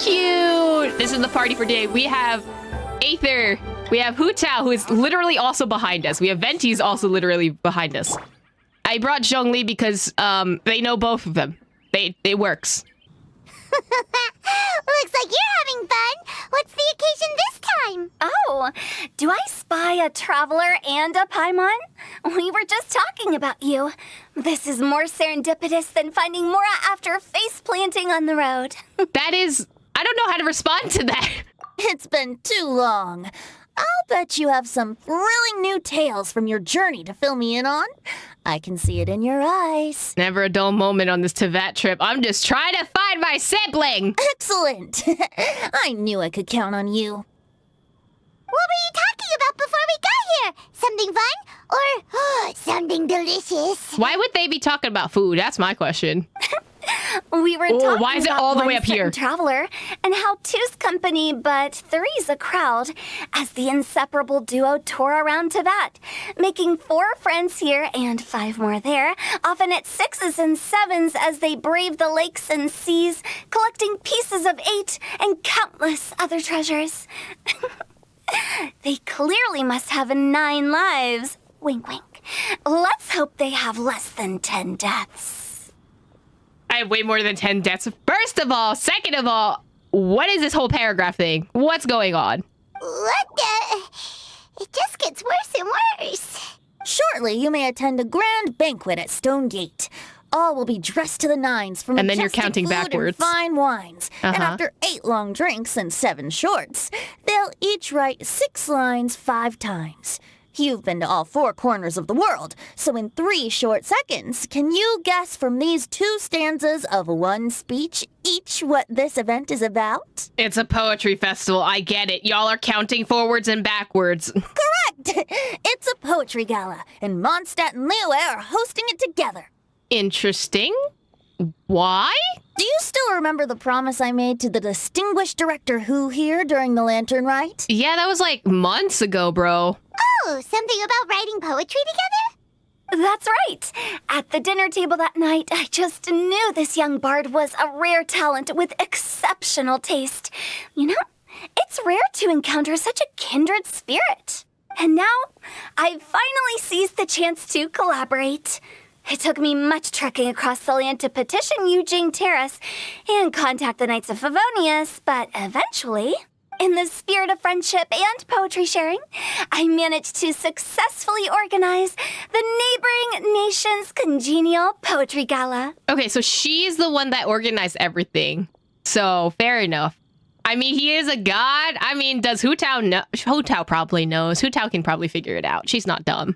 cute. This is the party for today. We have Aether. We have Hutao, who is literally also behind us. We have Venti's also literally behind us. I brought Zhongli because they know both of them. It works. Looks like you're having fun. What's the occasion this time? Oh, do I spy a traveler and a Paimon? We were just talking about you. This is more serendipitous than finding Mora after face planting on the road. That is... I don't know how to respond to that. It's been too long. I'll bet you have some thrilling new tales from your journey to fill me in on. I can see it in your eyes. Never a dull moment on this Teyvat trip. I'm just trying to find my sibling. Excellent. I knew I could count on you. What were you talking about before we got here? Something fun? Or something delicious? Why would they be talking about food? That's my question. We were talking why is it about all the one way up here? certain traveler and how two's company, but three's a crowd, as the inseparable duo tour around Teyvat, making 4 friends here and 5 more there, often at 6s and 7s as they brave the lakes and seas, collecting pieces of 8 and countless other treasures. They clearly must have 9 lives. Wink, wink. Let's hope they have less than 10 deaths. I have way more than 10 deaths. First of all, second of all, what is this whole paragraph thing? What's going on? What the? It just gets worse and worse. Shortly, you may attend a grand banquet at Stone Gate. All will be dressed to the nines for And then you're majestic counting food backwards. and fine wines. And after 8 long drinks and 7 shorts, they'll each write 6 lines 5 times. You've been to all 4 corners of the world, so in 3 short seconds, can you guess from these 2 stanzas of 1 speech each what this event is about? It's a poetry festival. I get it. Y'all are counting forwards and backwards. Correct! It's a poetry gala, and Mondstadt and Liyue are hosting it together. Interesting. Why? Do you still remember the promise I made to the distinguished director Hu here during the Lantern Rite? Yeah, that was like months ago, bro. Oh, something about writing poetry together? That's right. At the dinner table that night, I just knew this young bard was a rare talent with exceptional taste. You know, it's rare to encounter such a kindred spirit. And now, I've finally seized the chance to collaborate. It took me much trekking across the land to petition Eugene Terrace and contact the Knights of Favonius, but eventually, in the spirit of friendship and poetry sharing, I managed to successfully organize the neighboring nation's congenial poetry gala. Okay, so she's the one that organized everything. So, fair enough. I mean, he is a god. I mean, does Hutao know? Hutao probably knows. Hutao can probably figure it out. She's not dumb.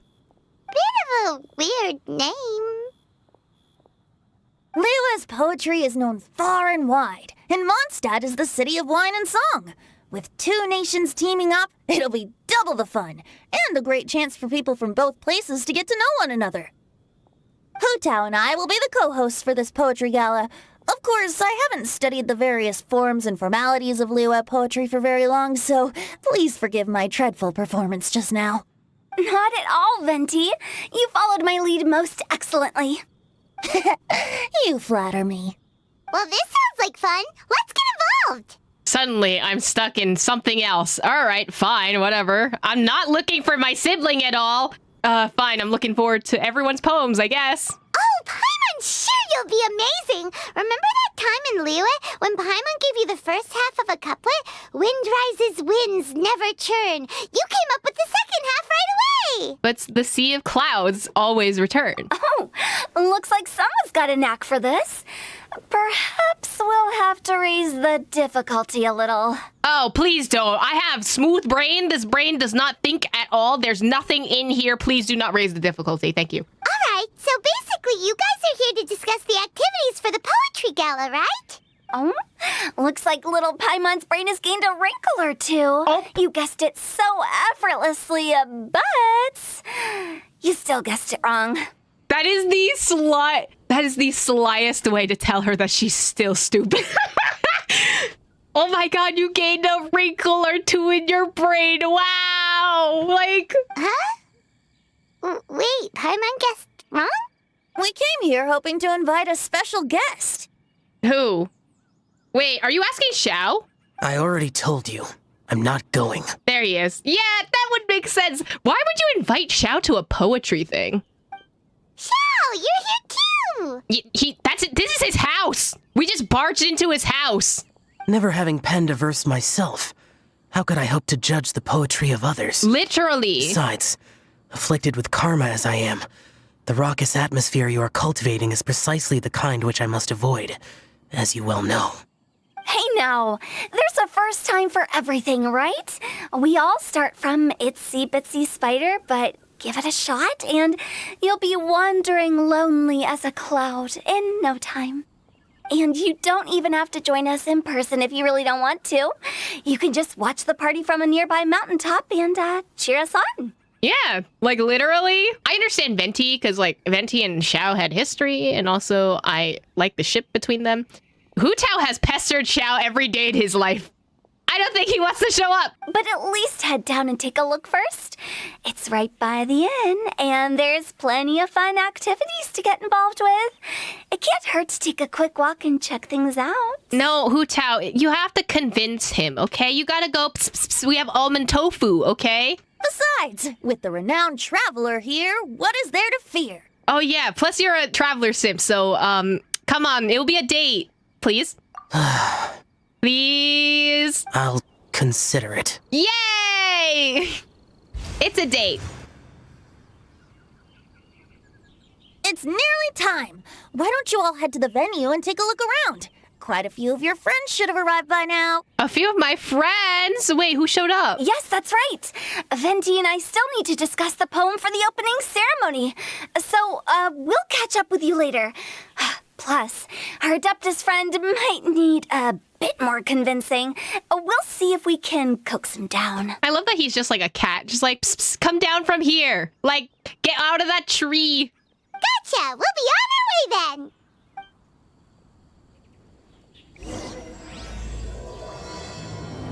Bit of a weird name. Liyue's poetry is known far and wide, and Mondstadt is the city of wine and song. With 2 nations teaming up, it'll be double the fun, and a great chance for people from both places to get to know one another. Hutao and I will be the co-hosts for this poetry gala. Of course, I haven't studied the various forms and formalities of Liyue poetry for very long, so please forgive my dreadful performance just now. Not at all, Venti. You followed my lead most excellently. You flatter me. Well, this sounds like fun. Let's get involved. Suddenly, I'm stuck in something else. All right, fine, whatever. I'm not looking for my sibling at all. Fine, I'm looking forward to everyone's poems, I guess. Oh, Paimon, sure you'll be amazing. Remember that time in Liyue when Paimon gave you the first half of a couplet? Wind rises, winds never churn. You came up with the second half right away. But the sea of clouds always return. Oh, looks like someone's got a knack for this. Perhaps we'll have to raise the difficulty a little. Oh, please don't. I have smooth brain. This brain does not think at all. There's nothing in here. Please do not raise the difficulty. Thank you. All right, so basically you guys are here to discuss the activities for the poetry gala, right? Oh, looks like little Paimon's brain has gained a wrinkle or 2. Oh. You guessed it so effortlessly, but you still guessed it wrong. That is the slyest way to tell her that she's still stupid. Oh my god, you gained a wrinkle or 2 in your brain. Wow. Like... Huh? Wait, Paimon guessed wrong? We came here hoping to invite a special guest. Who? Wait, are you asking Xiao? I already told you. I'm not going. There he is. Yeah, that would make sense. Why would you invite Xiao to a poetry thing? Xiao, you're here too! This is his house. We just barged into his house. Never having penned a verse myself, how could I hope to judge the poetry of others? Literally. Besides, afflicted with karma as I am, the raucous atmosphere you are cultivating is precisely the kind which I must avoid, as you well know. Hey now, there's a first time for everything, right? We all start from itsy bitsy spider, but give it a shot and you'll be wandering lonely as a cloud in no time. And you don't even have to join us in person if you really don't want to. You can just watch the party from a nearby mountaintop and cheer us on. Yeah, like literally. I understand Venti because like Venti and Xiao had history, and also I like the ship between them. Hu Tao has pestered Xiao every day in his life. I don't think he wants to show up. But at least head down and take a look first. It's right by the inn, and there's plenty of fun activities to get involved with. It can't hurt to take a quick walk and check things out. No, Hu Tao, you have to convince him, okay? You gotta go, pss, pss, pss, we have almond tofu, okay? Besides, with the renowned traveler here, what is there to fear? Oh yeah, plus you're a traveler simp, so, come on, it'll be a date. Please? Please? I'll consider it. Yay! It's a date. It's nearly time. Why don't you all head to the venue and take a look around? Quite a few of your friends should have arrived by now. A few of my friends. Wait, who showed up? Yes, that's right. Venti and I still need to discuss the poem for the opening ceremony. So, we'll catch up with you later. Plus, our Adeptus friend might need a bit more convincing. We'll see if we can coax him down. I love that he's just like a cat. Just like, psst, psst, come down from here. Like, get out of that tree. Gotcha! We'll be on our way then!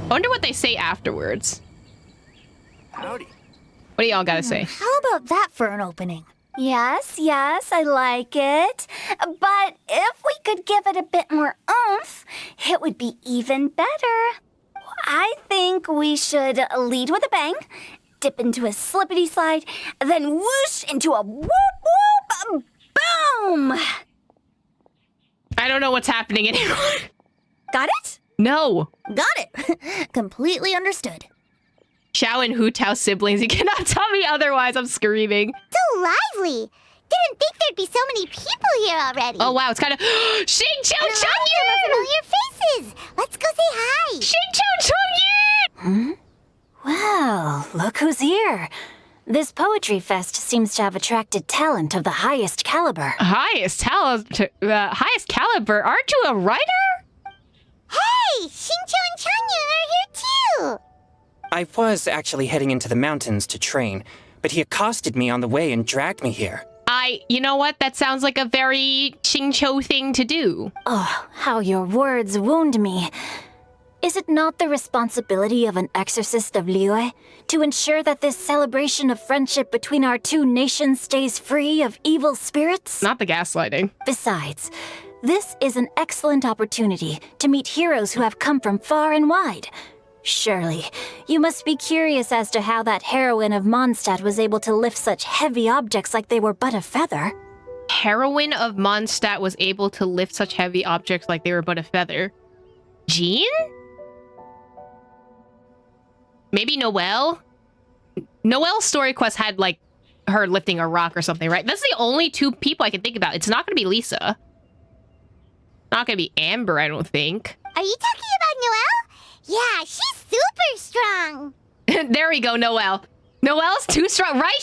I wonder what they say afterwards. Howdy. What do y'all gotta say? How about that for an opening? Yes, I like it. But if we could give it a bit more oomph, it would be even better. I think we should lead with a bang, dip into a slippity slide, then whoosh into a whoop whoop boom! I don't know what's happening anymore. Got it? No. Got it. Completely understood. Xiao and Hu Tao siblings, you cannot tell me otherwise. I'm screaming. So lively! Didn't think there'd be so many people here already. Oh wow, it's kind of Xing Qiu And a lot of them are familiar faces. Let's go say hi. Xing Qiu Changyan! Well, look who's here. This poetry fest seems to have attracted talent of the highest caliber. Highest caliber? Aren't you a writer? Hey, Xingqiu and Changyun are here too. I was actually heading into the mountains to train, but he accosted me on the way and dragged me here. You know what? That sounds like a very Xingqiu thing to do. Oh, how your words wound me. Is it not the responsibility of an exorcist of Liyue to ensure that this celebration of friendship between our two nations stays free of evil spirits? Not the gaslighting. Besides, this is an excellent opportunity to meet heroes who have come from far and wide. Surely, you must be curious as to how that heroine of Mondstadt was able to lift such heavy objects like they were but a feather. Heroine of Mondstadt was able to lift such heavy objects like they were but a feather. Jean? Maybe Noelle? Noelle's story quest had, like, her lifting a rock or something, right? That's the only two people I can think about. It's not going to be Lisa. Not going to be Amber, I don't think. Are you talking about Noelle? Yeah, she's super strong. There we go, Noelle. Noelle's too strong, right?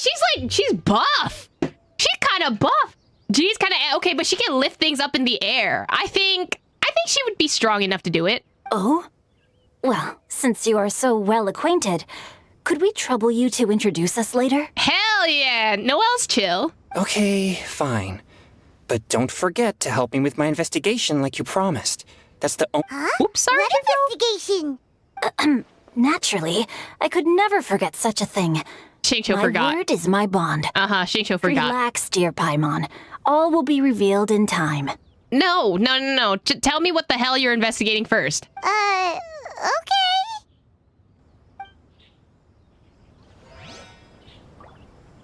She's buff. She's kind of buff. Jean's kind of, okay, but she can lift things up in the air. I think she would be strong enough to do it. Oh? Well, since you are so well acquainted, could we trouble you to introduce us later? Hell yeah! Noelle's chill. Okay, fine. But don't forget to help me with my investigation like you promised. That's the only... Huh? Oops, sorry. What investigation? Naturally, I could never forget such a thing. Xingqiu My forgot. word is my bond. Xingqiu forgot. Relax, dear Paimon. All will be revealed in time. No. Tell me what the hell you're investigating first. Okay.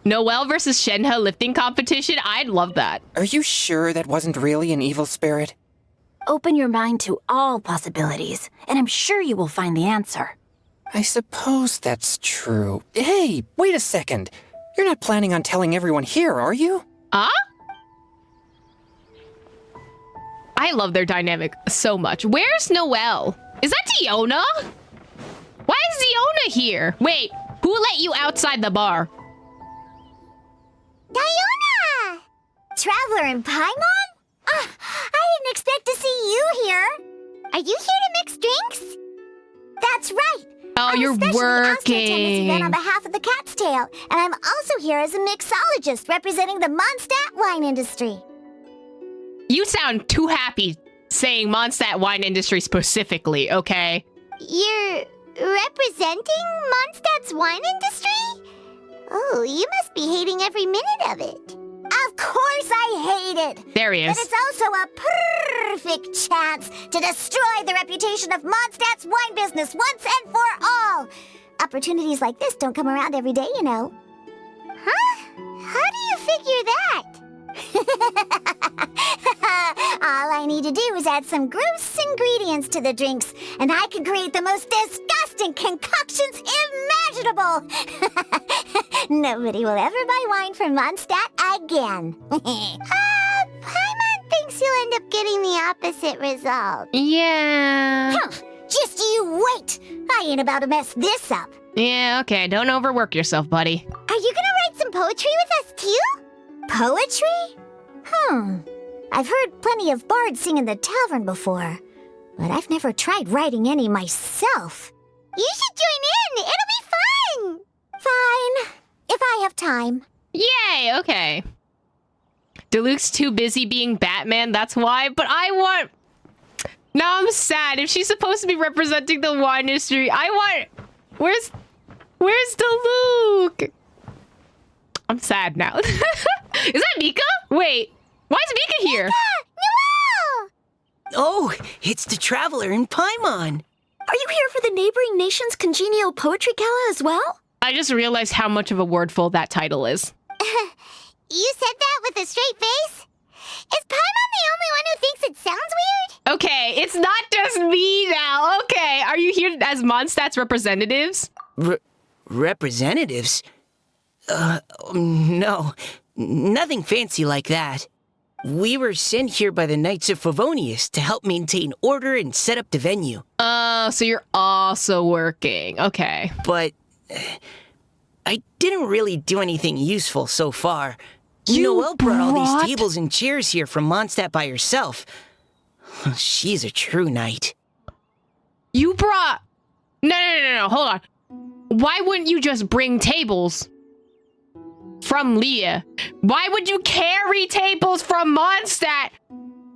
Noelle versus Shenhe lifting competition? I'd love that. Are you sure that wasn't really an evil spirit? Open your mind to all possibilities, and I'm sure you will find the answer. I suppose that's true. Hey, wait a second. You're not planning on telling everyone here, are you? Huh? I love their dynamic so much. Where's Noelle? Is that Diona? Why is Diona here? Wait, who let you outside the bar? Diona! Traveler in Paimon? I didn't expect to see you here. Are you here to mix drinks? That's right. Oh, I'm you're especially asked to attend this working. event on behalf of the Cat's Tail, and I'm also here as a mixologist representing the Mondstadt wine industry. You sound too happy saying Mondstadt wine industry specifically, okay? You're representing Mondstadt's wine industry? Oh, you must be hating every minute of it. Of course I hate it. There he is. But it's also a perfect chance to destroy the reputation of Mondstadt's wine business once and for all. Opportunities like this don't come around every day, you know. Huh? How do you figure that? All I need to do is add some gross ingredients to the drinks, and I can create the most disgusting concoctions imaginable. Nobody will ever buy wine from Mondstadt again. Paimon thinks you'll end up getting the opposite result. Yeah. Huh, just you wait. I ain't about to mess this up. Yeah, okay. Don't overwork yourself, buddy. Are you gonna write some poetry with us too? Poetry? I've heard plenty of bards sing in the tavern before, but I've never tried writing any myself. You should join in. It'll be fun. Fine, if I have time. Yay, okay. Diluc's too busy being Batman, that's why, but I want... Now I'm sad. If she's supposed to be representing the wine industry, I want... Where's Diluc? I'm sad now. Is that Mika? Wait, why is Mika here? Noelle! Oh, it's the Traveler in Paimon. Are you here for the neighboring nation's congenial poetry gala as well? I just realized how much of a wordful that title is. You said that with a straight face? Is Paimon the only one who thinks it sounds weird? Okay, it's not just me now. Okay, are you here as Mondstadt's representatives? Representatives? No. Nothing fancy like that. We were sent here by the Knights of Favonius to help maintain order and set up the venue. Oh, so you're also working. Okay. But I didn't really do anything useful so far. You Noelle brought all brought- these tables and chairs here from Mondstadt by herself. She's a true knight. You brought... No, hold on. Why wouldn't you just bring tables from Leah? Why would you carry tables from Mondstadt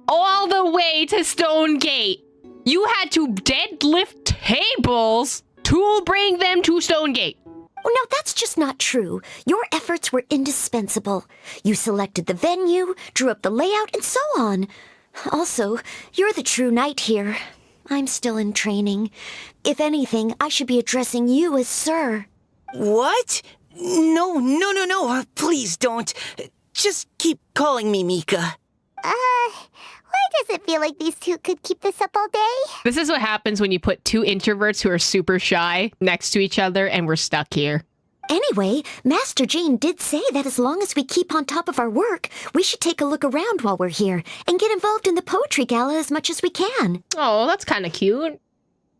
all the way to Stone Gate? You had to deadlift tables to bring them to Stone Gate. Oh, no, that's just not true. Your efforts were indispensable. You selected the venue, drew up the layout, and so on. Also, you're the true knight here. I'm still in training. If anything, I should be addressing you as sir. What? No. Please don't. Just keep calling me Mika. Why does it feel like these two could keep this up all day? This is what happens when you put two introverts who are super shy next to each other and we're stuck here. Anyway, Master Jane did say that as long as we keep on top of our work, we should take a look around while we're here and get involved in the poetry gala as much as we can. Oh, that's kind of cute.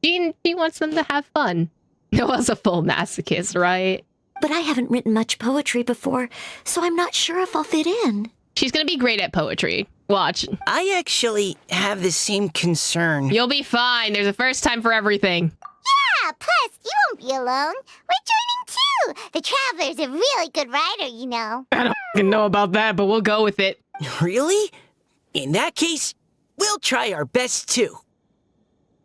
She wants them to have fun. Noelle's a full masochist, right? But I haven't written much poetry before, so I'm not sure if I'll fit in. She's gonna be great at poetry. Watch. I actually have the same concern. You'll be fine. There's a first time for everything. Yeah, plus, you won't be alone. We're joining too. The Traveler's a really good writer, you know. I don't fucking know about that, but we'll go with it. Really? In that case, we'll try our best too.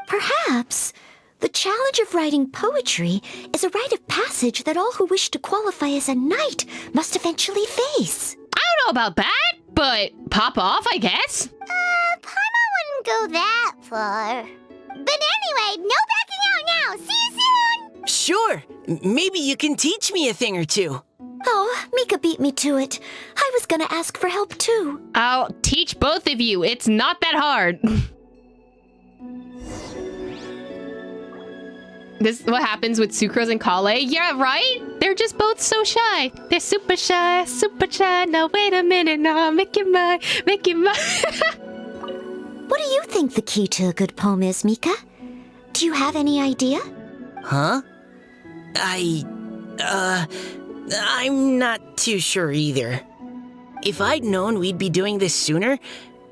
Perhaps the challenge of writing poetry is a rite of passage that all who wish to qualify as a knight must eventually face. I don't know about that, but pop off, I guess. wouldn't go that far. But anyway, no backing out now. See you soon! Sure. Maybe you can teach me a thing or two. Oh, Mika beat me to it. I was gonna ask for help too. I'll teach both of you. It's not that hard. This is what happens with Sucrose and Kale. Yeah, right? They're just both so shy. They're super shy, super shy. Now wait a minute, now make it mine, make it mine. What do you think the key to a good poem is, Mika? Do you have any idea? Huh? I'm not too sure either. If I'd known we'd be doing this sooner,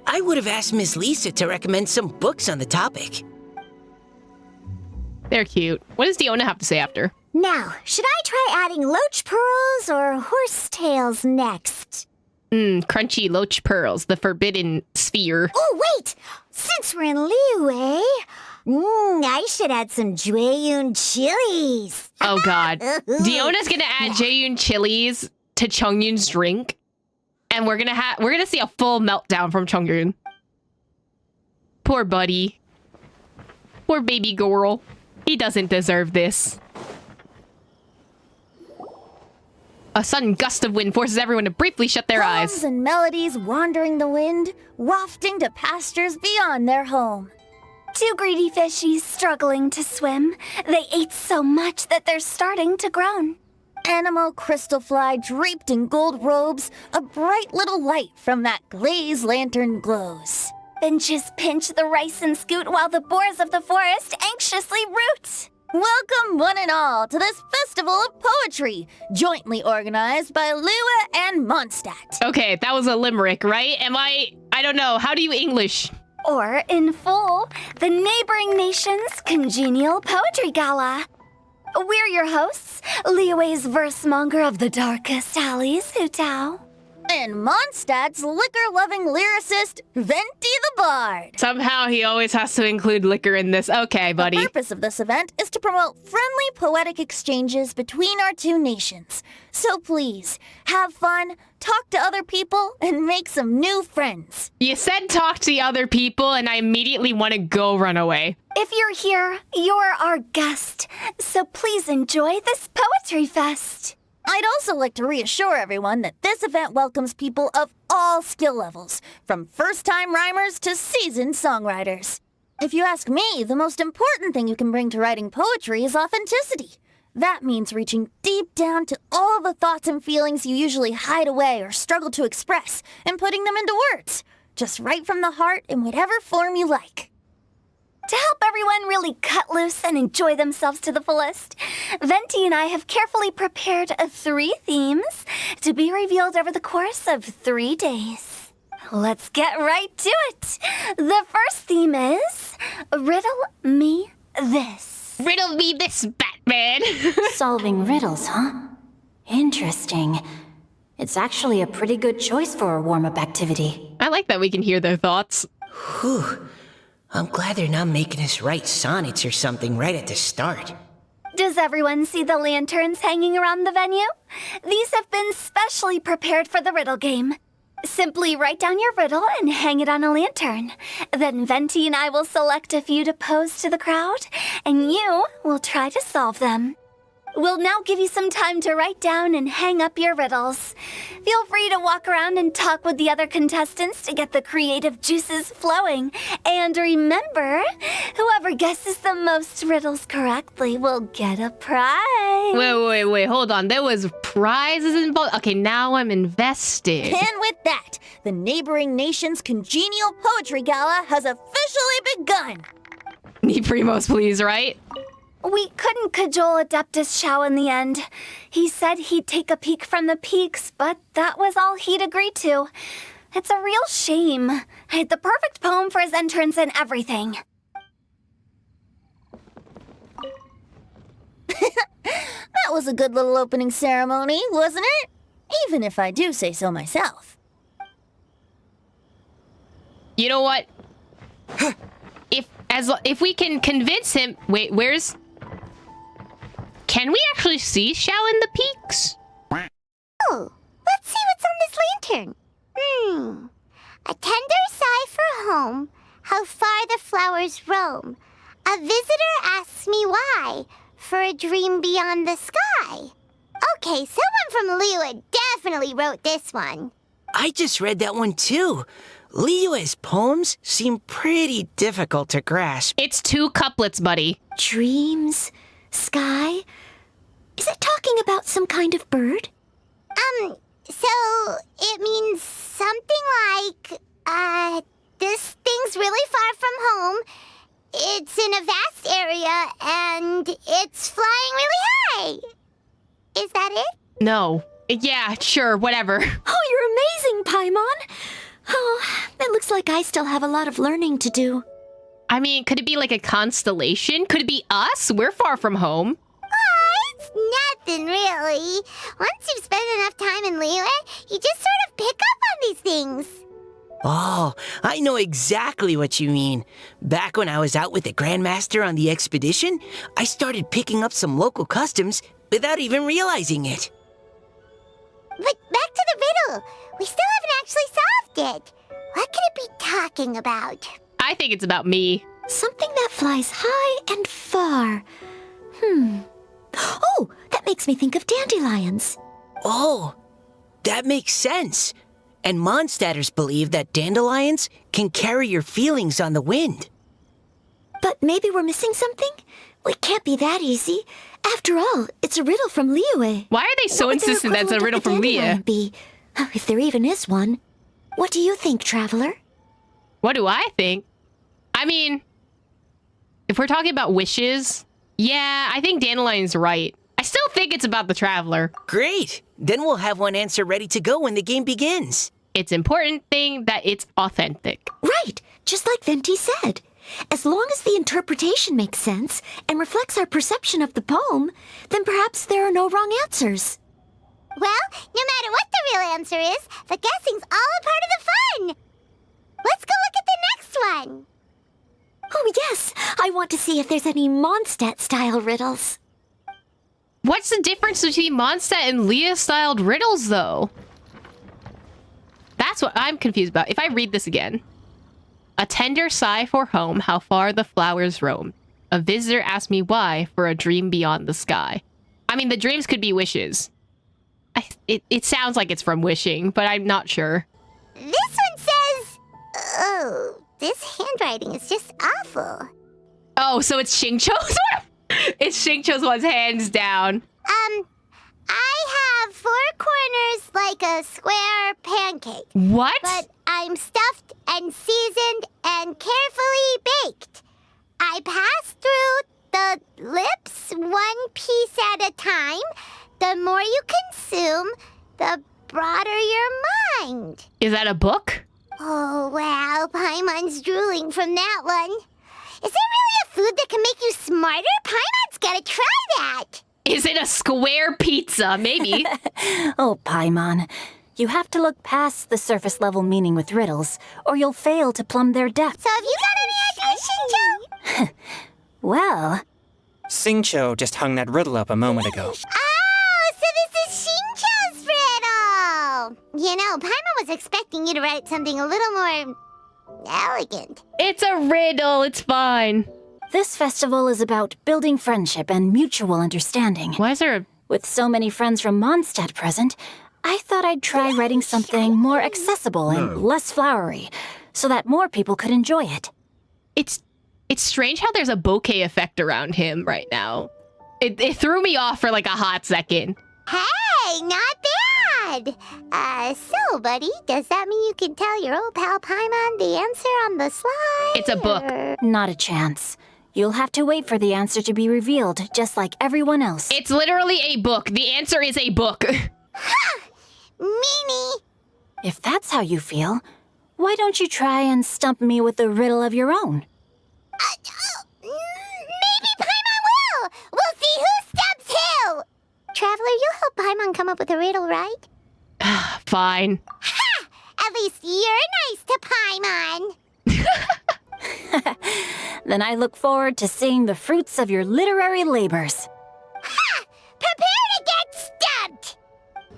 I would have asked Miss Lisa to recommend some books on the topic. They're cute. What does Diona have to say after? Now, should I try adding loach pearls or horsetails next? Crunchy loach pearls, the forbidden sphere. Oh, wait! Since we're in Liyue, I should add some Jueyun chilies. Oh god. Diona's gonna add Jaeyoon chilies to Chongyun's drink. And we're gonna see a full meltdown from Chongyun. Poor buddy. Poor baby girl. He doesn't deserve this. A sudden gust of wind forces everyone to briefly shut their eyes. Poems and melodies wandering the wind, wafting to pastures beyond their home. Two greedy fishies struggling to swim. They ate so much that they're starting to groan. Animal crystal fly draped in gold robes, a bright little light from that glazed lantern glows. Finches pinch the rice and scoot while the boars of the forest anxiously root. Welcome one and all to this festival of poetry, jointly organized by Liyue and Mondstadt. Okay, that was a limerick, right? I don't know, how do you English? Or, in full, the neighboring nation's congenial poetry gala. We're your hosts, Liyue's verse-monger of the darkest alleys, Hutao. And Mondstadt's liquor-loving lyricist, Venti the Bard. Somehow he always has to include liquor in this. Okay, buddy. The purpose of this event is to promote friendly poetic exchanges between our two nations. So please, have fun, talk to other people, and make some new friends. You said talk to the other people, and I immediately want to go run away. If you're here, you're our guest, so please enjoy this poetry fest. I'd also like to reassure everyone that this event welcomes people of all skill levels, from first-time rhymers to seasoned songwriters. If you ask me, the most important thing you can bring to writing poetry is authenticity. That means reaching deep down to all the thoughts and feelings you usually hide away or struggle to express, and putting them into words. Just write from the heart in whatever form you like. To help everyone really cut loose and enjoy themselves to the fullest, Venti and I have carefully prepared 3 themes to be revealed over the course of 3 days. Let's get right to it. The first theme is Riddle Me This. Riddle me this, Batman. Solving riddles, huh? Interesting. It's actually a pretty good choice for a warm-up activity. I like that we can hear their thoughts. Whew. I'm glad they're not making us write sonnets or something right at the start. Does everyone see the lanterns hanging around the venue? These have been specially prepared for the riddle game. Simply write down your riddle and hang it on a lantern. Then Venti and I will select a few to pose to the crowd, and you will try to solve them. We'll now give you some time to write down and hang up your riddles. Feel free to walk around and talk with the other contestants to get the creative juices flowing. And remember, whoever guesses the most riddles correctly will get a prize. Wait, hold on. There was prizes involved? Okay, now I'm invested. And with that, the neighboring nation's congenial poetry gala has officially begun. Need primos, please, right? We couldn't cajole Adeptus Shao in the end. He said he'd take a peek from the peaks, but that was all he'd agreed to. It's a real shame. I had the perfect poem for his entrance and everything. That was a good little opening ceremony, wasn't it? Even if I do say so myself. You know what? If we can convince him... Wait, where's... Can we actually see Shao in the peaks? Oh, let's see what's on this lantern. A tender sigh for home, how how far the flowers roam. A visitor asks me why, for a dream beyond the sky. Okay, someone from Liyue definitely wrote this one. I just read that one too. Liyue's poems seem pretty difficult to grasp. It's 2 couplets, buddy. Dreams? Sky? Is it talking about some kind of bird? So it means something like, this thing's really far from home. It's in a vast area, and it's flying really high. Is that it? No. Yeah, sure, whatever. Oh, you're amazing, Paimon! Oh, it looks like I still have a lot of learning to do. I mean, could it be like a constellation? Could it be us? We're far from home. It's nothing, really. Once you've spent enough time in Liyue, you just sort of pick up on these things. Oh, I know exactly what you mean. Back when I was out with the Grandmaster on the expedition, I started picking up some local customs without even realizing it. But back to the riddle. We still haven't actually solved it. What could it be talking about? I think it's about me. Something that flies high and far. Oh, that makes me think of dandelions. Oh, that makes sense. And Mondstadters believe that dandelions can carry your feelings on the wind. But maybe we're missing something? It can't be that easy. After all, it's a riddle from Liyue. Why are they so What would their insistent that's a equivalent riddle of from dandelion Leah? be? If there even is one. What do you think, Traveler? What do I think? I mean, if we're talking about wishes, yeah, I think Dandelion's right. I still think it's about the Traveler. Great! Then we'll have one answer ready to go when the game begins. It's important thing that it's authentic. Right, just like Venti said. As long as the interpretation makes sense and reflects our perception of the poem, then perhaps there are no wrong answers. Well, no matter what the real answer is, the guessing's all a part of the fun. Let's go look at the next one. Oh yes, I want to see if there's any Mondstadt-style riddles. What's the difference between Mondstadt and Leah-styled riddles, though? That's what I'm confused about. If I read this again. A tender sigh for home, how far the flowers roam. A visitor asked me why, for a dream beyond the sky. I mean, the dreams could be wishes. It sounds like it's from wishing, but I'm not sure. This one says... Oh, this handwriting is just awful. Oh, so it's Xingqiu's one? It's Xingqiu's one's hands down. I have 4 corners like a square pancake. What? But I'm stuffed and seasoned and carefully baked. I pass through the lips 1 piece at a time. The more you consume, the broader your mind. Is that a book? Oh, wow, Paimon's drooling from that one. Is there really a food that can make you smarter? Paimon's gotta try that. Is it a square pizza? Maybe. Oh, Paimon. You have to look past the surface level meaning with riddles, or you'll fail to plumb their depth. So have you got any ideas, Xingqiu? Well, Xingqiu just hung that riddle up a moment ago. Oh, so this is Xingqiu's riddle. You know, Paimon was expecting you to write something a little more elegant. It's a riddle. It's fine. this festival is about building friendship and mutual understanding. Why is there a... With so many friends from Mondstadt present, I thought I'd try writing something more accessible and less flowery, so that more people could enjoy it. It's strange how there's a bokeh effect around him right now. It threw me off for like a hot second. Hey, not bad. So, buddy, does that mean you can tell your old pal Paimon the answer on the slide? It's a book. Not a chance. You'll have to wait for the answer to be revealed, just like everyone else. It's literally a book. The answer is a book. Meanie. If that's how you feel, why don't you try and stump me with a riddle of your own? Maybe Paimon will. We'll see who stumps who. Traveler, you'll help Paimon come up with a riddle, right? Fine. Ha! At least you're nice to Paimon. Then I look forward to seeing the fruits of your literary labors. Ha! Prepare to get stumped!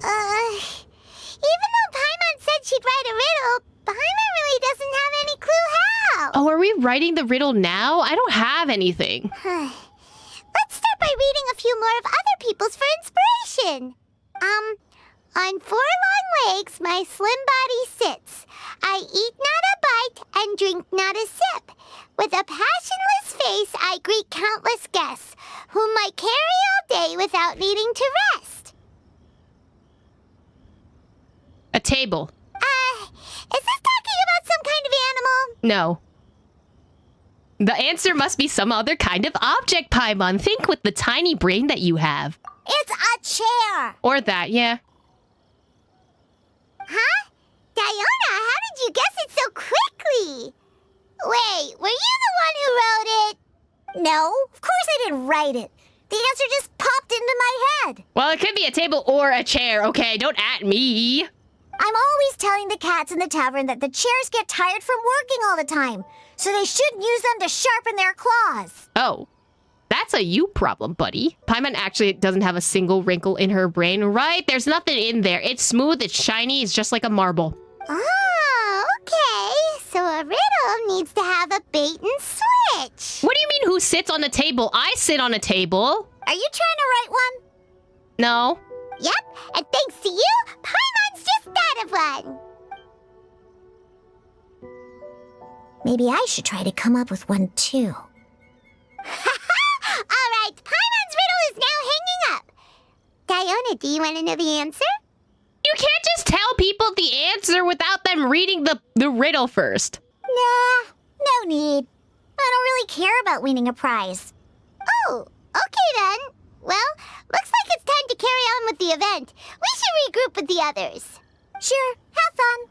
Even though Paimon said she'd write a riddle, Paimon really doesn't have any clue how. Oh, are we writing the riddle now? I don't have anything. Let's start by reading a few more of other people's for inspiration. On 4 long legs, my slim body sits. I eat not a bite and drink not a sip. With a passionless face, I greet countless guests, whom I carry all day without needing to rest. A table. Is this talking about some kind of animal? No. The answer must be some other kind of object, Paimon. Think with the tiny brain that you have. It's a chair. Or that, yeah. Huh? Diona, how did you guess it so quickly? Wait, were you the one who wrote it? No, of course I didn't write it. The answer just popped into my head. Well, it could be a table or a chair, okay? Don't at me. I'm always telling the cats in the tavern that the chairs get tired from working all the time, so they shouldn't use them to sharpen their claws. Oh. That's a you problem, buddy. Paimon actually doesn't have a single wrinkle in her brain, right? There's nothing in there. It's smooth, it's shiny, it's just like a marble. Oh, okay. So a riddle needs to have a bait and switch. What do you mean who sits on the table? I sit on a table. Are you trying to write one? No. Yep, and thanks to you, Paimon's just thought of one. Maybe I should try to come up with one too. All right, Paimon's riddle is now hanging up. Diona, do you want to know the answer? You can't just tell people the answer without them reading the riddle first. Nah, no need. I don't really care about winning a prize. Oh, okay then. Well, looks like it's time to carry on with the event. We should regroup with the others. Sure, have fun.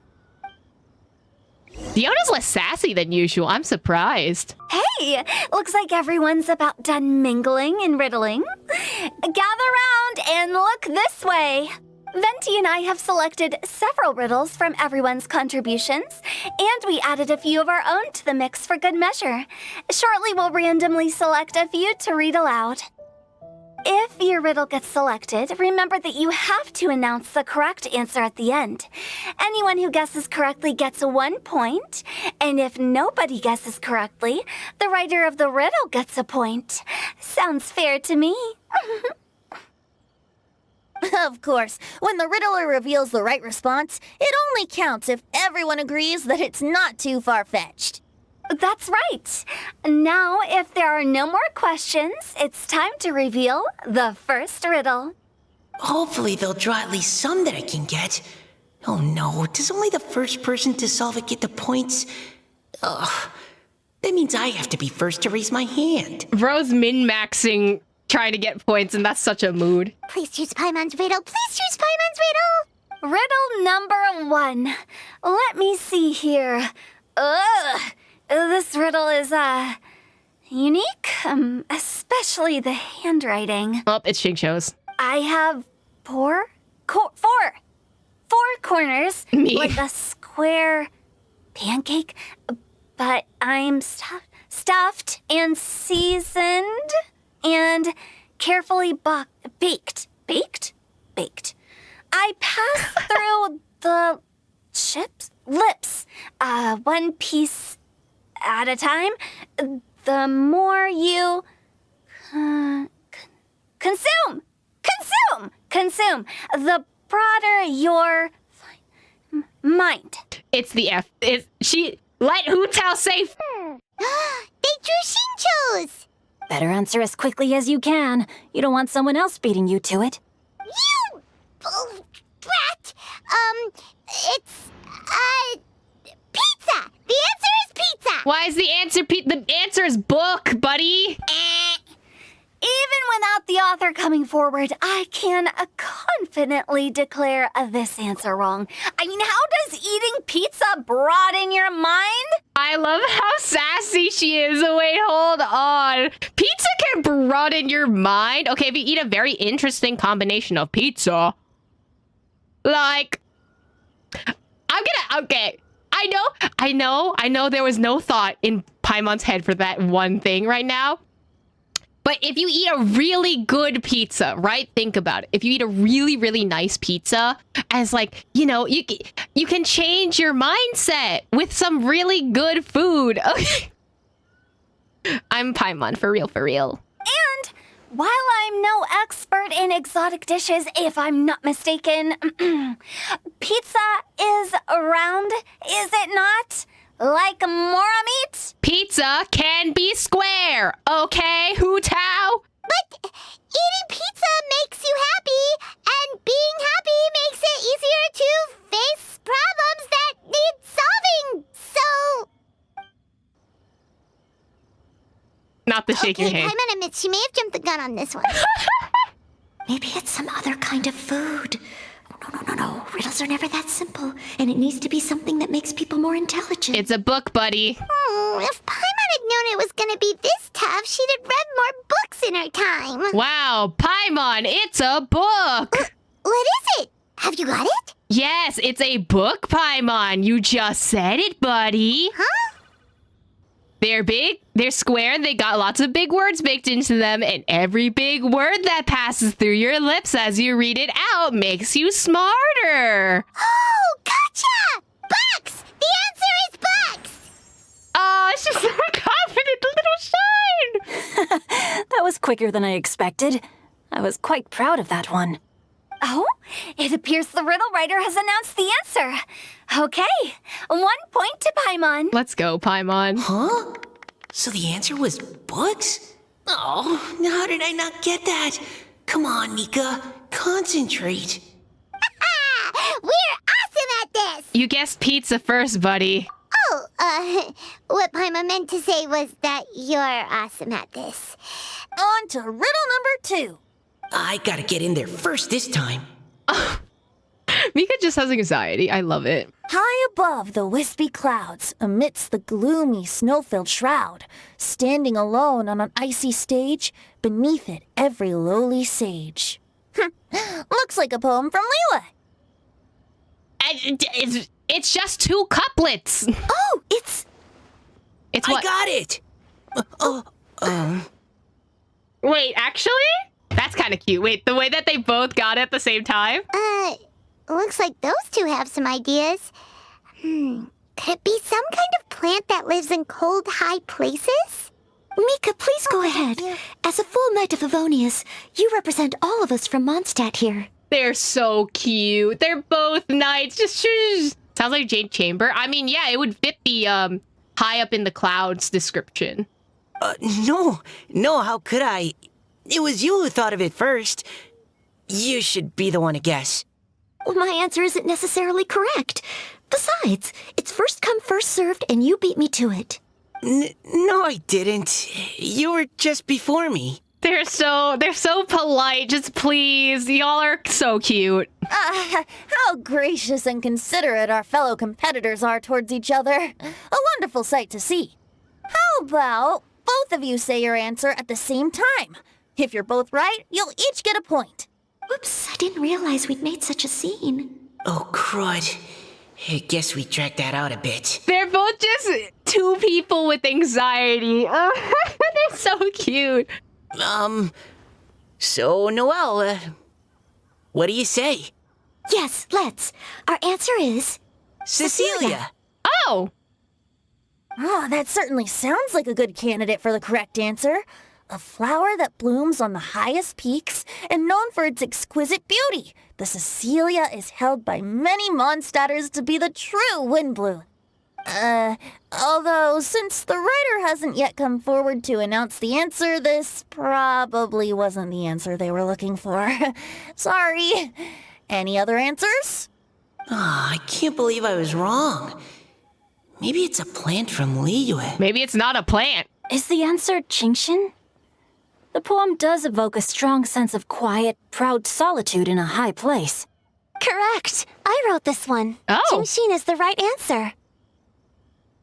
Diona's less sassy than usual. I'm surprised. Hey, looks like everyone's about done mingling and riddling. Gather round and look this way. Venti and I have selected several riddles from everyone's contributions, and we added a few of our own to the mix for good measure. Shortly, we'll randomly select a few to read aloud. If your riddle gets selected, remember that you have to announce the correct answer at the end. Anyone who guesses correctly gets 1 point, and if nobody guesses correctly, the writer of the riddle gets a point. Sounds fair to me. Of course, when the riddler reveals the right response, it only counts if everyone agrees that it's not too far-fetched. That's right. Now, if there are no more questions, it's time to reveal the first riddle. Hopefully they'll draw at least some that I can get. Oh no, does only the first person to solve it get the points? Ugh, that means I have to be first to raise my hand. Rose min-maxing, trying to get points, and that's such a mood. Please choose Paimon's riddle. Please choose Paimon's riddle. Riddle number 1. Let me see here. Ugh. This riddle is, unique, especially the handwriting. Oh, it's Xingqiu's. I have four corners, Me. like a square pancake, but I'm stuffed and seasoned and carefully baked. Baked. I pass through the lips, 1 piece at a time. The more you consume, the broader your mind. It's the F. Let Hu Tao say They drew Xingqiu's. Better answer as quickly as you can. You don't want someone else beating you to it. You brat. It's pizza. The answer is pizza. Why is the answer the answer is book, buddy? Even without the author coming forward, I can confidently declare this answer wrong. I mean, how does eating pizza broaden your mind? I love how sassy she is. Oh, wait, hold on. Pizza can broaden your mind. Okay, if you eat a very interesting combination of pizza, like, okay. I know there was no thought in Paimon's head for that one thing right now. But if you eat a really good pizza, right? Think about it. If you eat a really, really nice pizza, as like, you know, you can change your mindset with some really good food. Okay. I'm Paimon, for real, for real. And while I'm no expert in exotic dishes, if I'm not mistaken, pizza is round, is it not? Like mora meat? Pizza can be square, okay, Hu Tao? But eating pizza makes you happy, and being happy makes it easier to face problems that need solving. So... Not the shaking okay, hand. Paimon admits she may have jumped the gun on this one. Maybe it's some other kind of food. No. Riddles are never that simple, and it needs to be something that makes people more intelligent. It's a book, buddy. If Paimon had known it was gonna be this tough, she'd have read more books in her time. Wow, Paimon, it's a book! What is it? Have you got it? Yes, it's a book, Paimon. You just said it, buddy. Huh? They're big, they're square, and they got lots of big words baked into them, and every big word that passes through your lips as you read it out makes you smarter. Oh, gotcha! Bucks! The answer is bucks! Oh, she's so confident, little shine! That was quicker than I expected. I was quite proud of that one. Oh, it appears the riddle writer has announced the answer. Okay, 1 point to Paimon. Let's go, Paimon. Huh? So the answer was books? Oh, how did I not get that? Come on, Nika, concentrate. We're awesome at this! You guessed pizza first, buddy. Oh, what Paimon meant to say was that you're awesome at this. On to riddle number 2. I gotta get in there first this time. Mika just has anxiety. I love it. High above the wispy clouds, amidst the gloomy snow-filled shroud, standing alone on an icy stage, beneath it every lowly sage. Looks like a poem from Liyue. It's just 2 couplets. Oh, it's What? I got it! Wait, actually? That's kind of cute. Wait, the way that they both got it at the same time? Looks like those two have some ideas. Could it be some kind of plant that lives in cold, high places? Mika, please go ahead. As a full Knight of Favonius, you represent all of us from Mondstadt here. They're so cute. They're both knights. Just sounds like Jade Chamber. I mean, yeah, it would fit the high up in the clouds description. No, how could I? It was you who thought of it first. You should be the one to guess. Well, my answer isn't necessarily correct. Besides, it's first come, first served, and you beat me to it. No, I didn't. You were just before me. They're so polite. Just please, y'all are so cute. how gracious and considerate our fellow competitors are towards each other. A wonderful sight to see. How about both of you say your answer at the same time? If you're both right, you'll each get a point. Whoops, I didn't realize we'd made such a scene. Oh, crud. I guess we dragged that out a bit. They're both just 2 people with anxiety. They're so cute. So, Noelle, what do you say? Yes, let's. Our answer is... Cecilia! Oh! Oh, that certainly sounds like a good candidate for the correct answer. A flower that blooms on the highest peaks and known for its exquisite beauty. The Cecilia is held by many Mondstadters to be the true Windblue. Although, since the writer hasn't yet come forward to announce the answer, this probably wasn't the answer they were looking for. Sorry. Any other answers? I can't believe I was wrong. Maybe it's a plant from Liyue. Maybe it's not a plant. Is the answer Jingshin? The poem does evoke a strong sense of quiet, proud solitude in a high place. Correct. I wrote this one. Oh. Jingshin is the right answer.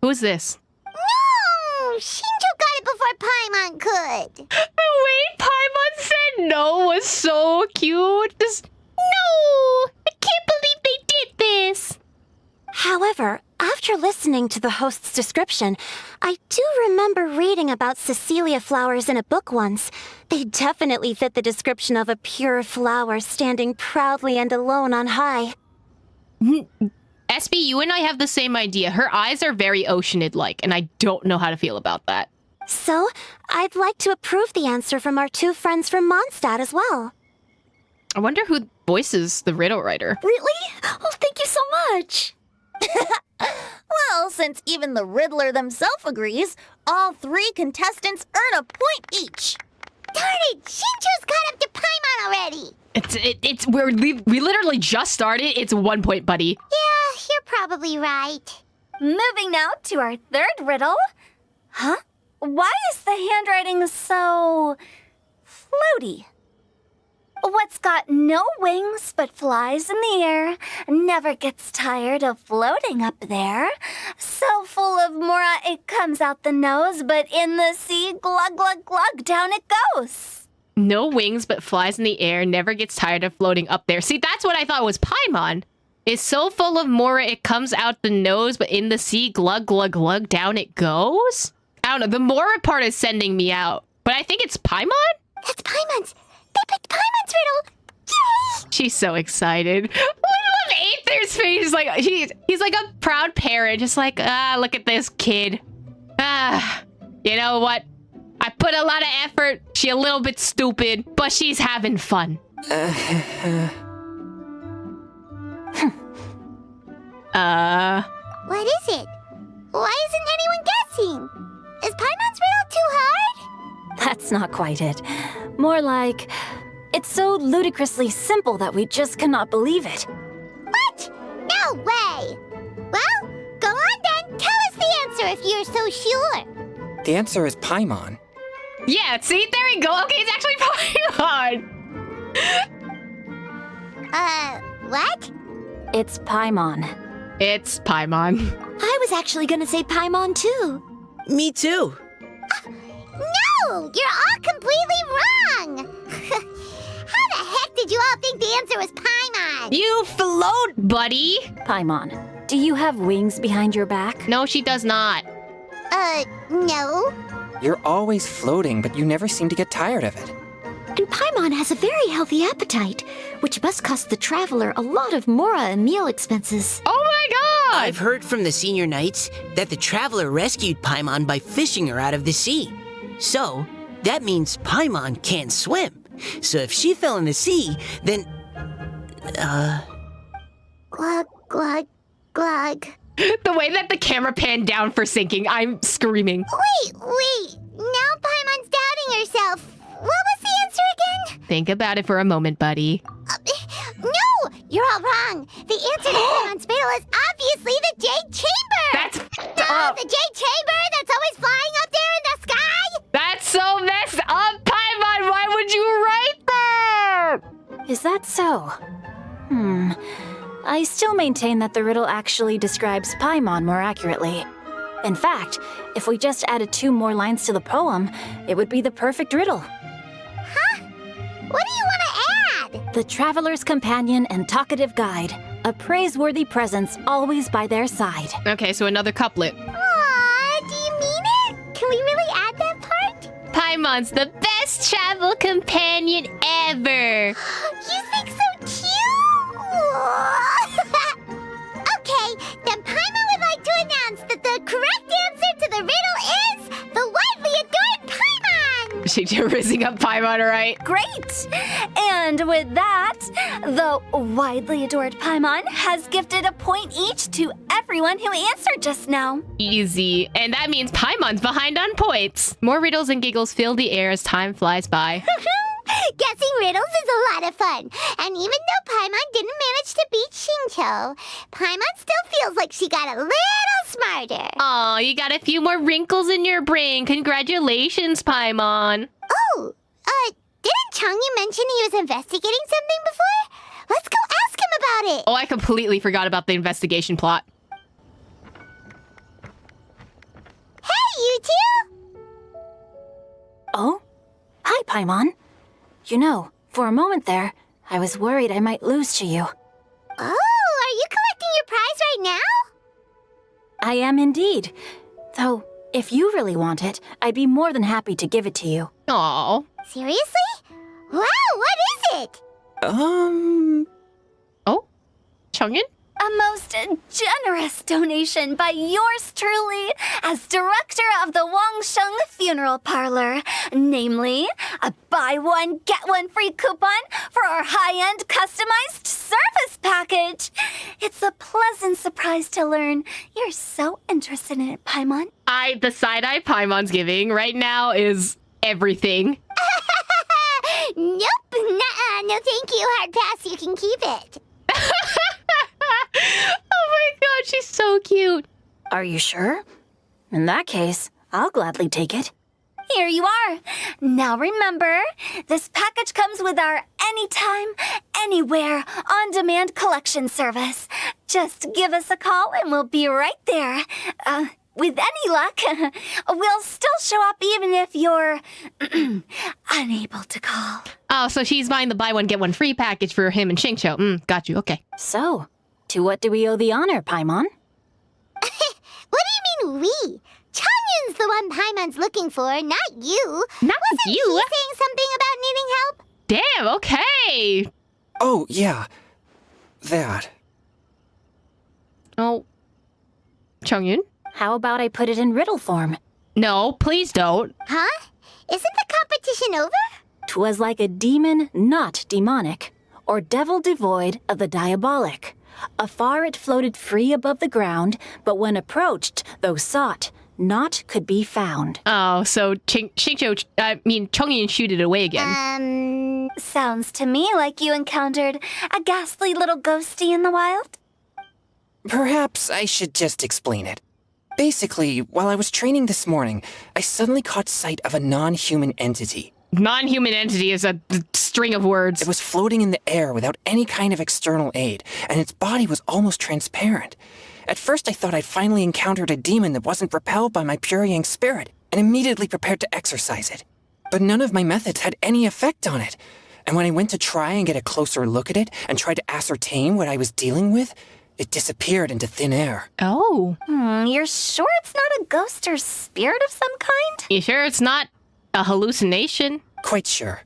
Who's this? No! Shinjo got it before Paimon could. The way Paimon said no was so cute. No! I can't believe they did this. However, after After listening to the host's description, I do remember reading about Cecilia flowers in a book once. They definitely fit the description of a pure flower standing proudly and alone on high. SB, you and I have the same idea. Her eyes are very Oceanid-like, and I don't know how to feel about that. So, I'd like to approve the answer from our two friends from Mondstadt as well. I wonder who voices the riddle writer. Really? Oh, thank you so much! Well, since even the Riddler themselves agrees, all 3 contestants earn a point each. Darn it! Shincho's caught up to Paimon already! We literally just started. It's 1 point, buddy. Yeah, you're probably right. Moving now to our third riddle. Huh? Why is the handwriting so floaty? What's got no wings but flies in the air, never gets tired of floating up there. So full of mora it comes out the nose, but in the sea, glug, glug, glug, down it goes. No wings but flies in the air, never gets tired of floating up there. See, that's what I thought was Paimon. It's so full of mora it comes out the nose, but in the sea, glug, glug, glug, down it goes? I don't know, the mora part is sending me out. But I think it's Paimon? That's Paimon's. They picked Paimon's riddle. Yay! She's so excited. I love Aether's face. Like he's like a proud parent, just like, look at this kid. You know what? I put a lot of effort. She a little bit stupid, but she's having fun. What is it? Why isn't anyone guessing? Is Paimon's riddle too hard? That's not quite it. More like, it's so ludicrously simple that we just cannot believe it. What? No way! Well, go on then. Tell us the answer if you're so sure. The answer is Paimon. Yeah, see? There we go. Okay, it's actually Paimon. What? It's Paimon. It's Paimon. I was actually gonna say Paimon too. Me too. No! You're all completely wrong! How the heck did you all think the answer was Paimon? You float, buddy. Paimon, do you have wings behind your back? No, she does not. No. You're always floating, but you never seem to get tired of it. And Paimon has a very healthy appetite, which must cost the traveler a lot of mora and meal expenses. Oh my god! I've heard from the senior knights that the traveler rescued Paimon by fishing her out of the sea. So, that means Paimon can't swim. So if she fell in the sea, then... Glug, glug, glug. The way that the camera panned down for sinking, I'm screaming. Wait. Now Paimon's doubting herself. What was the answer again? Think about it for a moment, buddy. No! You're all wrong. The answer to Paimon's riddle is obviously the Jade Chamber! That's the Jade Chamber that's always flying up there in the sky! That's so messed up, Paimon! Why would you write that? Is that so? I still maintain that the riddle actually describes Paimon more accurately. In fact, if we just added 2 more lines to the poem, it would be the perfect riddle. Huh? What do you want to add? The traveler's companion and talkative guide, a praiseworthy presence always by their side. Okay, so another couplet. Aw, do you mean it? Can we really add that part? Paimon's the best travel companion ever. You think so cute? Okay, then Paimon would like to announce that the correct answer to the riddle is the widely adored Paimon! She's raising up Paimon, right? Great! And with that, the widely adored Paimon has gifted a point each to everyone who answered just now. Easy. And that means Paimon's behind on points. More riddles and giggles fill the air as time flies by. Guessing riddles is a lot of fun. And even though Paimon didn't manage to beat Shincho, Paimon still feels like she got a little smarter. Aw, you got a few more wrinkles in your brain. Congratulations, Paimon. Oh, didn't Changyu mention he was investigating something before? Let's go ask him about it. Oh, I completely forgot about the investigation plot. Hey, you two! Oh? Hi, Paimon. You know, for a moment there, I was worried I might lose to you. Oh, are you collecting your prize right now? I am indeed. Though, if you really want it, I'd be more than happy to give it to you. Aw. Seriously? Wow, what is it? Oh? Chongyun? A most generous donation by yours truly as director of the Wangsheng Funeral Parlor. Namely, a buy one, get one free coupon for our high-end customized service package. It's a pleasant surprise to learn you're so interested in it, Paimon. The side-eye Paimon's giving right now is everything. Nope, nuh-uh, no thank you, hard pass, you can keep it. Oh my god, she's so cute. Are you sure? In that case, I'll gladly take it. Here you are. Now remember, this package comes with our anytime, anywhere, on-demand collection service. Just give us a call and we'll be right there. With any luck, we'll still show up even if you're unable to call. Oh, so she's buying the buy one, get one free package for him and Xingqiu. Got you, okay. So, to what do we owe the honor, Paimon? What do you mean we? Chongyun's the one Paimon's looking for, not you. Not Wasn't you. he saying something about needing help? Damn, okay. Oh, yeah. That. Oh. Chongyun? How about I put it in riddle form? No, please don't. Huh? Isn't the competition over? 'Twas like a demon not demonic, or devil devoid of the diabolic. Afar it floated free above the ground, but when approached, though sought, naught could be found. Oh, so Chongyun shoot it away again. Sounds to me like you encountered a ghastly little ghostie in the wild. Perhaps I should just explain it. Basically, while I was training this morning, I suddenly caught sight of a non-human entity. Non-human entity is a string of words. It was floating in the air without any kind of external aid, and its body was almost transparent. At first I thought I'd finally encountered a demon that wasn't repelled by my pure yang spirit, and immediately prepared to exorcise it. But none of my methods had any effect on it. And when I went to try and get a closer look at it and tried to ascertain what I was dealing with, it disappeared into thin air. Oh. You're sure it's not a ghost or spirit of some kind? You sure it's not a hallucination? Quite sure.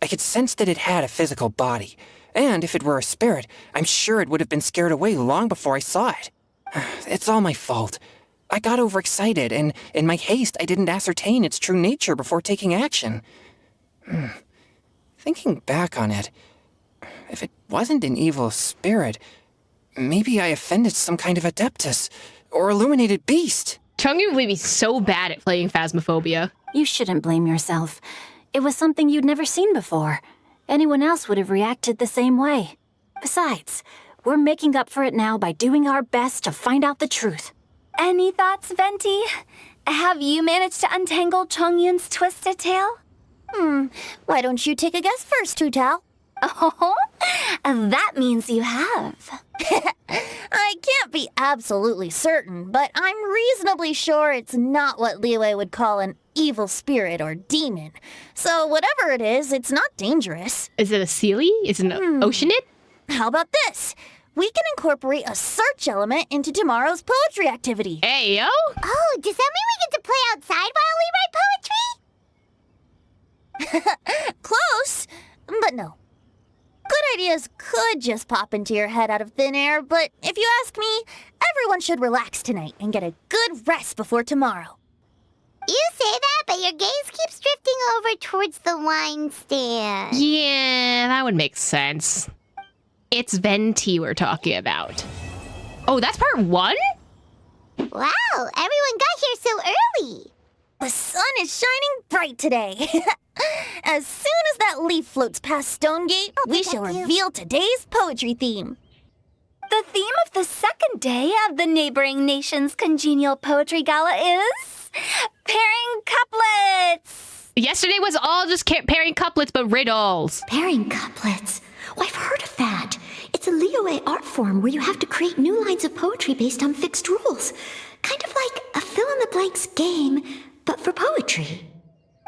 I could sense that it had a physical body, and if it were a spirit, I'm sure it would have been scared away long before I saw it. It's all my fault. I got overexcited, and in my haste, I didn't ascertain its true nature before taking action. Thinking back on it, if it wasn't an evil spirit, maybe I offended some kind of adeptus or illuminated beast. Chongyun would be so bad at playing Phasmophobia. You shouldn't blame yourself. It was something you'd never seen before. Anyone else would have reacted the same way. Besides, we're making up for it now by doing our best to find out the truth. Any thoughts, Venti? Have you managed to untangle Chongyun's twisted tail? Why don't you take a guess first, Hu-Tao? Oh, that means you have. I can't be absolutely certain, but I'm reasonably sure it's not what Liyue would call an evil spirit or demon. So whatever it is, it's not dangerous. Is it a Sealy? Is it an Oceanid? How about this? We can incorporate a search element into tomorrow's poetry activity. Hey, yo? Oh, does that mean we get to play outside while we write poetry? Close, but no. Good ideas could just pop into your head out of thin air, but if you ask me, everyone should relax tonight and get a good rest before tomorrow. You say that, but your gaze keeps drifting over towards the wine stand. Yeah, that would make sense. It's Venti we're talking about. Oh, that's part 1? Wow, everyone got here so early. The sun is shining bright today. As soon as that leaf floats past Stonegate, we shall reveal today's poetry theme. The theme of the second day of the neighboring nation's congenial poetry gala is pairing couplets. Yesterday was all just pairing couplets, but riddles. Pairing couplets. Oh, I've heard of that. It's a Liyue art form where you have to create new lines of poetry based on fixed rules. Kind of like a fill-in-the-blanks game, but for poetry.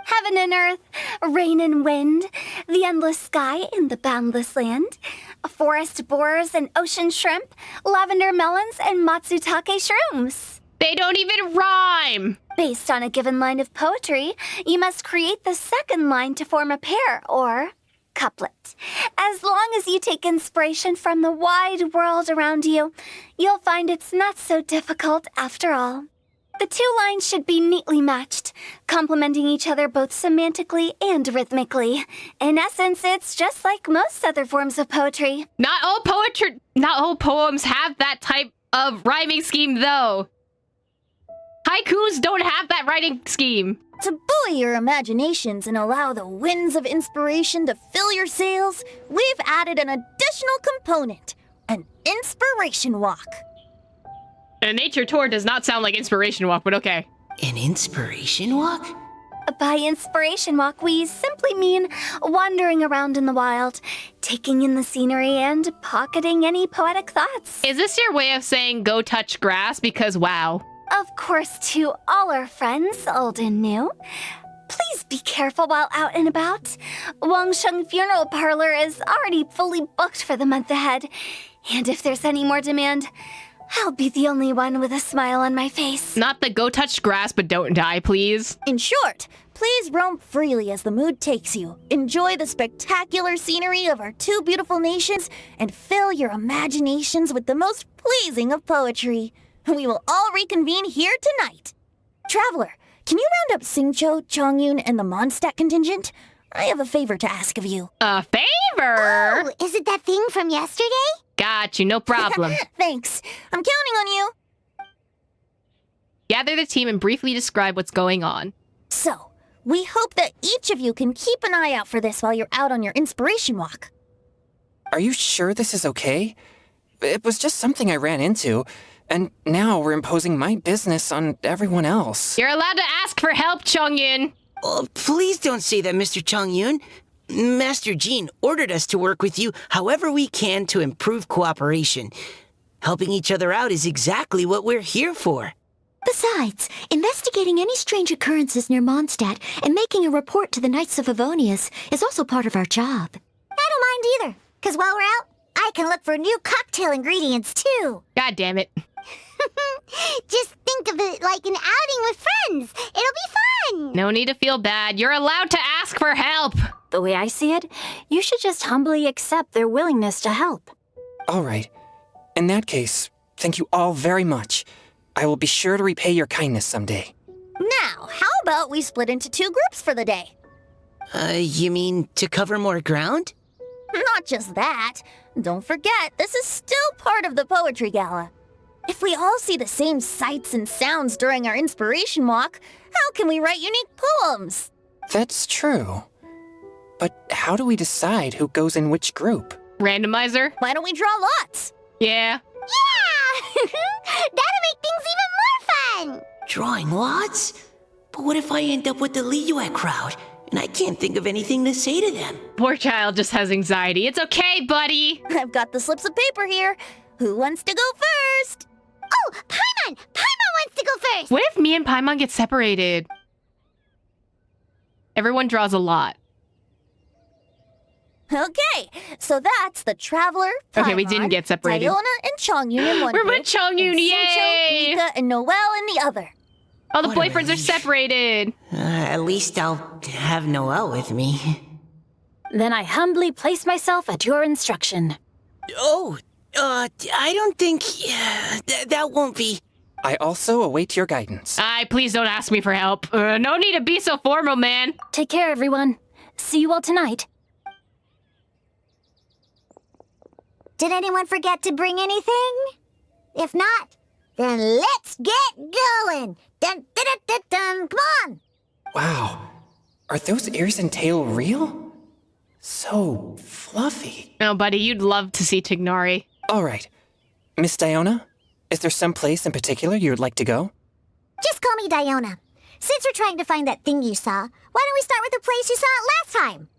Heaven and earth, rain and wind, the endless sky and the boundless land, forest borers and ocean shrimp, lavender melons and matsutake shrooms. They don't even rhyme. Based on a given line of poetry, you must create the second line to form a pair, or couplet. As long as you take inspiration from the wide world around you, you'll find it's not so difficult after all. The two lines should be neatly matched, complementing each other both semantically and rhythmically. In essence, it's just like most other forms of poetry. Not all poems have that type of rhyming scheme, though. Haikus don't have that writing scheme. To buoy your imaginations and allow the winds of inspiration to fill your sails, we've added an additional component, an inspiration walk. A nature tour does not sound like inspiration walk, but okay. An inspiration walk? By inspiration walk, we simply mean wandering around in the wild, taking in the scenery and pocketing any poetic thoughts. Is this your way of saying go touch grass? Because wow. Of course, to all our friends, old and new, please be careful while out and about. Wangsheng Funeral Parlor is already fully booked for the month ahead. And if there's any more demand, I'll be the only one with a smile on my face. Not the go touch grass, but don't die, please. In short, please roam freely as the mood takes you. Enjoy the spectacular scenery of our two beautiful nations and fill your imaginations with the most pleasing of poetry. We will all reconvene here tonight. Traveler, can you round up Xingqiu, Chongyun, and the Mondstadt contingent? I have a favor to ask of you. A favor? Oh, is it that thing from yesterday? Got you, no problem. Thanks. I'm counting on you. Gather the team and briefly describe what's going on. So, we hope that each of you can keep an eye out for this while you're out on your inspiration walk. Are you sure this is okay? It was just something I ran into, and now we're imposing my business on everyone else. You're allowed to ask for help, Chongyun. Oh, please don't say that, Mr. Chongyun. Master Jean ordered us to work with you however we can to improve cooperation. Helping each other out is exactly what we're here for. Besides, investigating any strange occurrences near Mondstadt and making a report to the Knights of Favonius is also part of our job. I don't mind either, because while we're out, I can look for new cocktail ingredients too. God damn it. Just think of it like an outing with friends. It'll be fun. No need to feel bad. You're allowed to ask for help. The way I see it, you should just humbly accept their willingness to help. All right. In that case, thank you all very much. I will be sure to repay your kindness someday. Now, how about we split into two groups for the day? You mean to cover more ground? Not just that. Don't forget, this is still part of the Poetry Gala. If we all see the same sights and sounds during our inspiration walk, how can we write unique poems? That's true. But how do we decide who goes in which group? Randomizer? Why don't we draw lots? Yeah. Yeah! That'll make things even more fun. Drawing lots? But what if I end up with the Liyue crowd, and I can't think of anything to say to them? Poor child just has anxiety. It's okay, buddy. I've got the slips of paper here. Who wants to go first? Oh, Paimon! Paimon wants to go first. What if me and Paimon get separated? Everyone draws a lot. Okay, so that's the Traveler, Okay, we Paimon, didn't get separated. Diona and Chongyun in one We're group. with Chongyun, and yay! Xingqiu, Mika, and Noelle in the other. All the What a boyfriends are relief. separated. At least I'll have Noelle with me. Then I humbly place myself at your instruction. Oh, I don't think... that won't be... I also await your guidance. Please don't ask me for help. No need to be so formal, man. Take care, everyone. See you all tonight. Did anyone forget to bring anything? If not, then let's get going. Dun, dun, dun, dun, dun. Come on. Wow. Are those ears and tail real? So fluffy. Oh, buddy, you'd love to see Tignari. All right. Miss Diona, is there some place in particular you would like to go? Just call me Diona. Since we're trying to find that thing you saw, why don't we start with the place you saw it last time?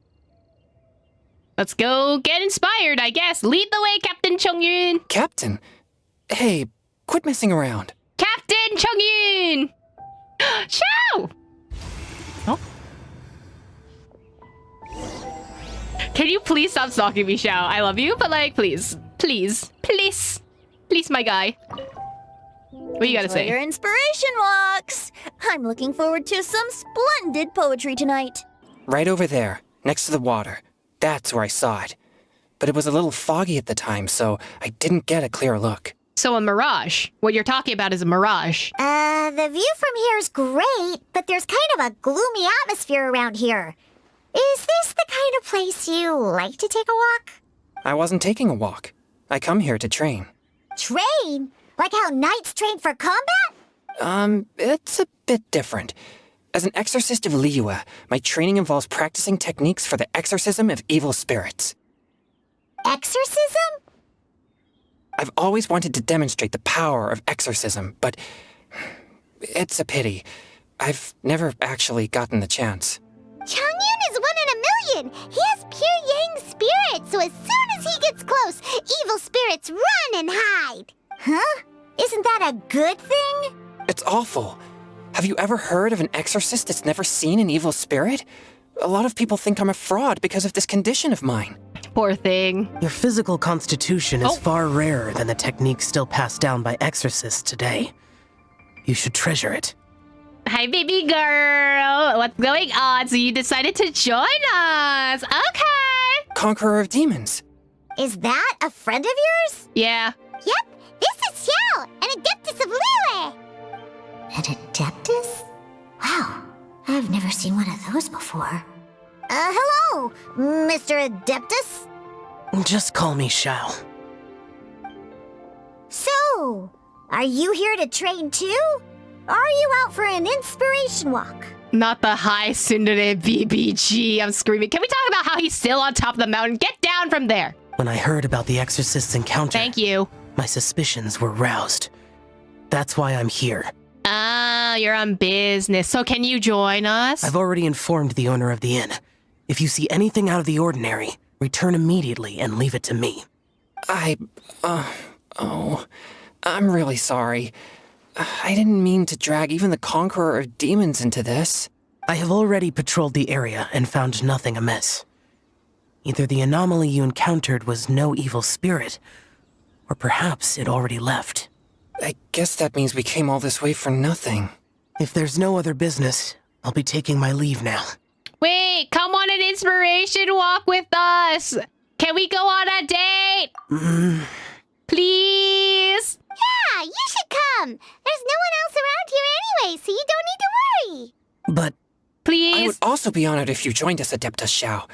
Let's go get inspired, I guess. Lead the way, Captain Chongyun. Captain? Hey, quit messing around. Captain Chongyun! Shao! Oh. Can you please stop stalking me, Shao? I love you, but like, please. Please. Please. Please, my guy. What you gotta Enjoy say? your inspiration walks. I'm looking forward to some splendid poetry tonight. Right over there, next to the water. That's where I saw it. But it was a little foggy at the time, so I didn't get a clear look. So a mirage. What you're talking about is a mirage. The view from here is great, but there's kind of a gloomy atmosphere around here. Is this the kind of place you like to take a walk? I wasn't taking a walk. I come here to train. Train? Like how knights train for combat? It's a bit different. As an exorcist of Liyue, my training involves practicing techniques for the exorcism of evil spirits. Exorcism? I've always wanted to demonstrate the power of exorcism, but it's a pity. I've never actually gotten the chance. Changyun is 1 in a million. He has pure yang spirit, so as soon as he gets close, evil spirits run and hide. Huh? Isn't that a good thing? It's awful. Have you ever heard of an exorcist that's never seen an evil spirit? A lot of people think I'm a fraud because of this condition of mine. Poor thing. Your physical constitution is far rarer than the techniques still passed down by exorcists today. You should treasure it. Hi, baby girl. What's going on? So you decided to join us. Okay. Conqueror of demons. Is that a friend of yours? Yeah. Yep, this is Xiao, an Adeptus of Liyue. An Adeptus? Wow, I've never seen one of those before. Hello, Mr. Adeptus? Just call me Shao. So, are you here to train too? Or are you out for an inspiration walk? Not the high Tsundere BBG. I'm screaming. Can we talk about how he's still on top of the mountain? Get down from there. When I heard about the exorcist's encounter, Thank you. my suspicions were roused. That's why I'm here. Ah, you're on business. So can you join us? I've already informed the owner of the inn. If you see anything out of the ordinary, return immediately and leave it to me. I'm really sorry. I didn't mean to drag even the Conqueror of Demons into this. I have already patrolled the area and found nothing amiss. Either the anomaly you encountered was no evil spirit, or perhaps it already left. I guess that means we came all this way for nothing. If there's no other business, I'll be taking my leave now. Wait, come on an inspiration walk with us. Can we go on a date? Please? Yeah, you should come. There's no one else around here anyway, so you don't need to worry. But Please? I would also be honored if you joined us, Adeptus Shao.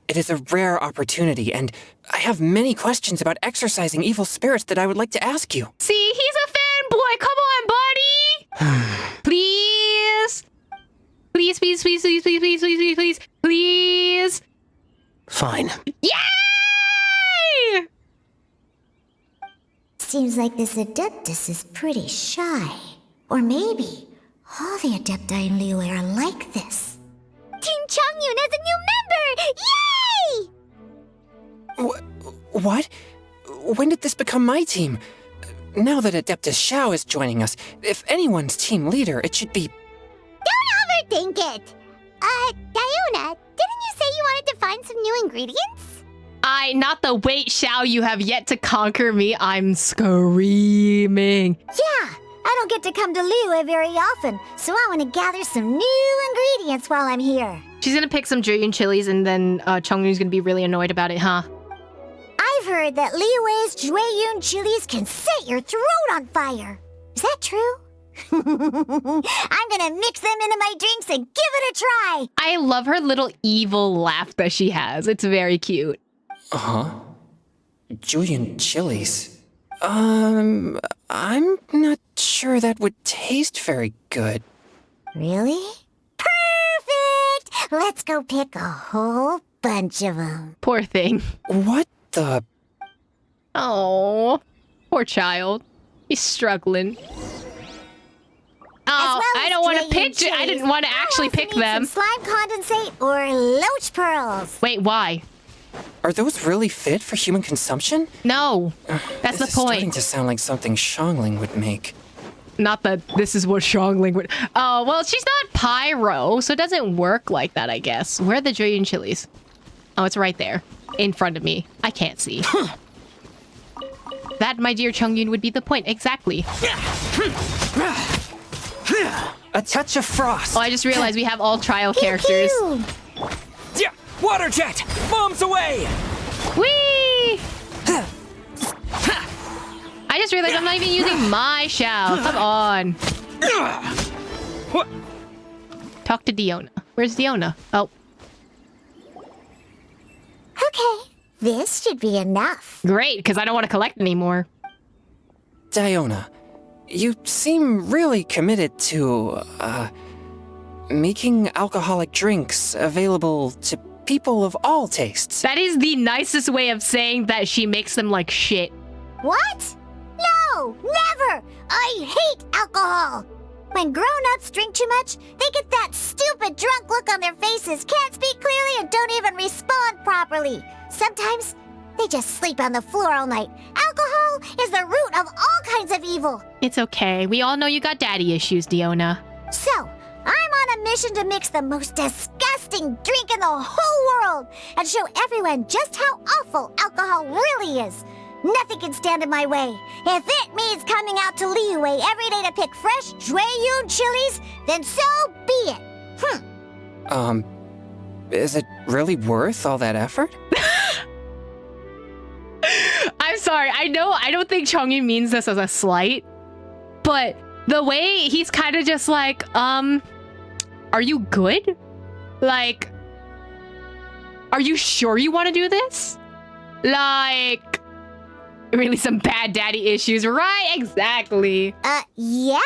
It is a rare opportunity, and I have many questions about exorcising evil spirits that I would like to ask you. See, he's a fanboy. Come on, buddy. Please? Please, please, please, please, please, please, please, please, please, please. fine. Yay! Seems like this Adeptus is pretty shy. Or maybe all the Adepti in Liyue are like this. Team Changyun has a new member! Yay! What? When did this become my team? Now that Adeptus Shao is joining us, if anyone's team leader, it should be... Don't overthink it! Diona, didn't you say you wanted to find some new ingredients? Not the wait, Shao, you have yet to conquer me. I'm screaming. Yeah, I don't get to come to Liyue very often, so I want to gather some new ingredients while I'm here. She's gonna pick some Julian chilies and then Chongyun's gonna be really annoyed about it, huh? I've heard that Liyue's Jueyun chilies can set your throat on fire. Is that true? I'm gonna mix them into my drinks and give it a try. I love her little evil laugh that she has. It's very cute. Uh-huh. Julian chilies. I'm not sure that would taste very good. Really? Perfect! Let's go pick a whole bunch of them. Poor thing. What the... Oh, poor child. He's struggling. Oh, I don't want to pick it. I didn't want to actually pick them. Some slime condensate or loach pearls. Wait, why? Are those really fit for human consumption? No, that's the This is starting point. to sound like something Shangling would make. Not that this is what Xiangling would. Oh, well, she's not pyro, so it doesn't work like that, I guess. Where are the Julian chilies? Oh, it's right there, in front of me. I can't see. That, my dear Chongyun, would be the point. Exactly. A touch of frost. Oh, I just realized we have all trial characters. Yeah, water jet! Bombs away! Whee! I just realized I'm not even using my Xiao. Come on. Talk to Diona. Where's Diona? Oh, Okay, this should be enough. great, because I don't want to collect anymore. Diona, you seem really committed to, making alcoholic drinks available to people of all tastes. That is the nicest way of saying that she makes them like shit. What? No, never! I hate alcohol! When grown-ups drink too much, they get that stupid drunk look on their faces, can't speak clearly, and don't even respond properly. Sometimes, they just sleep on the floor all night. Alcohol is the root of all kinds of evil. It's okay. We all know you got daddy issues, Diona. So, I'm on a mission to mix the most disgusting drink in the whole world and show everyone just how awful alcohol really is. Nothing can stand in my way. If it means coming out to Liyue every day to pick fresh Jueyun chilies, then so be it. Is it really worth all that effort? I'm sorry. I know I don't think Chongyun means this as a slight, but the way he's kind of just like, are you good? Like, are you sure you want to do this? Like, really some bad daddy issues, right? Exactly. Yeah,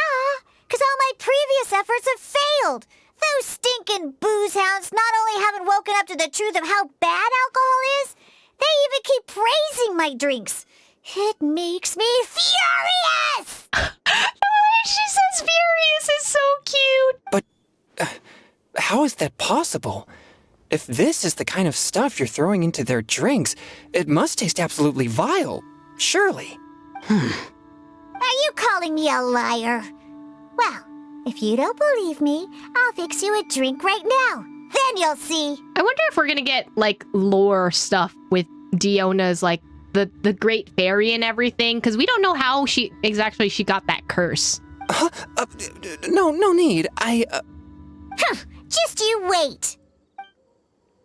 because all my previous efforts have failed. Those stinking booze hounds not only haven't woken up to the truth of how bad alcohol is, they even keep praising my drinks. It makes me furious! The way she says furious is so cute. But how is that possible? If this is the kind of stuff you're throwing into their drinks, it must taste absolutely vile. Surely. Are you calling me a liar? Well, if you don't believe me, I'll fix you a drink right now. Then you'll see. I wonder if we're gonna get like lore stuff with Diona's like the great fairy and everything, because we don't know how she got that curse. No need. Just you wait.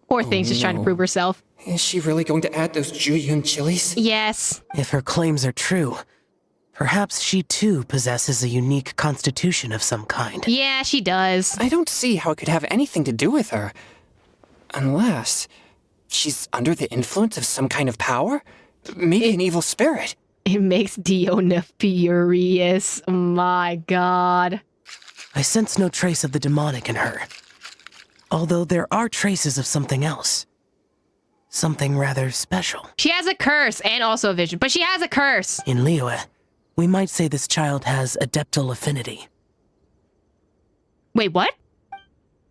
Poor thing's just trying to prove herself. Is she really going to add those Jueyun chilies? Yes. If her claims are true, perhaps she too possesses a unique constitution of some kind. Yeah, she does. I don't see how it could have anything to do with her. Unless she's under the influence of some kind of power? Maybe an evil spirit. It makes Diona furious. Oh my god. I sense no trace of the demonic in her. Although there are traces of something else. Something rather special. She has a curse and also a vision, but she has a curse. In Liyue, we might say this child has adeptal affinity. Wait, what?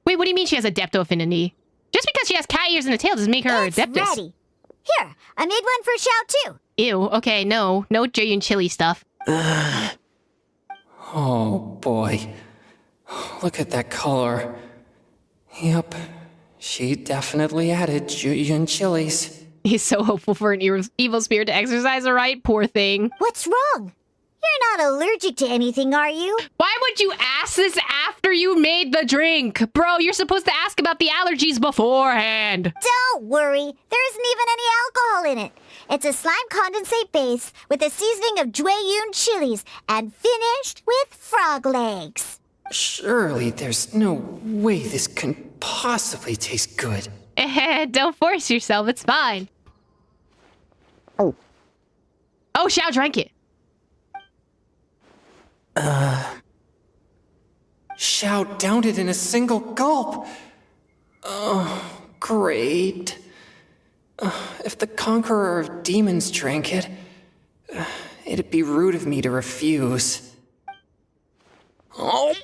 Wait, what do you mean she has adepto affinity? Just because she has cat ears and a tail doesn't make her It's adeptus. ready. Here, I made one for Xiao too. Ew, okay, no Jueyun chili stuff. Oh boy. Look at that color. Yep. She definitely added Jueyun chilies. He's so hopeful for an evil spirit to exercise her right. Poor thing. What's wrong? You're not allergic to anything, are you? Why would you ask this after you made the drink? Bro, you're supposed to ask about the allergies beforehand. Don't worry. There isn't even any alcohol in it. It's a slime condensate base with a seasoning of Jueyun chilies and finished with frog legs. Surely there's no way this can possibly taste good. Don't force yourself, it's fine. Oh, Xiao drank it. Xiao downed it in a single gulp. Oh, great. If the conqueror of demons drank it, it'd be rude of me to refuse. Oh,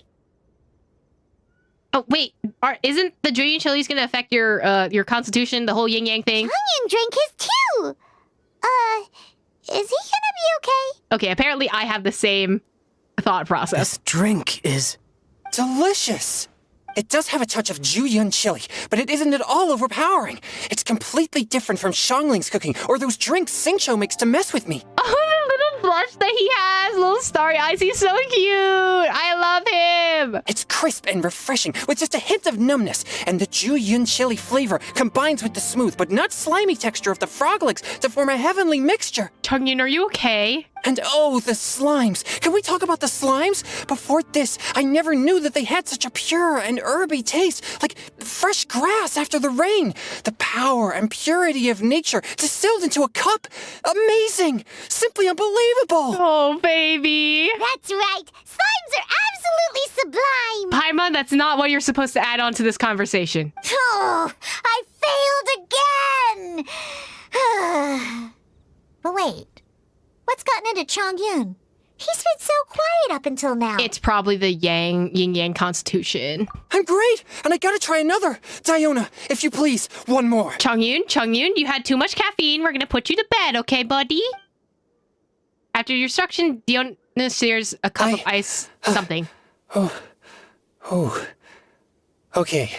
wait. Isn't the Jueyun chilies gonna affect your constitution, the whole yin-yang thing? Onion drank his too. Is he gonna be okay? Okay, apparently I have the same thought process. This drink is... delicious! It does have a touch of Jueyun chili, but it isn't at all overpowering. It's completely different from Xiangling's cooking or those drinks Xingqiu makes to mess with me. Oh, the little blush that he has. Little starry eyes. He's so cute. I love him. It's crisp and refreshing with just a hint of numbness, and the Ju-Yun chili flavor combines with the smooth but not slimy texture of the frog legs to form a heavenly mixture. Chungyun, are you okay? And oh, the slimes. Can we talk about the slimes? Before this, I never knew that they had such a pure and herby taste, like fresh grass after the rain. The power and purity of nature distilled into a cup. Amazing. Simply unbelievable. Oh, baby. That's right. Slimes are absolutely sublime. Paimon, that's not what you're supposed to add on to this conversation. Oh, I failed again. But wait. What's gotten into Chongyun? He's been so quiet up until now. It's probably the yin-yang constitution. I'm great, and I gotta try another. Diona, if you please, one more. Chongyun, you had too much caffeine. We're gonna put you to bed, okay, buddy? After your instruction, Diona shares a cup of ice something. Okay.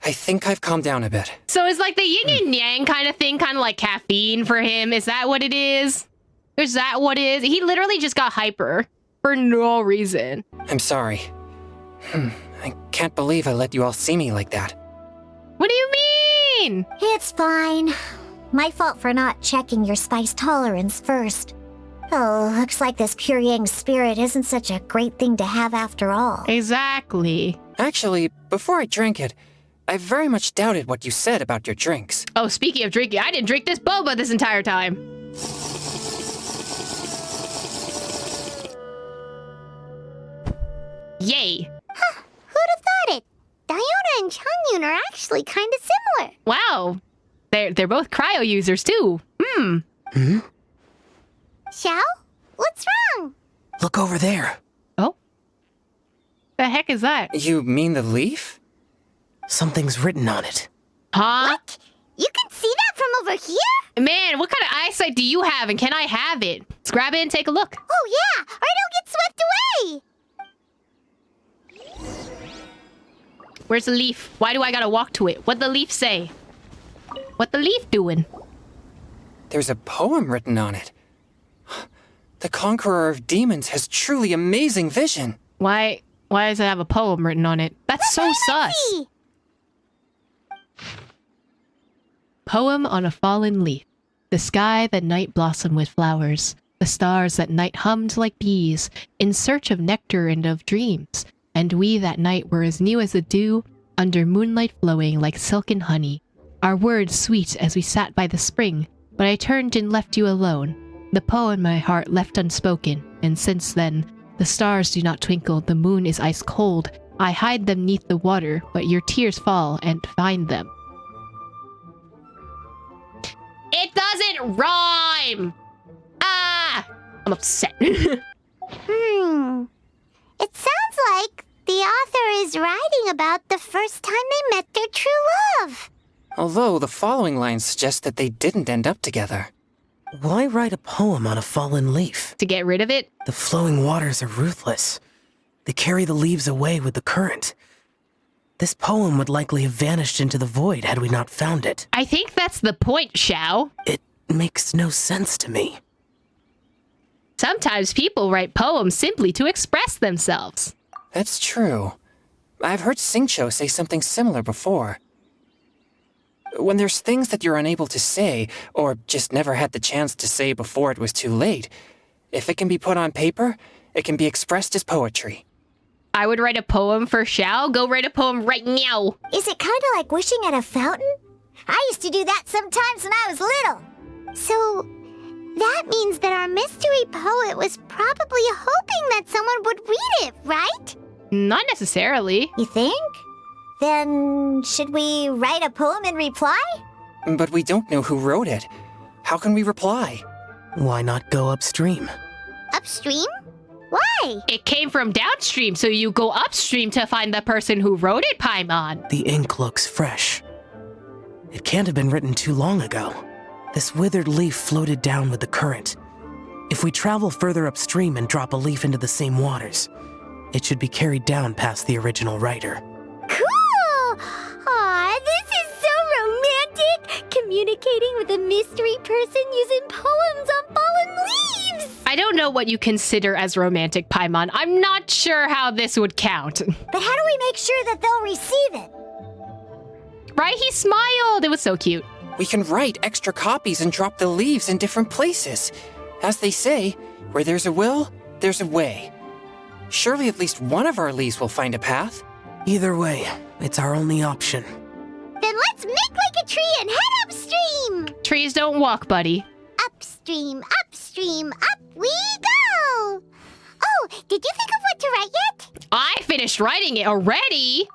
I think I've calmed down a bit. So it's like the yin and yang kind of thing, kind of like caffeine for him. Is that what it is? Is that what it is? He literally just got hyper for no reason. I'm sorry. I can't believe I let you all see me like that. What do you mean? It's fine. My fault for not checking your spice tolerance first. Oh, looks like this pure yang spirit isn't such a great thing to have after all. Exactly. Actually, before I drank it, I very much doubted what you said about your drinks. Oh, speaking of drinking, I didn't drink this boba this entire time. Yay. Huh, who'd have thought it? Diona and Chongyun are actually kind of similar. Wow. They're both cryo users too. Xiao? What's wrong? Look over there. Oh? The heck is that? You mean the leaf? Something's written on it. Huh? What? You can see that from over here? Man, what kind of eyesight do you have, and can I have it? Let's grab it and take a look. Oh yeah, or it'll get swept away. Where's the leaf? Why do I gotta walk to it? What'd the leaf say? What the leaf doing? There's a poem written on it. The Conqueror of Demons has truly amazing vision. Why does it have a poem written on it? That's so sus. See? Poem on a fallen leaf. The sky that night blossomed with flowers. The stars that night hummed like bees, in search of nectar and of dreams. And we that night were as new as the dew, under moonlight flowing like silken honey. Our words sweet as we sat by the spring, but I turned and left you alone. The poem my heart left unspoken, and since then, the stars do not twinkle, the moon is ice cold. I hide them neath the water, but your tears fall and find them. It doesn't rhyme! Ah! I'm upset. It sounds like the author is writing about the first time they met their true love. Although the following lines suggest that they didn't end up together. Why write a poem on a fallen leaf? To get rid of it? The flowing waters are ruthless. They carry the leaves away with the current. This poem would likely have vanished into the void had we not found it. I think that's the point, Xiao. It makes no sense to me. Sometimes people write poems simply to express themselves. That's true. I've heard Xingqiu say something similar before. When there's things that you're unable to say, or just never had the chance to say before it was too late, if it can be put on paper, it can be expressed as poetry. I would write a poem for Xiao. Go write a poem right now. Is it kind of like wishing at a fountain? I used to do that sometimes when I was little. So, that means that our mystery poet was probably hoping that someone would read it, right? Not necessarily. You think? Then, should we write a poem in reply? But we don't know who wrote it. How can we reply? Why not go upstream? Upstream? Why? It came from downstream, so you go upstream to find the person who wrote it, Paimon. The ink looks fresh. It can't have been written too long ago. This withered leaf floated down with the current. If we travel further upstream and drop a leaf into the same waters, it should be carried down past the original writer. Cool! Aw, this is so romantic! Communicating with a mystery person using poems on fallen leaves! leaves! I don't know what you consider as romantic, Paimon. I'm not sure how this would count. But how do we make sure that they'll receive it? Right? He smiled. It was so cute. We can write extra copies and drop the leaves in different places. As they say, where there's a will, there's a way. Surely at least one of our leaves will find a path. Either way, it's our only option. Then let's make like a tree and head upstream! Trees don't walk, buddy. Upstream, upstream, up we go! Oh, did you think of what to write yet? I finished writing it already.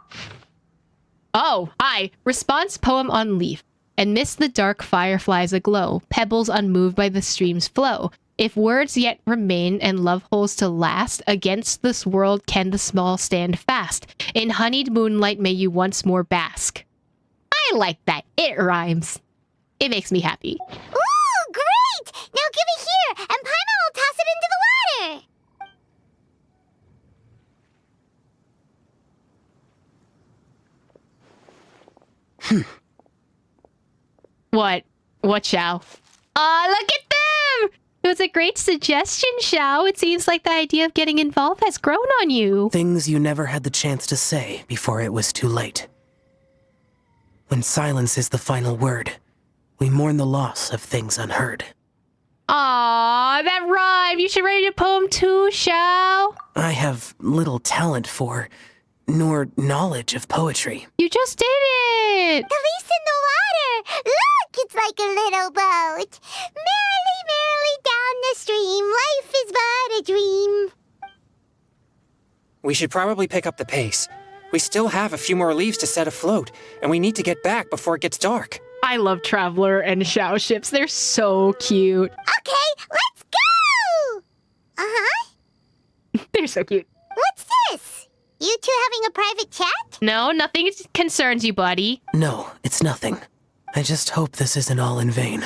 Oh, hi. Response poem on leaf. Amidst the dark fireflies aglow, pebbles unmoved by the stream's flow. If words yet remain and love holds to last, against this world can the small stand fast. In honeyed moonlight may you once more bask. I like that. It rhymes. It makes me happy. Ooh, great! Now give it here, and Paimon will toss it into the water! What? What, Xiao? Aw, look at them! It was a great suggestion, Xiao. It seems like the idea of getting involved has grown on you. Things you never had the chance to say before it was too late. When silence is the final word, we mourn the loss of things unheard. Aw, that rhymed. You should write a poem too, Xiao. I have little talent for, nor knowledge of poetry. You just did it. The leaf's in the water! Look, it's like a little boat! Merrily, merrily down the stream, life is but a dream. We should probably pick up the pace. We still have a few more leaves to set afloat, and we need to get back before it gets dark. I love Traveler and Xiao ships. They're so cute. Okay, let's go! Uh-huh. They're so cute. What's this? You two having a private chat? No, nothing concerns you, buddy. No, it's nothing. I just hope this isn't all in vain.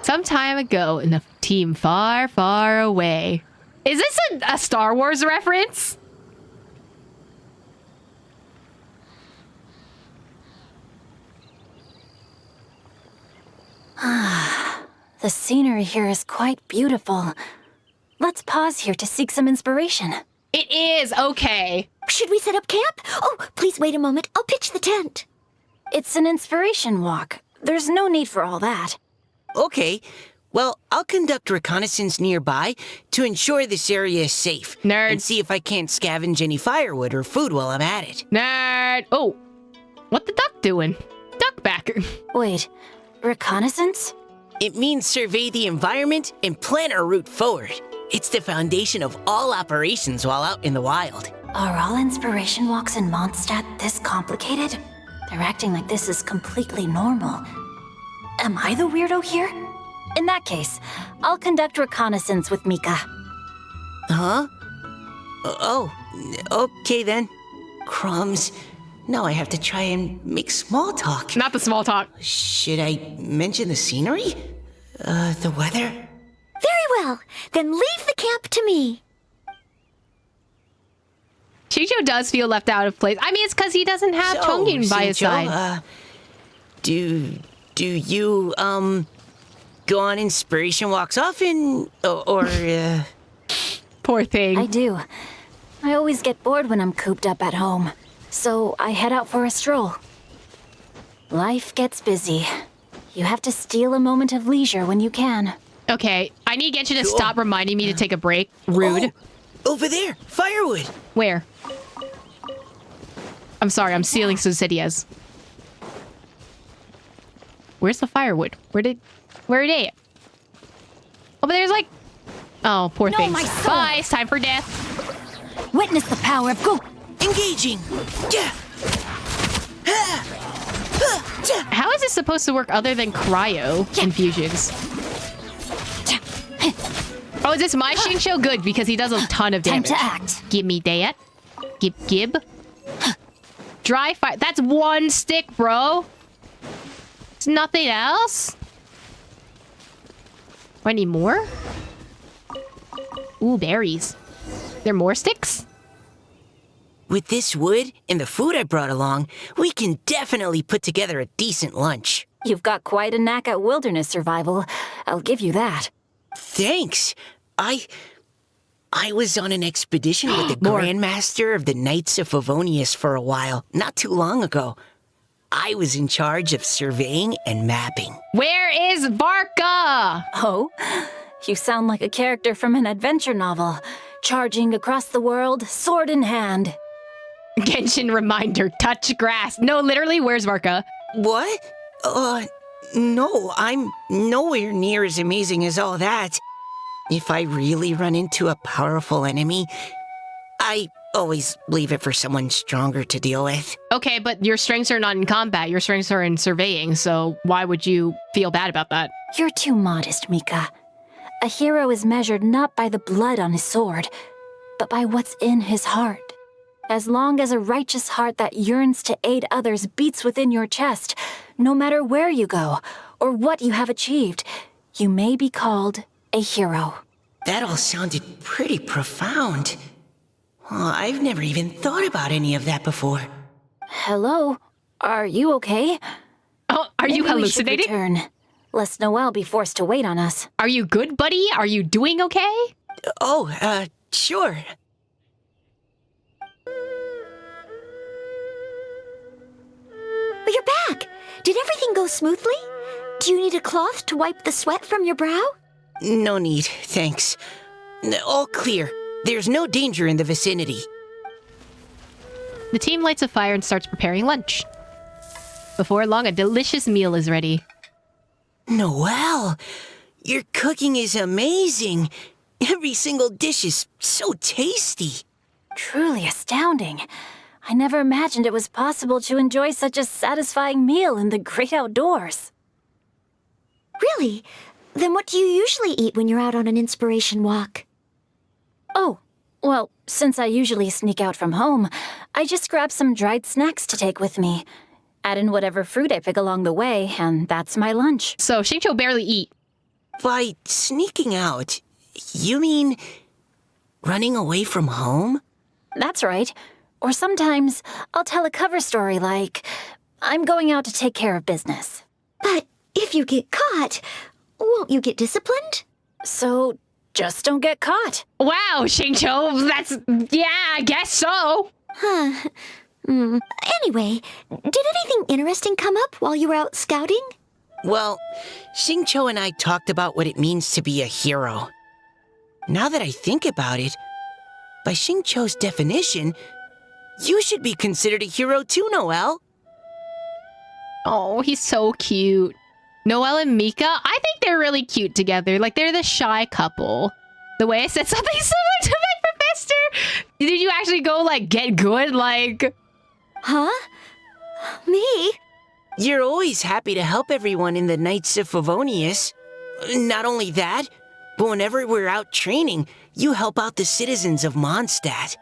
Some time ago in a team far, far away. Is this a Star Wars reference? The scenery here is quite beautiful. Let's pause here to seek some inspiration. It is, okay. Should we set up camp? Oh, please wait a moment. I'll pitch the tent. It's an inspiration walk. There's no need for all that. Okay. Well, I'll conduct reconnaissance nearby to ensure this area is safe. Nerd. And see if I can't scavenge any firewood or food while I'm at it. Nerd. Oh, what the duck doing? Duck back. Wait, reconnaissance? It means survey the environment and plan our route forward. It's the foundation of all operations while out in the wild. Are all inspiration walks in Mondstadt this complicated? They're acting like this is completely normal. Am I the weirdo here? In that case, I'll conduct reconnaissance with Mika. Huh? Oh, okay then. Crumbs. Now I have to try and make small talk. Not the small talk. Should I mention the scenery? The weather? Very well. Then leave the camp to me. Chicho does feel left out of place. I mean, it's because he doesn't have Chongyun by his Xingqiu, side. Do you, go on inspiration walks often? Or Poor thing. I do. I always get bored when I'm cooped up at home, so I head out for a stroll. Life gets busy. You have to steal a moment of leisure when you can. Okay, I need Genshin to Cool. stop reminding me to take a break. Rude. Oh, over there, firewood. Where? I'm sorry, I'm stealing Susidia's. Where's the firewood? Where are they? Oh, but there's like... Oh, poor No, things. my soul. Bye, it's time for death. Witness the power of Go. Engaging. Yeah. How is this supposed to work other than cryo infusions? Oh, is this my Xingqiu? Good, because he does a ton of Time damage. to act. Give me that. Gib. Dry fire. That's one stick, bro. It's nothing else. I need more? Ooh, berries. There more sticks? With this wood and the food I brought along, we can definitely put together a decent lunch. You've got quite a knack at wilderness survival. I'll give you that. Thanks. I was on an expedition with the Grandmaster of the Knights of Favonius for a while, not too long ago. I was in charge of surveying and mapping. Where is Varka? Oh, you sound like a character from an adventure novel. Charging across the world, sword in hand. Genshin reminder, touch grass. No, literally, where's Varka? What? No, I'm nowhere near as amazing as all that. If I really run into a powerful enemy, I always leave it for someone stronger to deal with. Okay, but your strengths are not in combat. Your strengths are in surveying, so why would you feel bad about that? You're too modest, Mika. A hero is measured not by the blood on his sword, but by what's in his heart. As long as a righteous heart that yearns to aid others beats within your chest, no matter where you go or what you have achieved, you may be called a hero. That all sounded pretty profound. Oh, I've never even thought about any of that before. Hello? Are you okay? Oh, are you hallucinating? We should return, lest Noelle be forced to wait on us. Are you good, buddy? Are you doing okay? Sure. But you're back! Did everything go smoothly? Do you need a cloth to wipe the sweat from your brow? No need, thanks. All clear. There's no danger in the vicinity. The team lights a fire and starts preparing lunch. Before long, a delicious meal is ready. Noelle, your cooking is amazing. Every single dish is so tasty. Truly astounding. I never imagined it was possible to enjoy such a satisfying meal in the great outdoors. Really? Then what do you usually eat when you're out on an inspiration walk? Oh, well, since I usually sneak out from home, I just grab some dried snacks to take with me. Add in whatever fruit I pick along the way, and that's my lunch. So Xingqiu barely eat. By sneaking out, you mean running away from home? That's right. Or sometimes I'll tell a cover story like, I'm going out to take care of business. But if you get caught, won't you get disciplined? So just don't get caught. Wow, Xingqiu, yeah, I guess so. Huh. Anyway, did anything interesting come up while you were out scouting? Well, Xingqiu and I talked about what it means to be a hero. Now that I think about it, by Xingqiu's definition, you should be considered a hero too, Noelle. Oh, he's so cute. Noelle and Mika, I think they're really cute together. Like, they're the shy couple. The way I said something similar to my professor. Did you actually go, like, get good? Like... Huh? Me? You're always happy to help everyone in the Knights of Favonius. Not only that, but whenever we're out training, you help out the citizens of Mondstadt.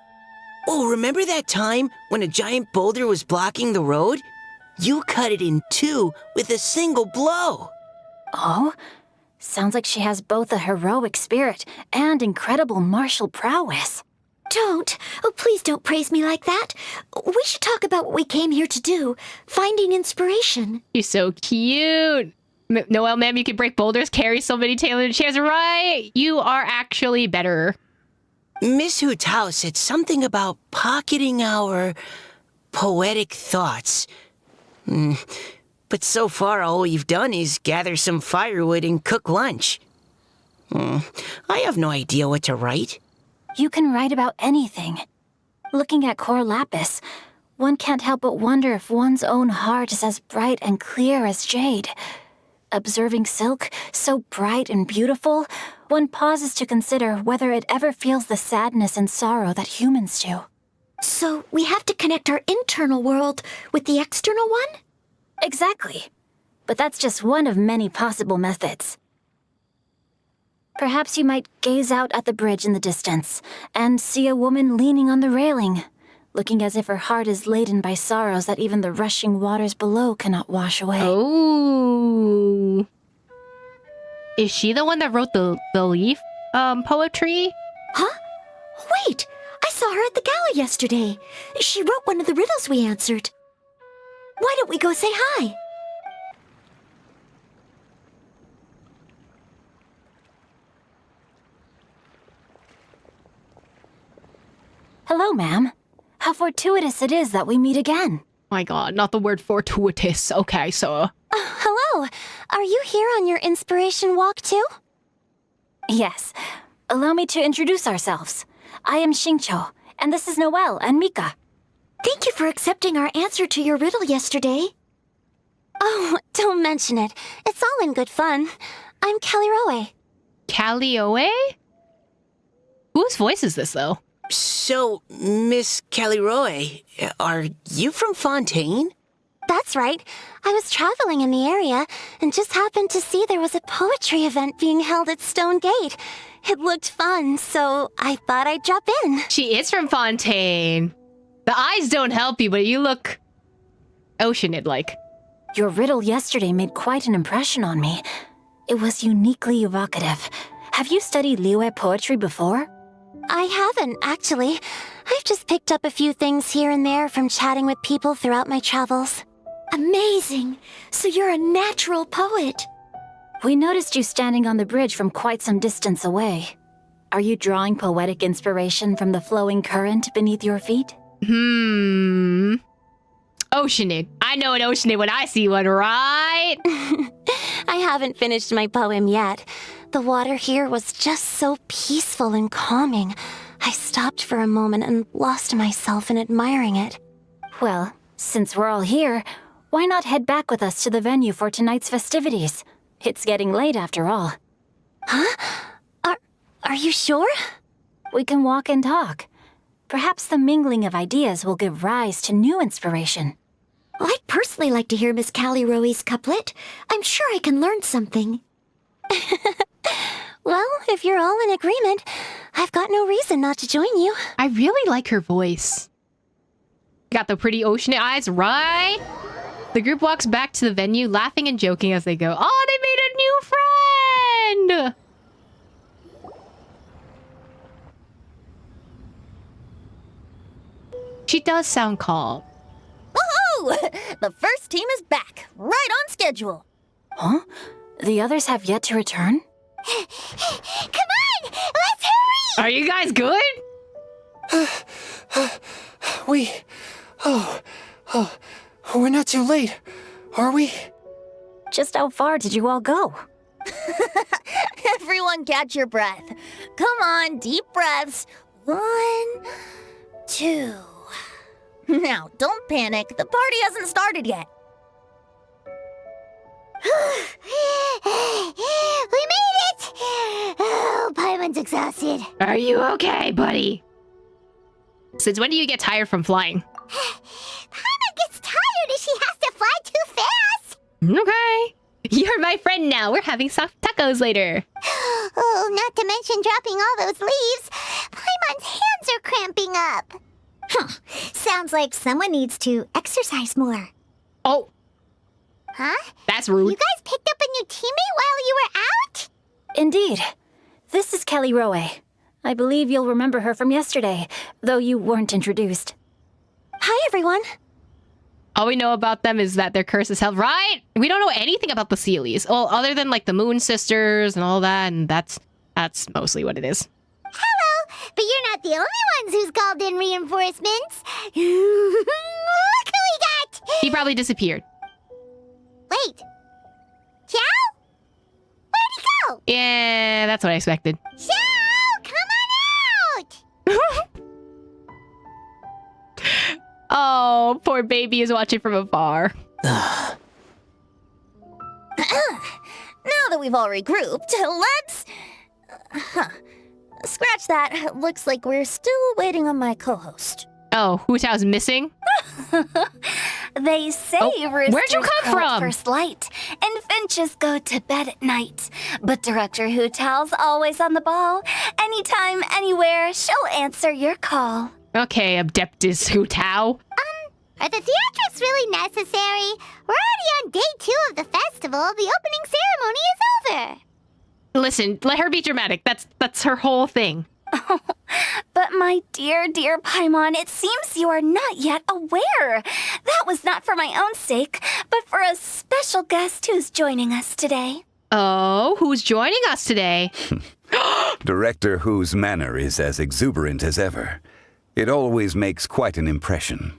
Oh, remember that time when a giant boulder was blocking the road? You cut it in two with a single blow. Oh? Sounds like she has both a heroic spirit and incredible martial prowess. Don't. Oh, please don't praise me like that. We should talk about what we came here to do. Finding inspiration. You're so cute. Noelle, ma'am, you can break boulders, carry so many tailored chairs, right? You are actually better. Miss Hu Tao said something about pocketing our poetic thoughts. But so far, all we've done is gather some firewood and cook lunch. I have no idea what to write. You can write about anything. Looking at Cor Lapis, one can't help but wonder if one's own heart is as bright and clear as jade. Observing silk, so bright and beautiful, one pauses to consider whether it ever feels the sadness and sorrow that humans do. So we have to connect our internal world with the external one? Exactly. But that's just one of many possible methods. Perhaps you might gaze out at the bridge in the distance and see a woman leaning on the railing, looking as if her heart is laden by sorrows that even the rushing waters below cannot wash away. Oh. Is she the one that wrote the leaf poetry? Huh? Wait! I saw her at the gala yesterday. She wrote one of the riddles we answered. Why don't we go say hi? Hello, ma'am. How fortuitous it is that we meet again. My god, not the word fortuitous. Okay, so... Hello. Are you here on your inspiration walk too? Yes. Allow me to introduce ourselves. I am Xingqiu, and this is Noelle and Mika. Thank you for accepting our answer to your riddle yesterday. Oh, don't mention it. It's all in good fun. I'm Caliroe. Callioe? Whose voice is this, though? So, Miss Caliroe, are you from Fontaine? That's right. I was traveling in the area and just happened to see there was a poetry event being held at Stone Gate. It looked fun, so I thought I'd drop in. She is from Fontaine. The eyes don't help you, but you look... Oceanid-like. Your riddle yesterday made quite an impression on me. It was uniquely evocative. Have you studied Liyue poetry before? I haven't, actually. I've just picked up a few things here and there from chatting with people throughout my travels. Amazing! So you're a natural poet. We noticed you standing on the bridge from quite some distance away. Are you drawing poetic inspiration from the flowing current beneath your feet? Oceanid. I know an oceanid when I see one, right? I haven't finished my poem yet. The water here was just so peaceful and calming. I stopped for a moment and lost myself in admiring it. Well, since we're all here, why not head back with us to the venue for tonight's festivities? It's getting late after all. Huh? Are you sure? We can walk and talk. Perhaps the mingling of ideas will give rise to new inspiration. Well, I'd personally like to hear Miss Caliroe's couplet. I'm sure I can learn something. Well, if you're all in agreement, I've got no reason not to join you. I really like her voice. Got the pretty oceanid eyes, right? The group walks back to the venue, laughing and joking as they go. Oh, they made a new friend! She does sound calm. Woohoo! The first team is back, right on schedule. Huh? The others have yet to return? Come on! Let's hurry! Are you guys good? We're not too late, are we? Just how far did you all go? Everyone catch your breath. Come on, deep breaths. 1, 2. Now, don't panic. The party hasn't started yet. We made it! Oh, Paimon's exhausted. Are you okay, buddy? Since when do you get tired from flying? Paimon gets tired if she has to fly too fast. Okay. You're my friend now. We're having soft tacos later. Oh, not to mention dropping all those leaves. Paimon's hands are cramping up. Sounds like someone needs to exercise more. Oh, Huh? that's rude. You guys picked up a new teammate while you were out? Indeed. This is Caliroe. I believe you'll remember her from yesterday, though you weren't introduced. Hi, everyone. All we know about them is that their curse is held, right? We don't know anything about the Sealies. Well, other than like the Moon Sisters and all that, and that's mostly what it is. Hello, but you're not the only ones who's called in reinforcements. Look who we got! He probably disappeared. Wait. Xiao? Where'd he go? Yeah, that's what I expected. Xiao, come on out! Oh, poor baby is watching from afar. Now that we've all regrouped, let's... Scratch that. Looks like we're still waiting on my co-host. Oh, Hu Tao's missing? They say where'd you roosters come crow at from? first light, and finches go to bed at night. But Director Hu Tao's always on the ball. Anytime, anywhere, she'll answer your call. Okay, Adeptus Hu Tao. Are the theatrics really necessary? We're already on day 2 of the festival. The opening ceremony is over. Listen, let her be dramatic. That's her whole thing. But my dear, dear Paimon, it seems you are not yet aware. That was not for my own sake, but for a special guest who's joining us today. Oh, who's joining us today? Director Who's manner is as exuberant as ever. It always makes quite an impression.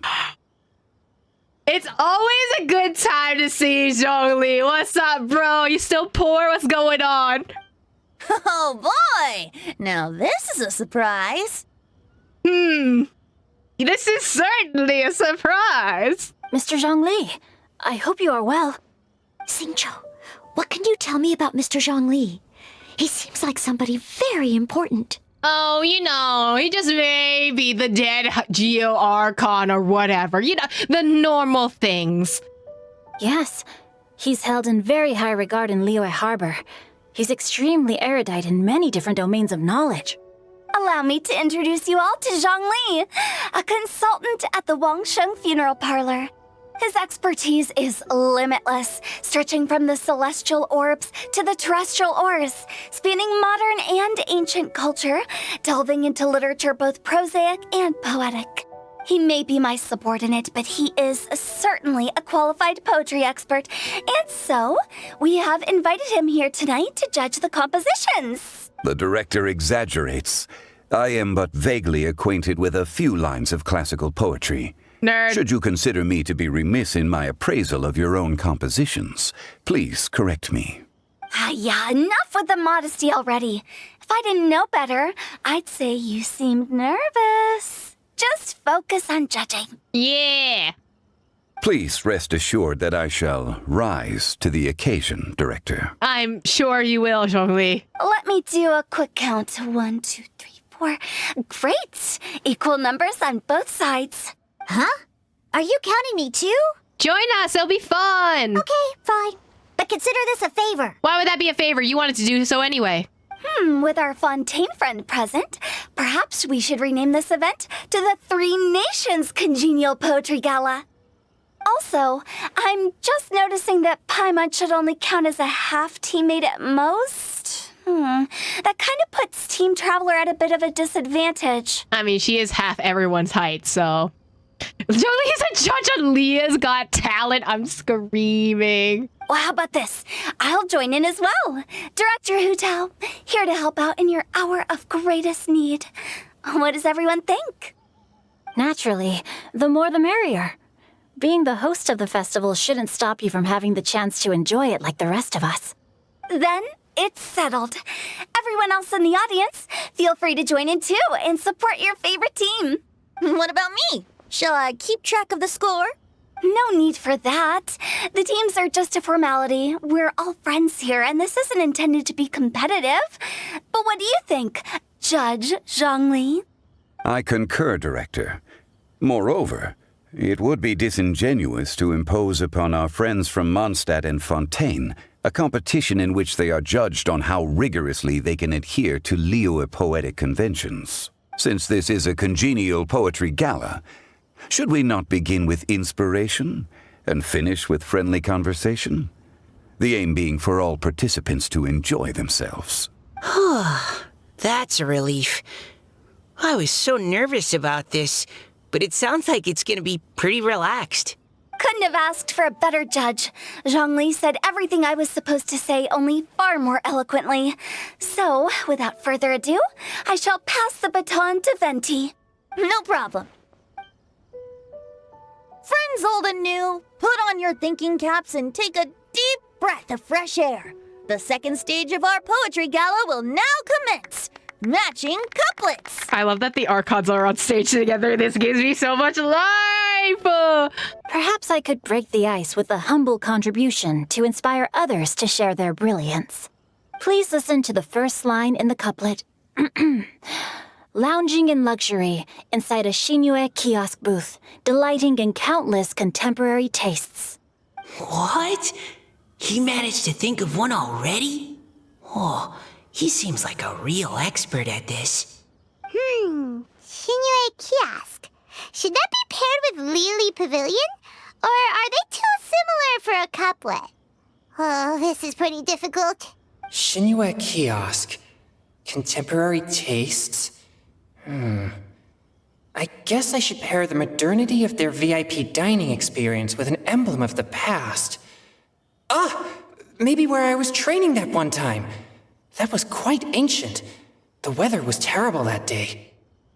It's always a good time to see Zhongli. What's up, bro? You still poor? What's going on? Oh boy! Now this is a surprise. This is certainly a surprise. Mr. Zhongli, I hope you are well. Xingqiu, what can you tell me about Mr. Zhongli? He seems like somebody very important. Oh, you know, he just may be the dead Geo Archon or whatever. You know, the normal things. Yes, he's held in very high regard in Liyue Harbor. He's extremely erudite in many different domains of knowledge. Allow me to introduce you all to Zhongli, a consultant at the Wangsheng Funeral Parlor. His expertise is limitless, stretching from the celestial orbs to the terrestrial ores, spanning modern and ancient culture, delving into literature both prosaic and poetic. He may be my subordinate, but he is certainly a qualified poetry expert, and so we have invited him here tonight to judge the compositions. The director exaggerates. I am but vaguely acquainted with a few lines of classical poetry. Nerd. Should you consider me to be remiss in my appraisal of your own compositions, please correct me. Yeah, enough with the modesty already. If I didn't know better, I'd say you seemed nervous. Just focus on judging. Yeah. Please rest assured that I shall rise to the occasion, Director. I'm sure you will, Zhongli. Let me do a quick count. 1, 2, 3, 4. Great! Equal numbers on both sides. Huh? Are you counting me too? Join us, it'll be fun. Okay, fine. But consider this a favor. Why would that be a favor? You wanted to do so anyway. With our Fontaine friend present, perhaps we should rename this event to the Three Nations Congenial Poetry Gala. Also, I'm just noticing that Paimon should only count as a half teammate at most. That kind of puts Team Traveler at a bit of a disadvantage. I mean, she is half everyone's height, so... Zhongli's a judge on Leah's Got Talent. I'm screaming. Well, how about this? I'll join in as well. Director Hu Tao, here to help out in your hour of greatest need. What does everyone think? Naturally, the more the merrier. Being the host of the festival shouldn't stop you from having the chance to enjoy it like the rest of us. Then it's settled. Everyone else in the audience, feel free to join in too and support your favorite team. What about me? Shall I keep track of the score? No need for that. The teams are just a formality. We're all friends here, and this isn't intended to be competitive. But what do you think, Judge Zhongli? I concur, Director. Moreover, it would be disingenuous to impose upon our friends from Mondstadt and Fontaine a competition in which they are judged on how rigorously they can adhere to Liyue poetic conventions. Since this is a congenial poetry gala, should we not begin with inspiration and finish with friendly conversation? The aim being for all participants to enjoy themselves. That's a relief. I was so nervous about this, but it sounds like it's gonna be pretty relaxed. Couldn't have asked for a better judge. Zhongli said everything I was supposed to say, only far more eloquently. So, without further ado, I shall pass the baton to Venti. No problem. Friends old and new, put on your thinking caps and take a deep breath of fresh air. The second stage of our poetry gala will now commence. Matching couplets. I love that the Archons are on stage together. This gives me so much life. Perhaps I could break the ice with a humble contribution to inspire others to share their brilliance. Please listen to the first line in the couplet. Lounging in luxury inside a Shinue kiosk booth, delighting in countless contemporary tastes. What? He managed to think of one already? Oh, he seems like a real expert at this. Shinue Kiosk. Should that be paired with Lily Pavilion? Or are they too similar for a couplet? Oh, this is pretty difficult. Shinue Kiosk. Contemporary tastes? I guess I should pair the modernity of their VIP dining experience with an emblem of the past. Maybe where I was training that one time. That was quite ancient. The weather was terrible that day.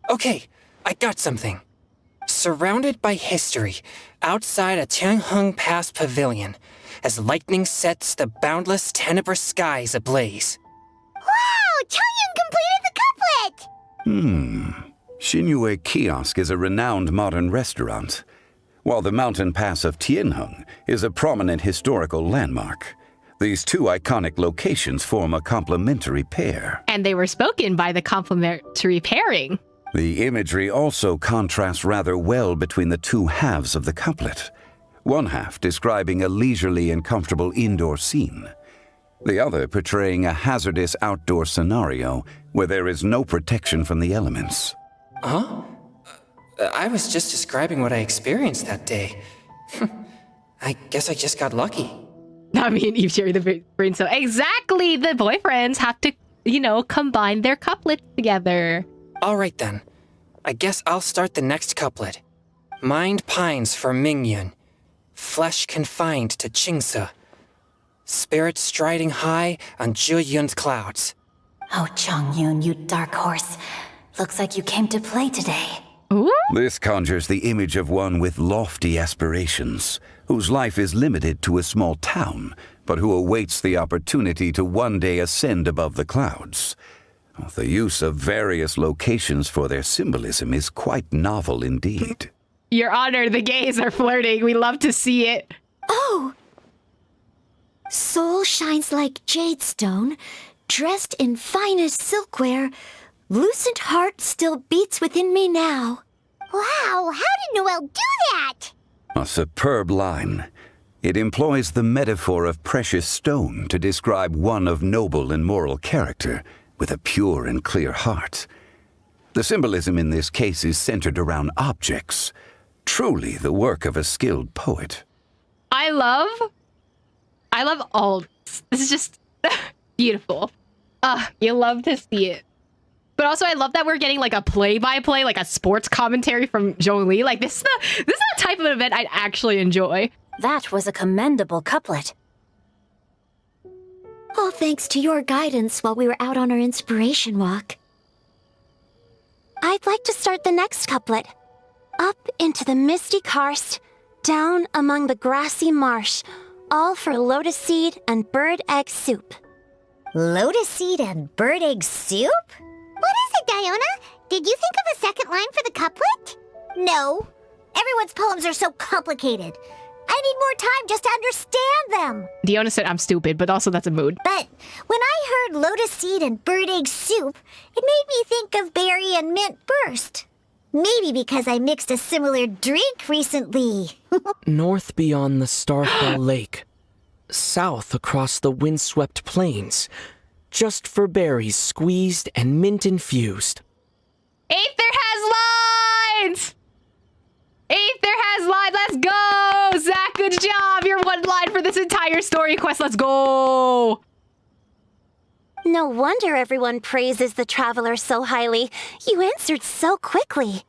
Okay, I got something. Surrounded by history, outside a Tianheng Pass pavilion, as lightning sets the boundless tenebrous skies ablaze. Wow! Changyun completed the couplet! Xinyue Kiosk is a renowned modern restaurant, while the mountain pass of Tianheng is a prominent historical landmark. These two iconic locations form a complementary pair. And they were spoken by the complementary pairing. The imagery also contrasts rather well between the two halves of the couplet. One half describing a leisurely and comfortable indoor scene. The other portraying a hazardous outdoor scenario where there is no protection from the elements. Huh? I was just describing what I experienced that day. I guess I just got lucky. I mean, you share the brain cell. Exactly! The boyfriends have to, combine their couplets together. All right then. I guess I'll start the next couplet. Mind pines for Mingyun. Flesh confined to Qingse. Spirit striding high on Zheyun's clouds. Oh, Changyun, you dark horse. Looks like you came to play today. Ooh. This conjures the image of one with lofty aspirations, whose life is limited to a small town, but who awaits the opportunity to one day ascend above the clouds. The use of various locations for their symbolism is quite novel indeed. Your Honor, the gays are flirting. We love to see it. Oh! Soul shines like jade stone, dressed in finest silkware. Lucent heart still beats within me now. Wow, how did Noelle do that? A superb line. It employs the metaphor of precious stone to describe one of noble and moral character, with a pure and clear heart. The symbolism in this case is centered around objects, truly the work of a skilled poet. I love all this. This is just beautiful. You love to see it. But also I love that we're getting like a play-by-play, like a sports commentary from Zhongli. Like this is the type of event I'd actually enjoy. That was a commendable couplet. All thanks to your guidance while we were out on our inspiration walk. I'd like to start the next couplet. Up into the misty karst, down among the grassy marsh, all for lotus seed and bird egg soup. Lotus seed and bird egg soup? What is it, Diona? Did you think of a second line for the couplet? No. Everyone's poems are so complicated. I need more time just to understand them. Diona said I'm stupid, but also that's a mood. But when I heard lotus seed and bird egg soup, it made me think of berry and mint burst. Maybe because I mixed a similar drink recently. North beyond the Starfall Lake. South across the windswept plains. Just for berries squeezed and mint infused. Aether has lines! Aether has lines! Let's go! Zach, good job! You're one line for this entire story quest. Let's go! No wonder everyone praises the traveler so highly. You answered so quickly.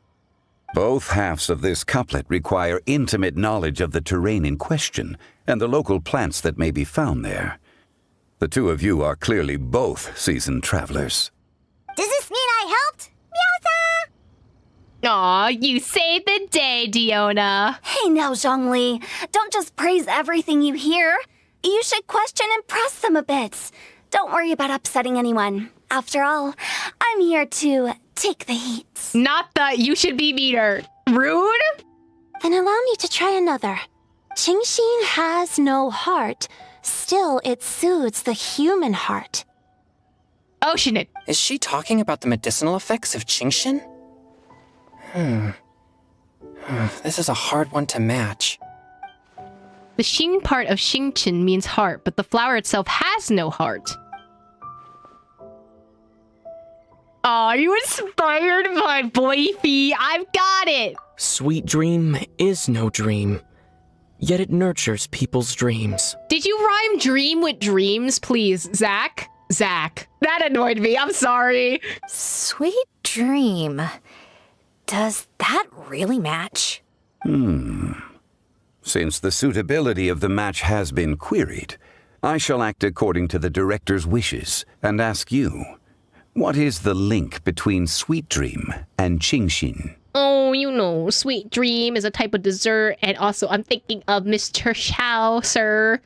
Both halves of this couplet require intimate knowledge of the terrain in question and the local plants that may be found there. The two of you are clearly both seasoned travelers. Does this mean I helped? Meowsa! Aw, you saved the day, Diona. Hey now, Zhongli. Don't just praise everything you hear. You should question and press them a bit. Don't worry about upsetting anyone. After all, I'm here to take the heat. Not the you should be meaner. Rude? Then allow me to try another. Qingxin has no heart. Still, it soothes the human heart. Ocean it. Is she talking about the medicinal effects of Qingxin? This is a hard one to match. The Xing part of Xingchen means heart, but the flower itself has no heart. Aw, you inspired my boyfie. I've got it. Sweet dream is no dream, yet it nurtures people's dreams. Did you rhyme dream with dreams, please, Zach? Zach. That annoyed me. I'm sorry. Sweet dream. Does that really match? Since the suitability of the match has been queried, I shall act according to the director's wishes and ask you, what is the link between Sweet Dream and Qingxin? Oh, you know, sweet dream is a type of dessert, and also I'm thinking of Mr. Xiao, sir.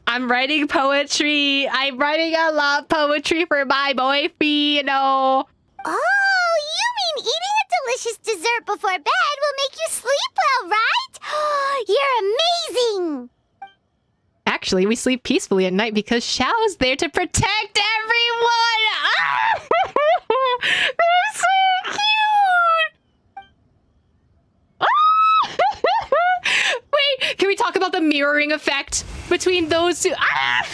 I'm writing poetry. I'm writing a love poetry for my boyfriend, you know. Oh, you mean eating a delicious dessert before bed will make you sleep well, right? You're amazing! Actually, we sleep peacefully at night because Xiao's there to protect everyone. Ah! They're so cute. Ah! Wait, can we talk about the mirroring effect between those two? Ah!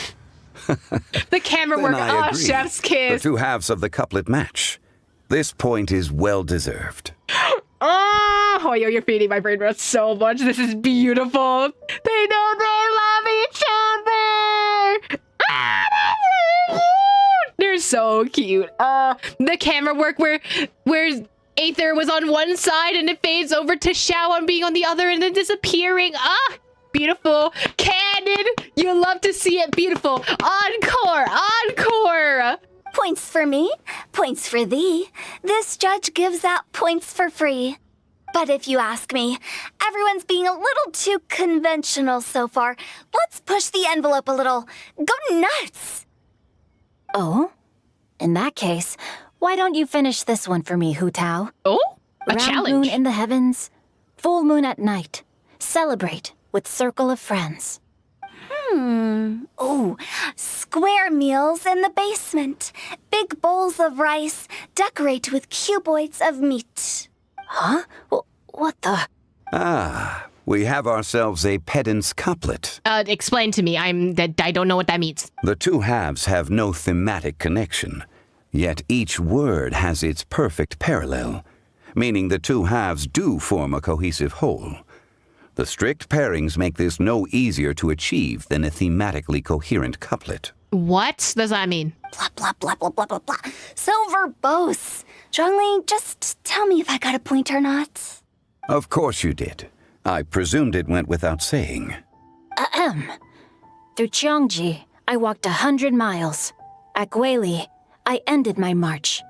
The camera work. Then I Oh, agree. chef's The kiss. two halves of the couplet match. This point is well deserved. Oh, Hoyo, you're feeding my brain rot so much. This is beautiful. They know they love each other. Ah, that's so cute. They're so cute. The camera work where Aether was on one side and it fades over to Xiao on being on the other and then disappearing. Ah, beautiful. Canon, you love to see it. Beautiful. Encore, encore. Points for me, points for thee. This judge gives out points for free. But if you ask me, everyone's being a little too conventional so far. Let's push the envelope a little. Go nuts! Oh? In that case, why don't you finish this one for me, Hu Tao? Oh, a Round challenge. moon in the heavens, full moon at night. Celebrate with circle of friends. Oh, square meals in the basement. Big bowls of rice. Decorate with cuboids of meat. Huh? What the? Ah, we have ourselves a pedant's couplet. Explain to me. I don't know what that means. The two halves have no thematic connection, yet each word has its perfect parallel, meaning the two halves do form a cohesive whole. The strict pairings make this no easier to achieve than a thematically coherent couplet. What does that mean? Blah, blah, blah, blah, blah, blah, blah. So verbose. Zhongli, just tell me if I got a point or not. Of course you did. I presumed it went without saying. Ahem. Through Cheongji, I walked 100 miles. At Guili, I ended my march.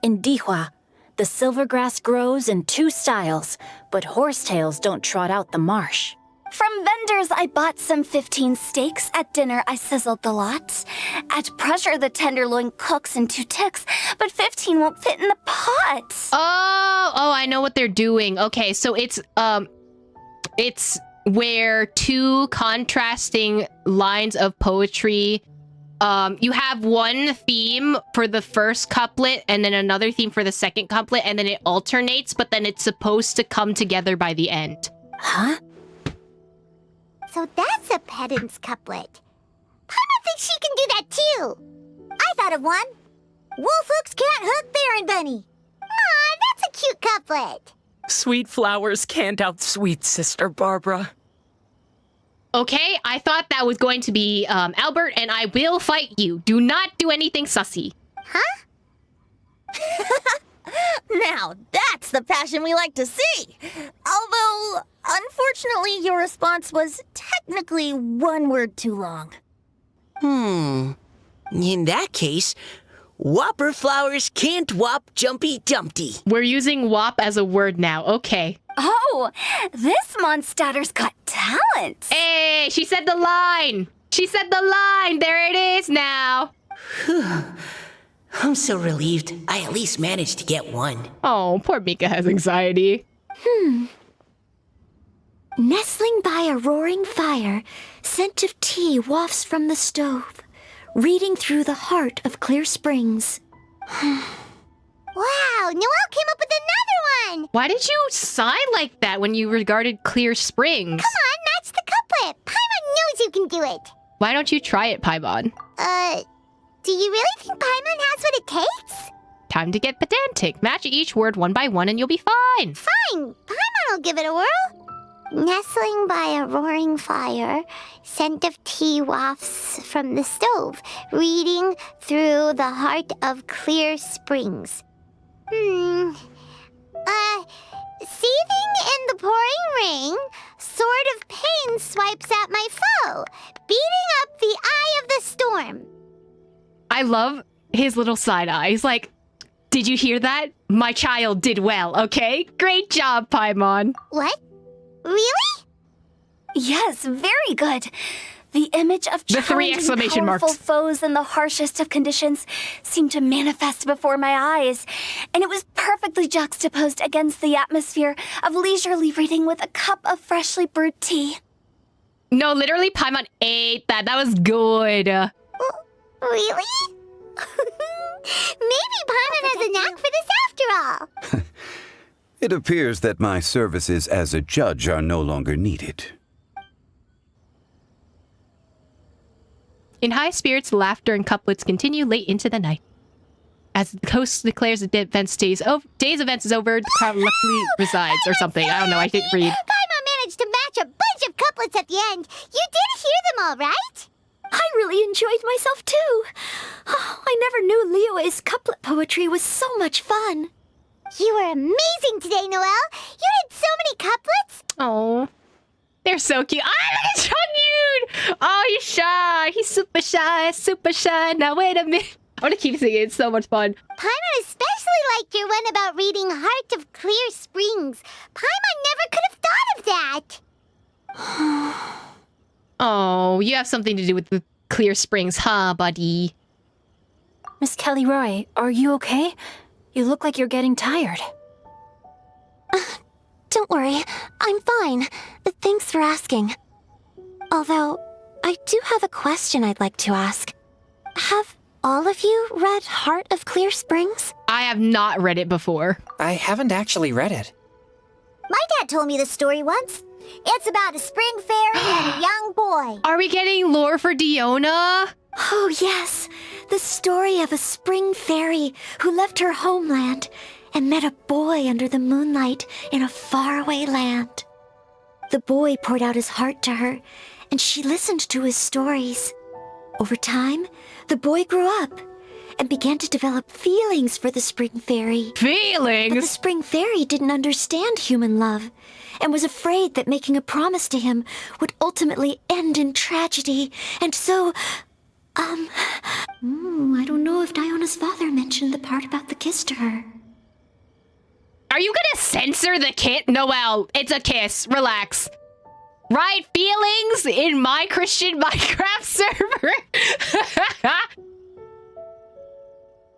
In Dihua, the silver grass grows in two styles, but horsetails don't trot out the marsh. From vendors, I bought some 15 steaks. At dinner, I sizzled the lot. At pressure, the tenderloin cooks in 2 ticks, but 15 won't fit in the pot. Oh, I know what they're doing. Okay, so it's where two contrasting lines of poetry. You have one theme for the first couplet and then another theme for the second couplet, and then it alternates, but then it's supposed to come together by the end. Huh? So that's a pedant's couplet. Paimon thinks she can do that too. I thought of one. Wolf hooks can't hook Baron Bunny. Aw, that's a cute couplet. Sweet flowers can't outsweet Sister Barbara. Okay, I thought that was going to be Albert, and I will fight you. Do not do anything sussy. Huh? Now, that's the passion we like to see. Although, unfortunately, your response was technically one word too long. In that case, Whopper flowers can't whop Jumpy Dumpty. We're using WAP as a word now. Okay. Oh, this Mondstadter's got talent. Hey, she said the line. She said the line. There it is now. I'm so relieved I at least managed to get one. Oh, poor Mika has anxiety. Nestling by a roaring fire, scent of tea wafts from the stove, reading through the heart of clear springs. Wow, Noelle came up with another one. Why did you sigh like that when you regarded Clear Springs? Come on, match the couplet. Paimon knows you can do it. Why don't you try it, Paimon? Do you really think Paimon has what it takes? Time to get pedantic. Match each word one by one and you'll be fine. Fine, Paimon will give it a whirl. Nestling by a roaring fire, scent of tea wafts from the stove, reading through the heart of clear springs. Seething in the pouring rain, sword of pain swipes at my foe, beating up the eye of the storm. I love his little side eye. He's like, Did you hear that? My child did well, okay? Great job, Paimon. What? Really? Yes, very good. The image of The 3 challenging, exclamation powerful marks. foes in the harshest of conditions seemed to manifest before my eyes, and it was perfectly juxtaposed against the atmosphere of leisurely reading with a cup of freshly brewed tea. No, literally, Paimon ate that. That was good. Really? Maybe Paimon has a knack for this after all. It appears that my services as a judge are no longer needed. In high spirits, laughter and couplets continue late into the night. As the host declares the day's events is over, the crowd luckily resides, or something. I don't know, I didn't read. Paimon managed to match a bunch of couplets at the end. You did hear them all, right? I really enjoyed myself too. Oh, I never knew Liyue's couplet poetry was so much fun. You were amazing today, Noelle. You did so many couplets. Oh, they're so cute. Ah, look at Chongyun! Oh, he's shy. He's super shy, super shy. Now, wait a minute. I want to keep singing. It's so much fun. Paimon especially liked your one about reading Heart of Clear Springs. Paimon never could have thought of that. Oh, you have something to do with the Clear Springs, huh, buddy? Miss Kelly Roy, are you okay? You look like you're getting tired. Don't worry, I'm fine. Thanks for asking. Although, I do have a question I'd like to ask. Have all of you read Heart of Clear Springs? I have not read it before. I haven't actually read it. My dad told me the story once. It's about a spring fairy and a young boy. Are we getting lore for Diona? Oh, yes. The story of a spring fairy who left her homeland and met a boy under the moonlight in a faraway land. The boy poured out his heart to her, and she listened to his stories. Over time, the boy grew up and began to develop feelings for the spring fairy. Feelings? But the spring fairy didn't understand human love and was afraid that making a promise to him would ultimately end in tragedy. And so, I don't know if Diona's father mentioned the part about the kiss to her. Are you gonna censor the kiss? Noelle, it's a kiss. Relax. Right? Feelings in my Christian Minecraft server?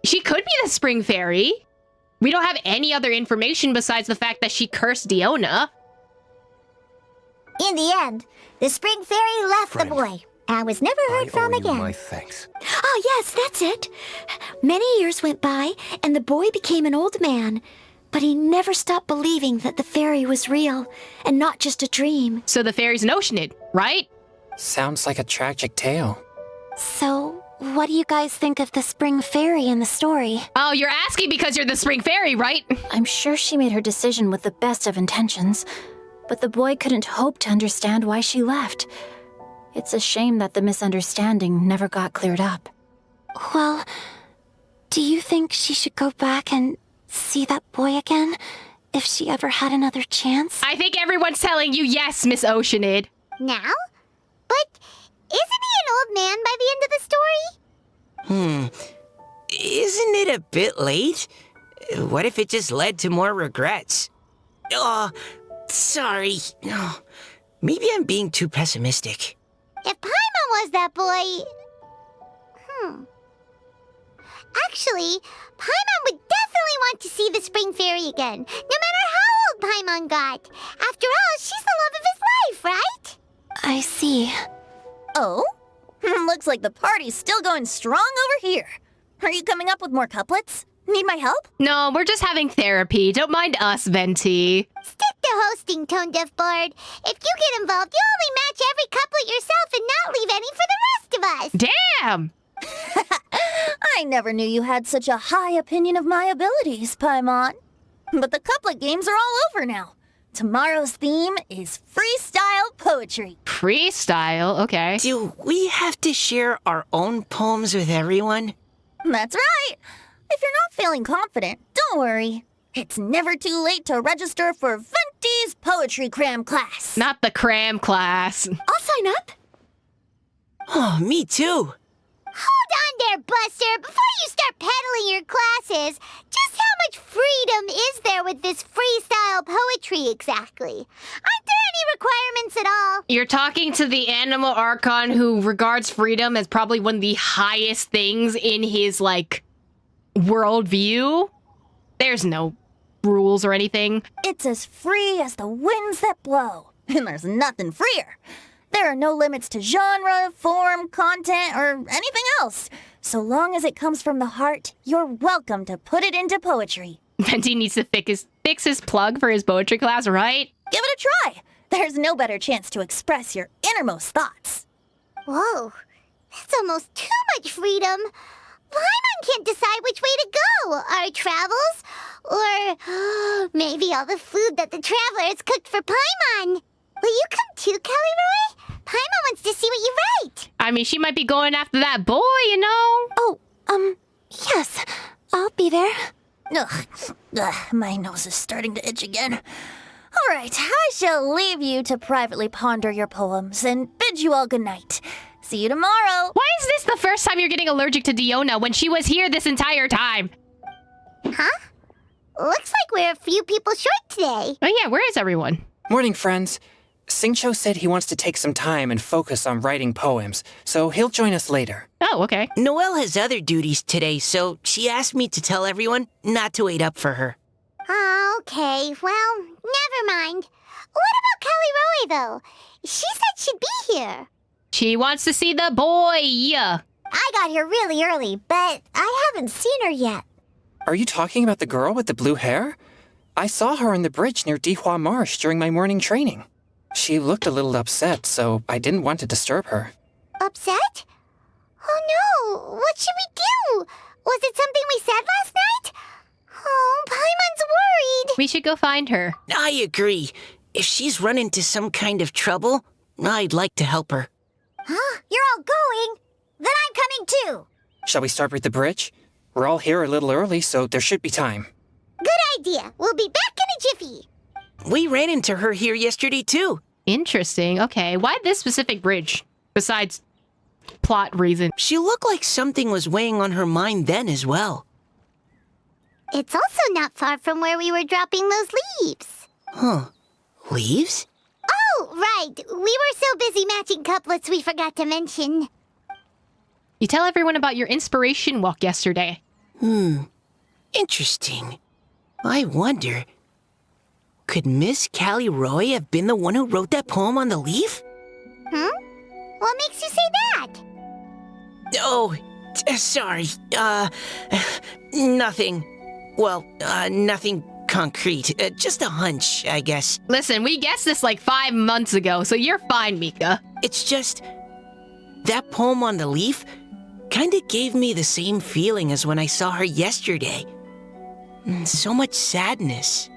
She could be the spring fairy. We don't have any other information besides the fact that she cursed Diona. In the end, the spring fairy left the boy and was never heard from again. My thanks. Oh, yes, that's it. Many years went by, and the boy became an old man. But he never stopped believing that the fairy was real and not just a dream. So the fairy's an Oceanid, right? Sounds like a tragic tale. So, what do you guys think of the spring fairy in the story? Oh, you're asking because you're the spring fairy, right? I'm sure she made her decision with the best of intentions, but the boy couldn't hope to understand why she left. It's a shame that the misunderstanding never got cleared up. Well, do you think she should go back and see that boy again, if she ever had another chance? I think everyone's telling you yes, Miss Oceanid. Now? But isn't he an old man by the end of the story? Isn't it a bit late? What if it just led to more regrets? Oh, sorry. No, maybe I'm being too pessimistic. If Paimon was that boy... Actually, Paimon would definitely want to see the spring fairy again, no matter how old Paimon got. After all, she's the love of his life, right? I see. Oh? Looks like the party's still going strong over here. Are you coming up with more couplets? Need my help? No, we're just having therapy. Don't mind us, Venti. Stick to hosting, Tone Deaf Bard. If you get involved, you only match every couplet yourself and not leave any for the rest of us. Damn! I never knew you had such a high opinion of my abilities, Paimon. But the couplet games are all over now. Tomorrow's theme is freestyle poetry. Freestyle? Okay. Do we have to share our own poems with everyone? That's right. If you're not feeling confident, don't worry. It's never too late to register for Venti's Poetry Cram class. Not the cram class. I'll sign up. Oh, me too. Hold on, there, Buster. Before you start peddling your classes, just how much freedom is there with this freestyle poetry exactly? Aren't there any requirements at all? You're talking to the animal archon who regards freedom as probably one of the highest things in his, like, worldview. There's no rules or anything. It's as free as the winds that blow. And there's nothing freer. There are no limits to genre, form, content, or anything else. So long as it comes from the heart, you're welcome to put it into poetry. Venti needs to fix his plug for his poetry class, right? Give it a try. There's no better chance to express your innermost thoughts. Whoa, that's almost too much freedom. Paimon can't decide which way to go. Our travels? Or maybe all the food that the travelers cooked for Paimon. Will you come too, Kelly Roy? Paimon wants to see what you write. I mean, she might be going after that boy, you know? Oh, yes. I'll be there. Ugh, my nose is starting to itch again. All right, I shall leave you to privately ponder your poems and bid you all good night. See you tomorrow. Why is this the first time you're getting allergic to Diona when she was here this entire time? Huh? Looks like we're a few people short today. Oh yeah, where is everyone? Morning, friends. Singcho said he wants to take some time and focus on writing poems, so he'll join us later. Oh, okay. Noelle has other duties today, so she asked me to tell everyone not to wait up for her. Oh, okay. Well, never mind. What about Kelly Roy, though? She said she'd be here. She wants to see the boy. I got here really early, but I haven't seen her yet. Are you talking about the girl with the blue hair? I saw her on the bridge near Dihua Marsh during my morning training. She looked a little upset, so I didn't want to disturb her. Upset? Oh no! What should we do? Was it something we said last night? Oh, Paimon's worried. We should go find her. I agree. If she's run into some kind of trouble, I'd like to help her. Huh? You're all going? Then I'm coming too. Shall we start with the bridge? We're all here a little early, so there should be time. Good idea. We'll be back in a jiffy. We ran into her here yesterday, too. Interesting. Okay, why this specific bridge? Besides plot reason. She looked like something was weighing on her mind then as well. It's also not far from where we were dropping those leaves. Huh. Leaves? Oh, right. We were so busy matching couplets we forgot to mention. You tell everyone about your inspiration walk yesterday. Interesting. I wonder, could Miss Callie Roy have been the one who wrote that poem on the leaf? What makes you say that? Oh, sorry. Nothing. Well, nothing concrete. Just a hunch, I guess. Listen, we guessed this like 5 months ago, so you're fine, Mika. It's just, that poem on the leaf kinda gave me the same feeling as when I saw her yesterday. So much sadness.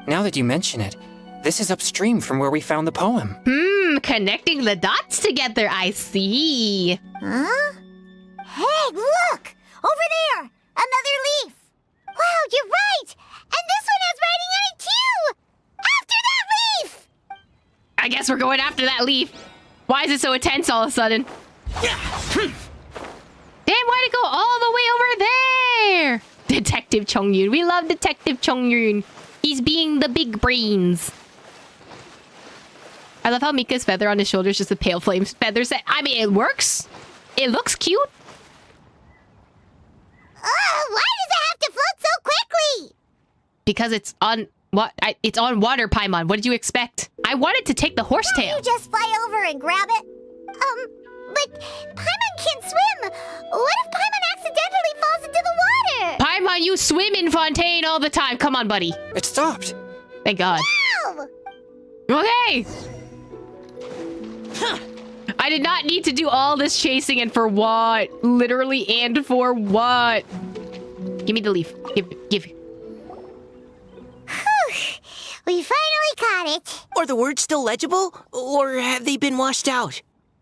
Now that you mention it, this is upstream from where we found the poem. Connecting the dots together, I see. Huh? Hey, look! Over there! Another leaf! Wow, you're right! And this one has writing on it too! After that leaf! I guess we're going after that leaf. Why is it so intense all of a sudden? Damn, why'd it go all the way over there? Detective Chongyun. We love Detective Chongyun. He's being the big brains. I love how Mika's feather on his shoulder is just a pale flame feather set. I mean, it works. It looks cute. Why does it have to float so quickly? Because it's on what? It's on water, Paimon. What did you expect? I wanted to take the horsetail. You just fly over and grab it? But Paimon can't swim. What if Paimon accidentally falls into the water? Paimon, you swim in Fontaine all the time. Come on, buddy. It stopped. Thank God. Ow! Okay. I did not need to do all this chasing, and for what? Literally, and for what? Give me the leaf. Give. We finally caught it. Are the words still legible? Or have they been washed out?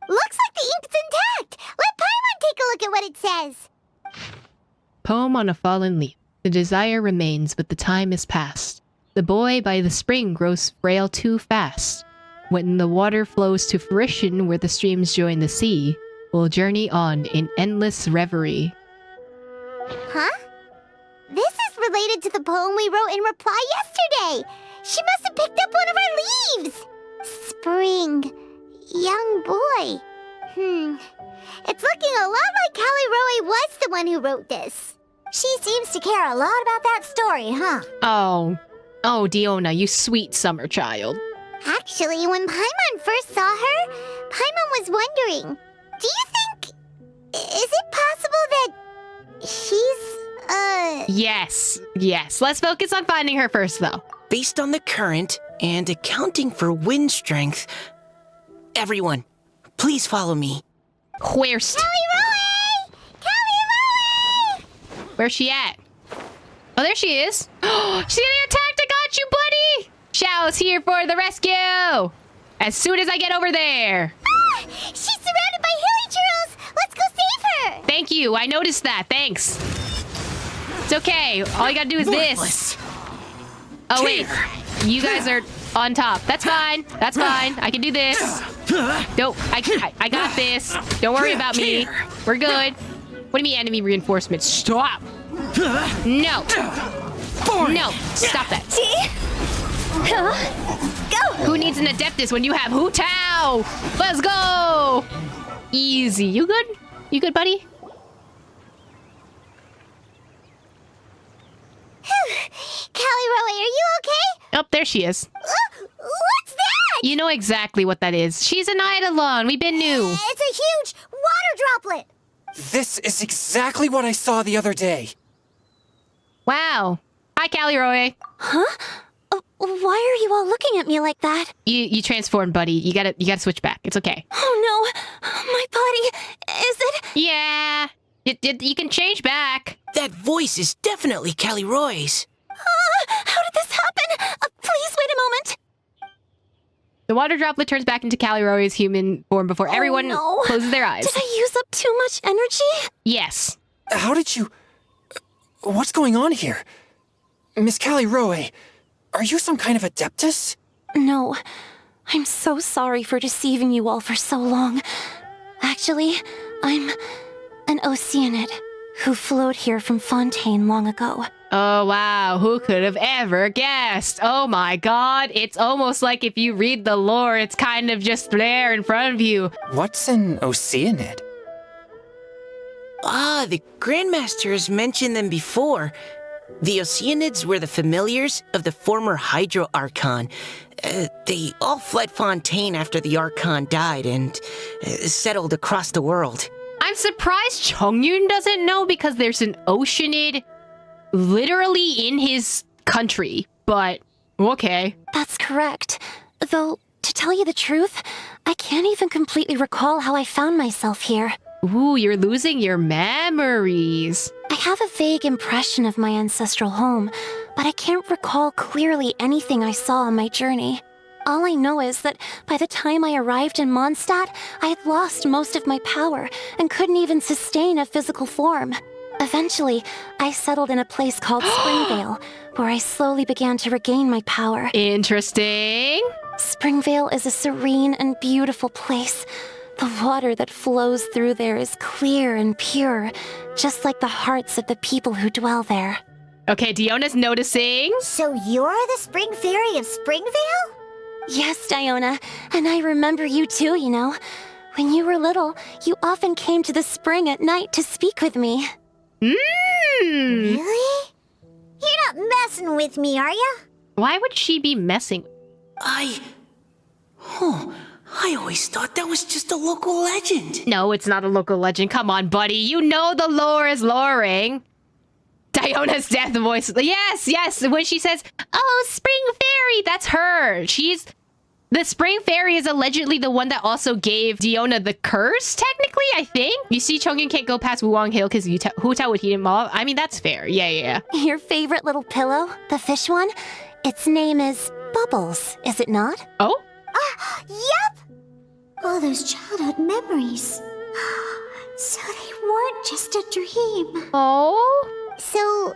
Looks like the ink's intact. Let Paimon take a look at what it says. Poem on a fallen leaf. The desire remains, but the time is past. The boy by the spring grows frail too fast. When the water flows to fruition where the streams join the sea, will journey on in endless reverie. Huh? This is related to the poem we wrote in reply yesterday. She must have picked up one of our leaves. Spring. Young boy. It's looking a lot like Callie Roe was the one who wrote this. She seems to care a lot about that story, huh? Oh, Diona, you sweet summer child. Actually, when Paimon first saw her, Paimon was wondering, do you think... Is it possible that she's, Yes. Let's focus on finding her first, though. Based on the current and accounting for wind strength, everyone, please follow me. Where's... Callie Roe! Where's she at? Oh, there she is. She's getting attacked. I got you, buddy. Xiao's here for the rescue. As soon as I get over there. Ah! She's surrounded by hilly churros! Let's go save her! Thank you. I noticed that. Thanks. It's okay. All you gotta do is this. Oh, wait. You guys are on top. That's fine. I can do this. Nope. I got this. Don't worry about me. We're good. What do you mean enemy reinforcements? Stop. No. No. Stop that. Go! Who needs an Adeptus when you have Hu Tao? Let's go. Easy. You good? You good, buddy? Callie Roe, are you okay? Oh, there she is. What's that? You know exactly what that is. She's an Eidolon. We've been new. It's a huge water droplet. This is exactly what I saw the other day. Wow. Hi, Callie Roy. Huh? Why are you all looking at me like that? You transformed, buddy. You gotta switch back. It's okay. Oh no, my body, is it? Yeah. You can change back. That voice is definitely Callie Roy's. How did this happen? Please wait a moment. The water droplet turns back into Callie Roy's human form before everyone no. closes their eyes. Did I use up too much energy? Yes. How did you... What's going on here? Miss Callie Roe, are you some kind of Adeptus? No. I'm so sorry for deceiving you all for so long. Actually, I'm an Oceanid who flowed here from Fontaine long ago. Oh, wow. Who could have ever guessed? Oh my god. It's almost like if you read the lore, it's kind of just there in front of you. What's an Oceanid? Ah, the Grandmaster has mentioned them before. The Oceanids were the familiars of the former Hydro Archon. They all fled Fontaine after the Archon died and settled across the world. I'm surprised Chongyun doesn't know because there's an Oceanid literally in his country, but okay. That's correct. Though, to tell you the truth, I can't even completely recall how I found myself here. Ooh, you're losing your memories. I have a vague impression of my ancestral home, but I can't recall clearly anything I saw on my journey. All I know is that by the time I arrived in Mondstadt, I had lost most of my power and couldn't even sustain a physical form. Eventually, I settled in a place called Springvale, where I slowly began to regain my power. Interesting. Springvale is a serene and beautiful place. The water that flows through there is clear and pure, just like the hearts of the people who dwell there. Okay, Diona's noticing. So you're the Spring Fairy of Springvale? Yes, Diona, and I remember you too, you know. When you were little, you often came to the spring at night to speak with me. Really? You're not messing with me, are ya? Why would she be messing? I always thought that was just a local legend. No, it's not a local legend. Come on, buddy. You know the lore is loring. Diona's death voice. Yes. When she says, "Oh, Spring Fairy," that's her. The Spring Fairy is allegedly the one that also gave Diona the curse, technically, I think. You see, Chongyun can't go past Wuwang Hill because Hu Tao would eat him off. I mean, that's fair. Yeah. Your favorite little pillow, the fish one? Its name is Bubbles, is it not? Oh? Yep! All those childhood memories. So they weren't just a dream. Oh? So,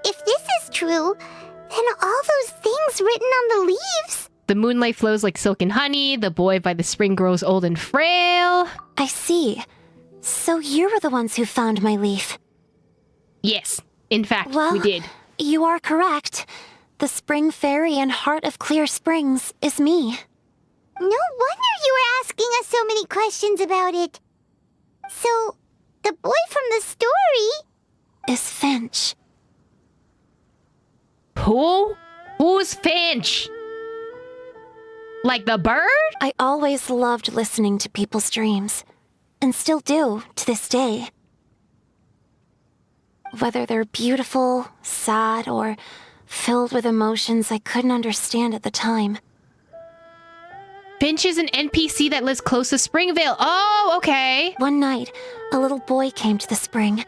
if this is true, then all those things written on the leaves... The moonlight flows like silk and honey. The boy by the spring grows old and frail. I see. So you were the ones who found my leaf. Yes, in fact, Well, we did. You are correct. The Spring Fairy and Heart of Clear Springs is me. No wonder you were asking us so many questions about it. So, the boy from the story is Finch. Who? Who's Finch? Like the bird? I always loved listening to people's dreams, and still do to this day. Whether they're beautiful, sad, or filled with emotions I couldn't understand at the time. Finch is an NPC that lives close to Springvale. Oh, okay. One night, a little boy came to the spring.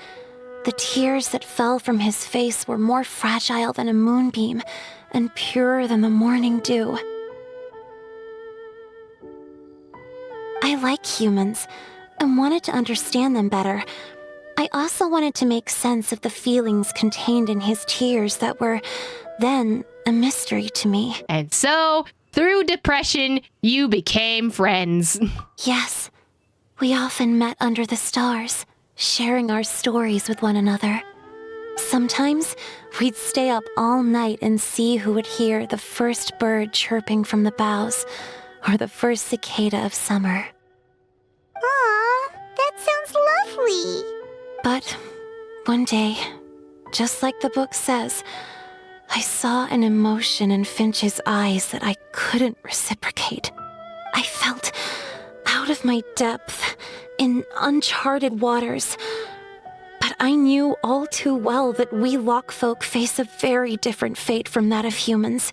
The tears that fell from his face were more fragile than a moonbeam and purer than the morning dew. I like humans and wanted to understand them better. I also wanted to make sense of the feelings contained in his tears that were then a mystery to me. And so, through depression, you became friends. Yes, we often met under the stars, sharing our stories with one another. Sometimes we'd stay up all night and see who would hear the first bird chirping from the boughs or the first cicada of summer. Aw, that sounds lovely. But one day, just like the book says, I saw an emotion in Finch's eyes that I couldn't reciprocate. I felt out of my depth, in uncharted waters. But I knew all too well that we Lockfolk face a very different fate from that of humans.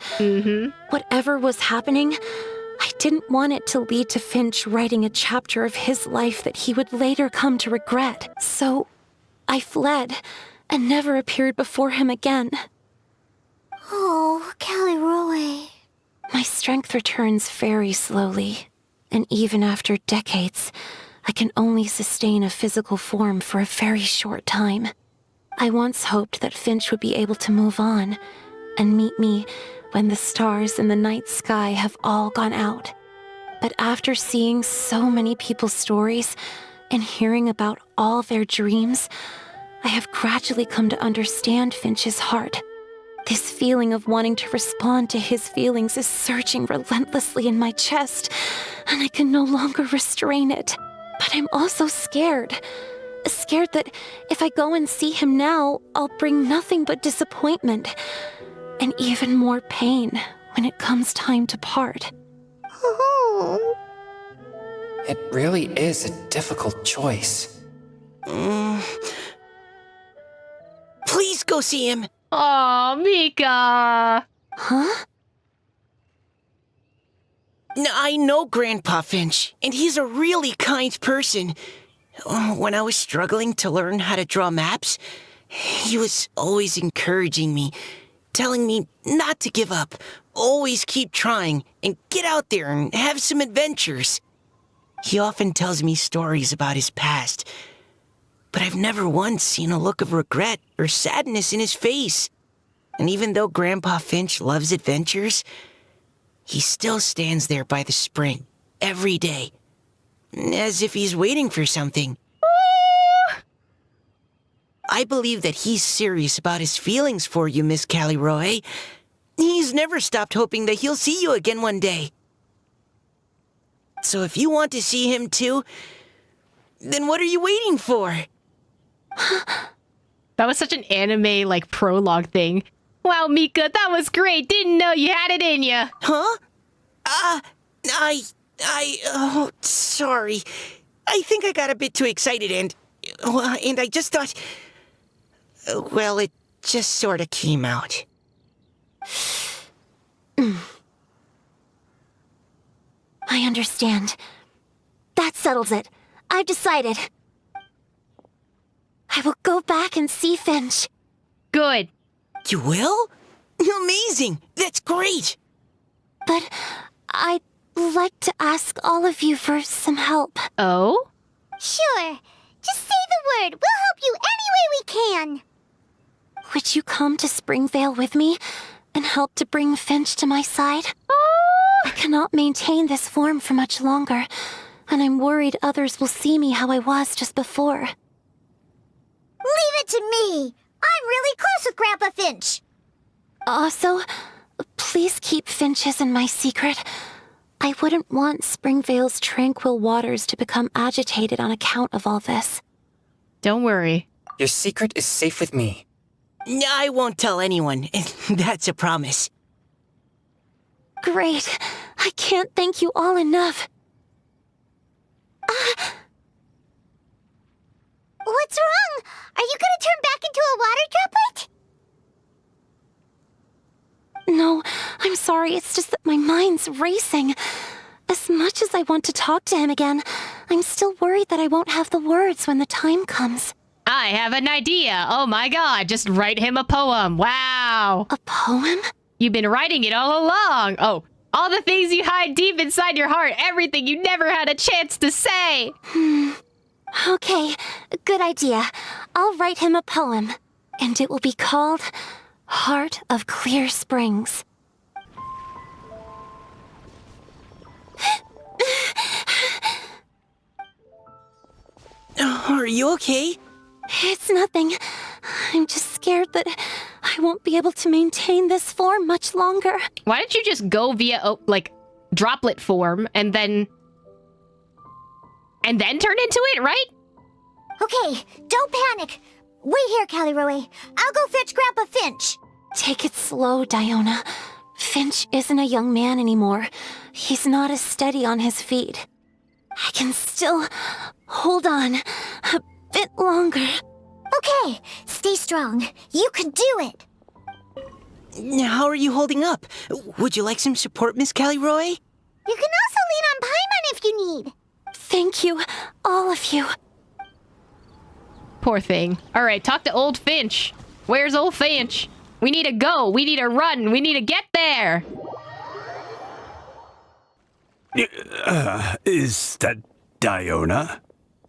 Whatever was happening, I didn't want it to lead to Finch writing a chapter of his life that he would later come to regret. So I fled and never appeared before him again. Oh, Callie Roy. My strength returns very slowly, and even after decades, I can only sustain a physical form for a very short time. I once hoped that Finch would be able to move on and meet me when the stars in the night sky have all gone out. But after seeing so many people's stories and hearing about all their dreams, I have gradually come to understand Finch's heart. This feeling of wanting to respond to his feelings is surging relentlessly in my chest, and I can no longer restrain it. But I'm also scared. Scared that if I go and see him now, I'll bring nothing but disappointment and even more pain when it comes time to part. Oh. It really is a difficult choice. Please go see him. Aw, Mika. Huh? I know Grandpa Finch, and he's a really kind person. When I was struggling to learn how to draw maps, he was always encouraging me, telling me not to give up, always keep trying, and get out there and have some adventures. He often tells me stories about his past, but I've never once seen a look of regret or sadness in his face. And even though Grandpa Finch loves adventures, he still stands there by the spring every day, as if he's waiting for something. I believe that he's serious about his feelings for you, Miss Callie Roy. He's never stopped hoping that he'll see you again one day. So if you want to see him too, then what are you waiting for? That was such an anime, like, prologue thing. Wow, Mika, that was great. Didn't know you had it in you. Huh? Oh, sorry. I think I got a bit too excited and I just thought, well, it just sort of came out. I understand. That settles it. I've decided. I will go back and see Finch. Good. You will? Amazing! That's great! But I'd like to ask all of you for some help. Oh? Sure. Just say the word. We'll help you any way we can. Would you come to Springvale with me and help to bring Finch to my side? I cannot maintain this form for much longer. and I'm worried others will see me how I was just before. Leave it to me! I'm really close with Grandpa Finch! Also, please keep Finch's in my secret. I wouldn't want Springvale's tranquil waters to become agitated on account of all this. Don't worry. Your secret is safe with me. I won't tell anyone. That's a promise. Great. I can't thank you all enough. What's wrong? Are you gonna turn back into a water droplet? No, I'm sorry. It's just that my mind's racing. As much as I want to talk to him again, I'm still worried that I won't have the words when the time comes. I have an idea. Oh my god, just write him a poem. Wow. A poem? You've been writing it all along. Oh, all the things you hide deep inside your heart, everything you never had a chance to say. Okay, good idea. I'll write him a poem, and it will be called Heart of Clear Springs. Are you okay? It's nothing. I'm just scared that I won't be able to maintain this form much longer. Why don't you just go via, like, droplet form and then turn into it, right? Okay, don't panic. Wait here, Caliroe. I'll go fetch Grandpa Finch. Take it slow, Diona. Finch isn't a young man anymore. He's not as steady on his feet. I can still hold on a bit longer. Okay, stay strong. You can do it. How are you holding up? Would you like some support, Miss Caliroe? You can also lean on Paimon if you need. Thank you, all of you. Poor thing. All right, talk to old Finch. Where's old Finch? We need to go. We need to run. We need to get there. Is that Diona?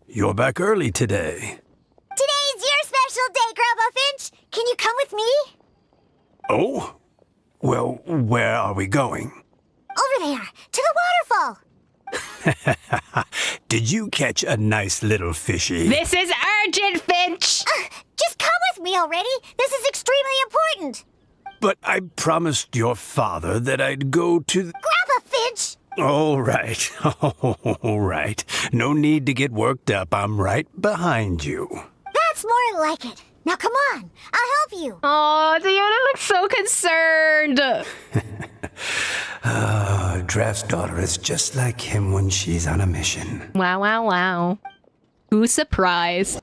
You're back early today. Today's your special day, Grandpa Finch. Can you come with me? Oh? Well, where are we going? Over there, to the waterfall. Did you catch a nice little fishy? This is urgent, Finch! Just come with me already. This is extremely important. But I promised your father that I'd go to... Grandpa Finch! All right. All right. No need to get worked up. I'm right behind you. That's more like it. Now come on. I'll help you. Oh, Diona looks so concerned. Draft's daughter is just like him when she's on a mission. Wow, wow, wow. Who's surprised?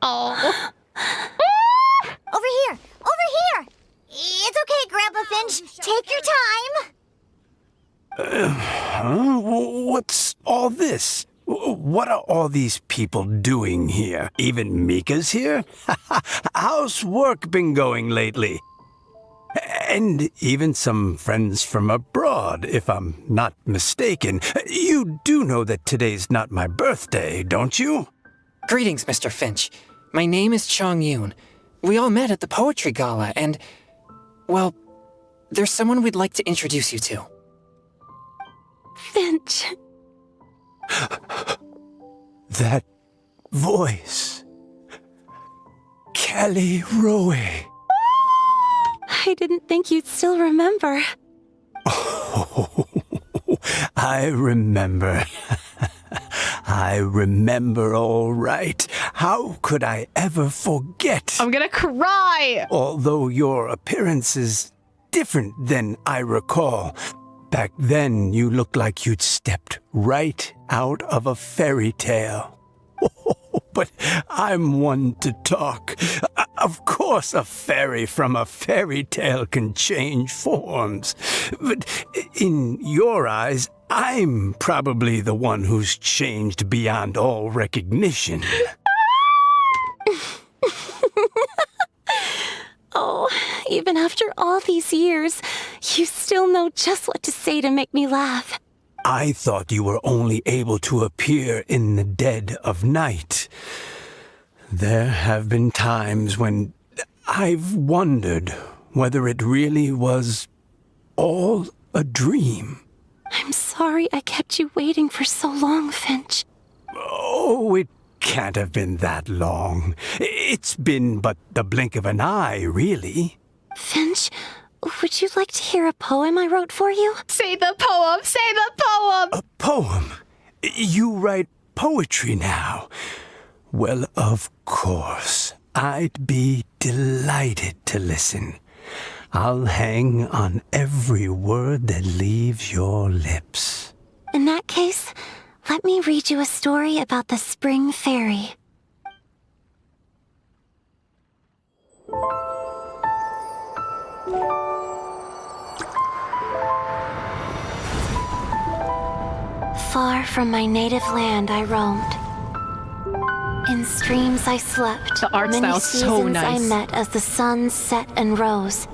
Oh. Over here. Over here. It's okay, Grandpa Finch. Take your time. What's all this? What are all these people doing here? Even Mika's here? How's work been going lately? And even some friends from abroad, if I'm not mistaken. You do know that today's not my birthday, don't you? Greetings, Mr. Finch. My name is Chong Yoon. We all met at the poetry gala, and, well, there's someone we'd like to introduce you to. Finch. That voice. Caliroe. I didn't think you'd still remember. Oh, I remember. I remember all right. How could I ever forget? I'm gonna cry! Although your appearance is different than I recall. Back then, you looked like you'd stepped right out of a fairy tale. But I'm one to talk. Of course, a fairy from a fairy tale can change forms. But in your eyes, I'm probably the one who's changed beyond all recognition. Oh, even after all these years, you still know just what to say to make me laugh. I thought you were only able to appear in the dead of night. There have been times when I've wondered whether it really was all a dream. I'm sorry I kept you waiting for so long, Finch. Oh, it can't have been that long. It's been but the blink of an eye, really. Finch, would you like to hear a poem I wrote for you? Say the poem! Say the poem! A poem? You write poetry now? Well, of course. I'd be delighted to listen. I'll hang on every word that leaves your lips. In that case, let me read you a story about the Spring Fairy. Far from my native land I roamed. In streams I slept. The art Many style's so seasons nice. I met as the sun set and rose.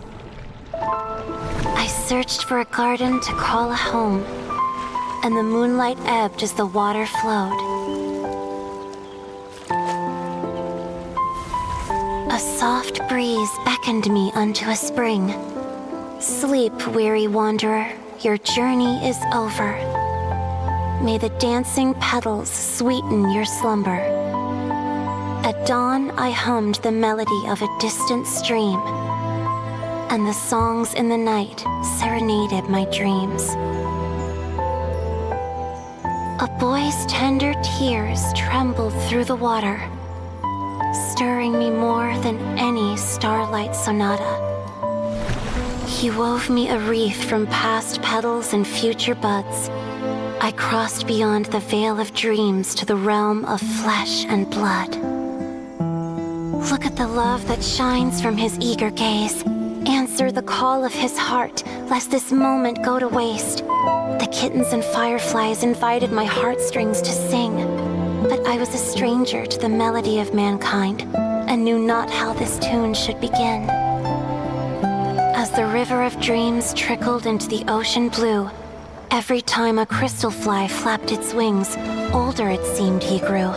I searched for a garden to call a home, and the moonlight ebbed as the water flowed. A soft breeze beckoned me unto a spring. Sleep, weary wanderer, your journey is over. May the dancing petals sweeten your slumber. At dawn, I hummed the melody of a distant stream, and the songs in the night serenaded my dreams. A boy's tender tears trembled through the water, stirring me more than any starlight sonata. He wove me a wreath from past petals and future buds. I crossed beyond the veil of dreams to the realm of flesh and blood. Look at the love that shines from his eager gaze. Answer the call of his heart, lest this moment go to waste. The kittens and fireflies invited my heartstrings to sing, but I was a stranger to the melody of mankind, and knew not how this tune should begin. As the river of dreams trickled into the ocean blue, every time a crystal fly flapped its wings, older it seemed he grew.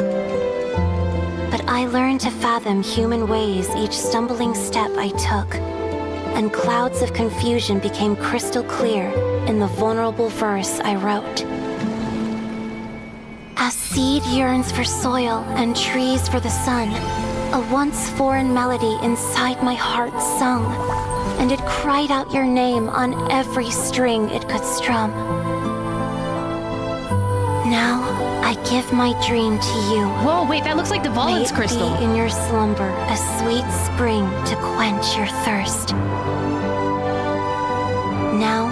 But I learned to fathom human ways each stumbling step I took, and clouds of confusion became crystal clear in the vulnerable verse I wrote. As seed yearns for soil and trees for the sun, a once foreign melody inside my heart sung, and it cried out your name on every string it could strum. Now, I give my dream to you. Whoa, wait, that looks like the Volans crystal. May it be in your slumber a sweet spring to quench your thirst. Now,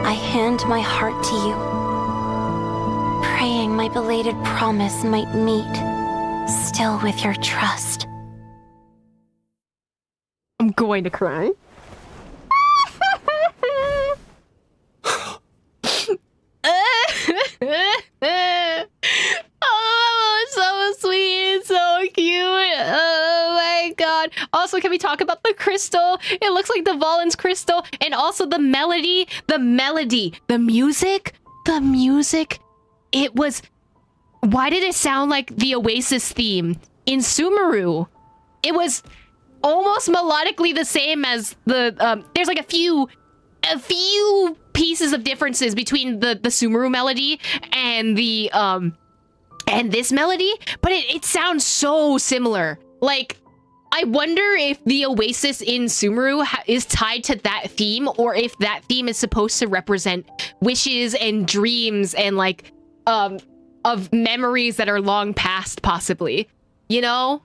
I hand my heart to you, praying my belated promise might meet, still with your trust. I'm going to cry. Oh, so sweet, so cute. Oh my god. Also, can we talk about the crystal? It looks like the Volans crystal, and also the melody, the music. It was... Why did it sound like the Oasis theme in Sumeru? It was almost melodically the same as the... there's like a few pieces of differences between the Sumeru melody and the and this melody, but it sounds so similar. Like, I wonder if the Oasis in Sumeru is tied to that theme, or if that theme is supposed to represent wishes and dreams and like of memories that are long past, possibly, you know?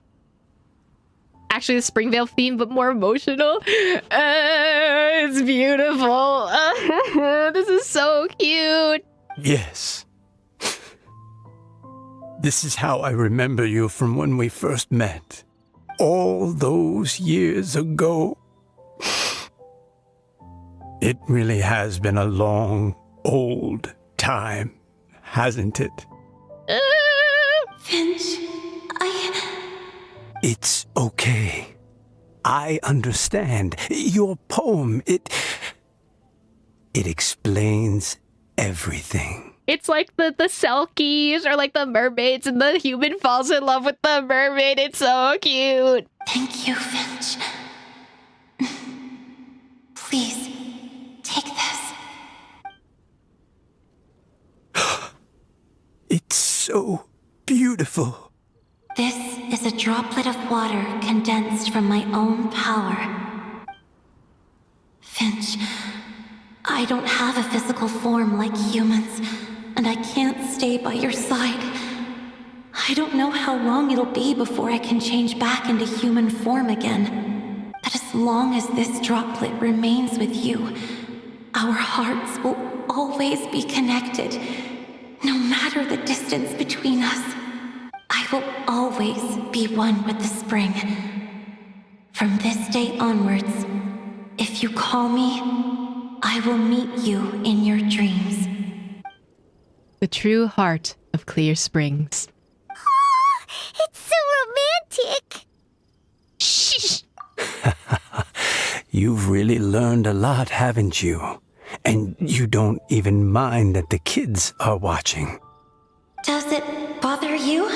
Actually, the Springvale theme, but more emotional. It's beautiful. This is so cute. Yes. This is how I remember you from when we first met. All those years ago. It really has been a long, old time, hasn't it? Finch, It's okay. I understand. Your poem, it explains everything. It's like the Selkies or like the mermaids, and the human falls in love with the mermaid. It's so cute. Thank you, Finch. Please, take this. so beautiful. This is a droplet of water condensed from my own power. Finch, I don't have a physical form like humans, and I can't stay by your side. I don't know how long it'll be before I can change back into human form again. But as long as this droplet remains with you, our hearts will always be connected, no matter the distance between us. I will always be one with the spring. From this day onwards, if you call me, I will meet you in your dreams. The true heart of Clear Springs. Oh, it's so romantic. Shh! You've really learned a lot, haven't you? And you don't even mind that the kids are watching. Does it bother you?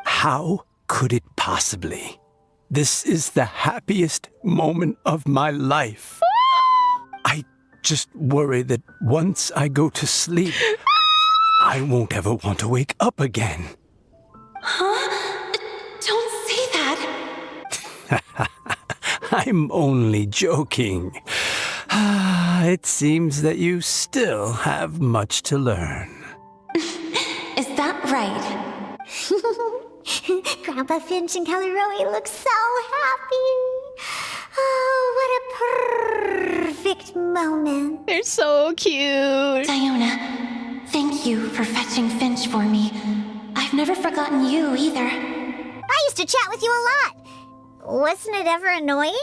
How could it possibly? This is the happiest moment of my life. I just worry that once I go to sleep, I won't ever want to wake up again. Huh? Don't say that. I'm only joking. It seems that you still have much to learn. Is that right? Grandpa Finch and Kelly Rowie look so happy. Oh, what a perfect moment. They're so cute. Diona, thank you for fetching Finch for me. I've never forgotten you either. I used to chat with you a lot. Wasn't it ever annoying?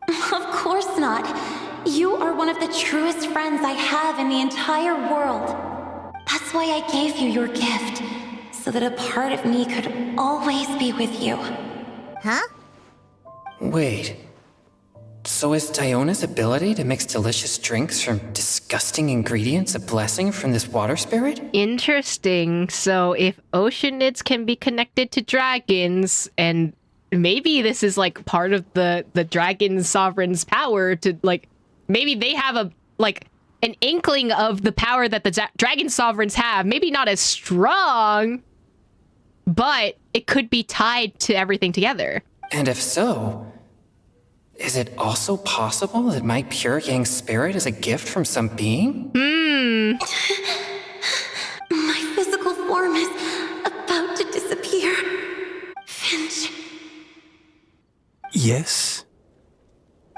Of course not. You are one of the truest friends I have in the entire world. That's why I gave you your gift, so that a part of me could always be with you. Huh? Wait. So is Diona's ability to mix delicious drinks from disgusting ingredients a blessing from this water spirit? Interesting. So if oceanids can be connected to dragons, and maybe this is like part of the dragon sovereign's power to like, maybe they have an inkling of the power that the dragon sovereigns have. Maybe not as strong, but it could be tied to everything together. And if so, is it also possible that my pure yang spirit is a gift from some being? My physical form is about to disappear. Finch, Yes?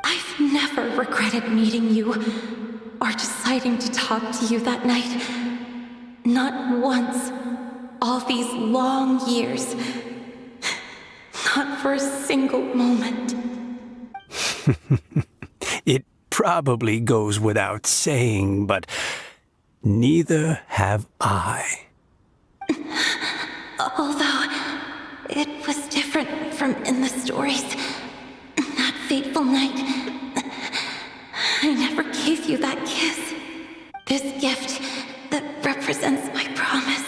I've never regretted meeting you or deciding to talk to you that night. Not once. All these long years. Not for a single moment. It probably goes without saying, but neither have I. Although it was different from in the stories. That fateful night, I never gave you that kiss. This gift that represents my promise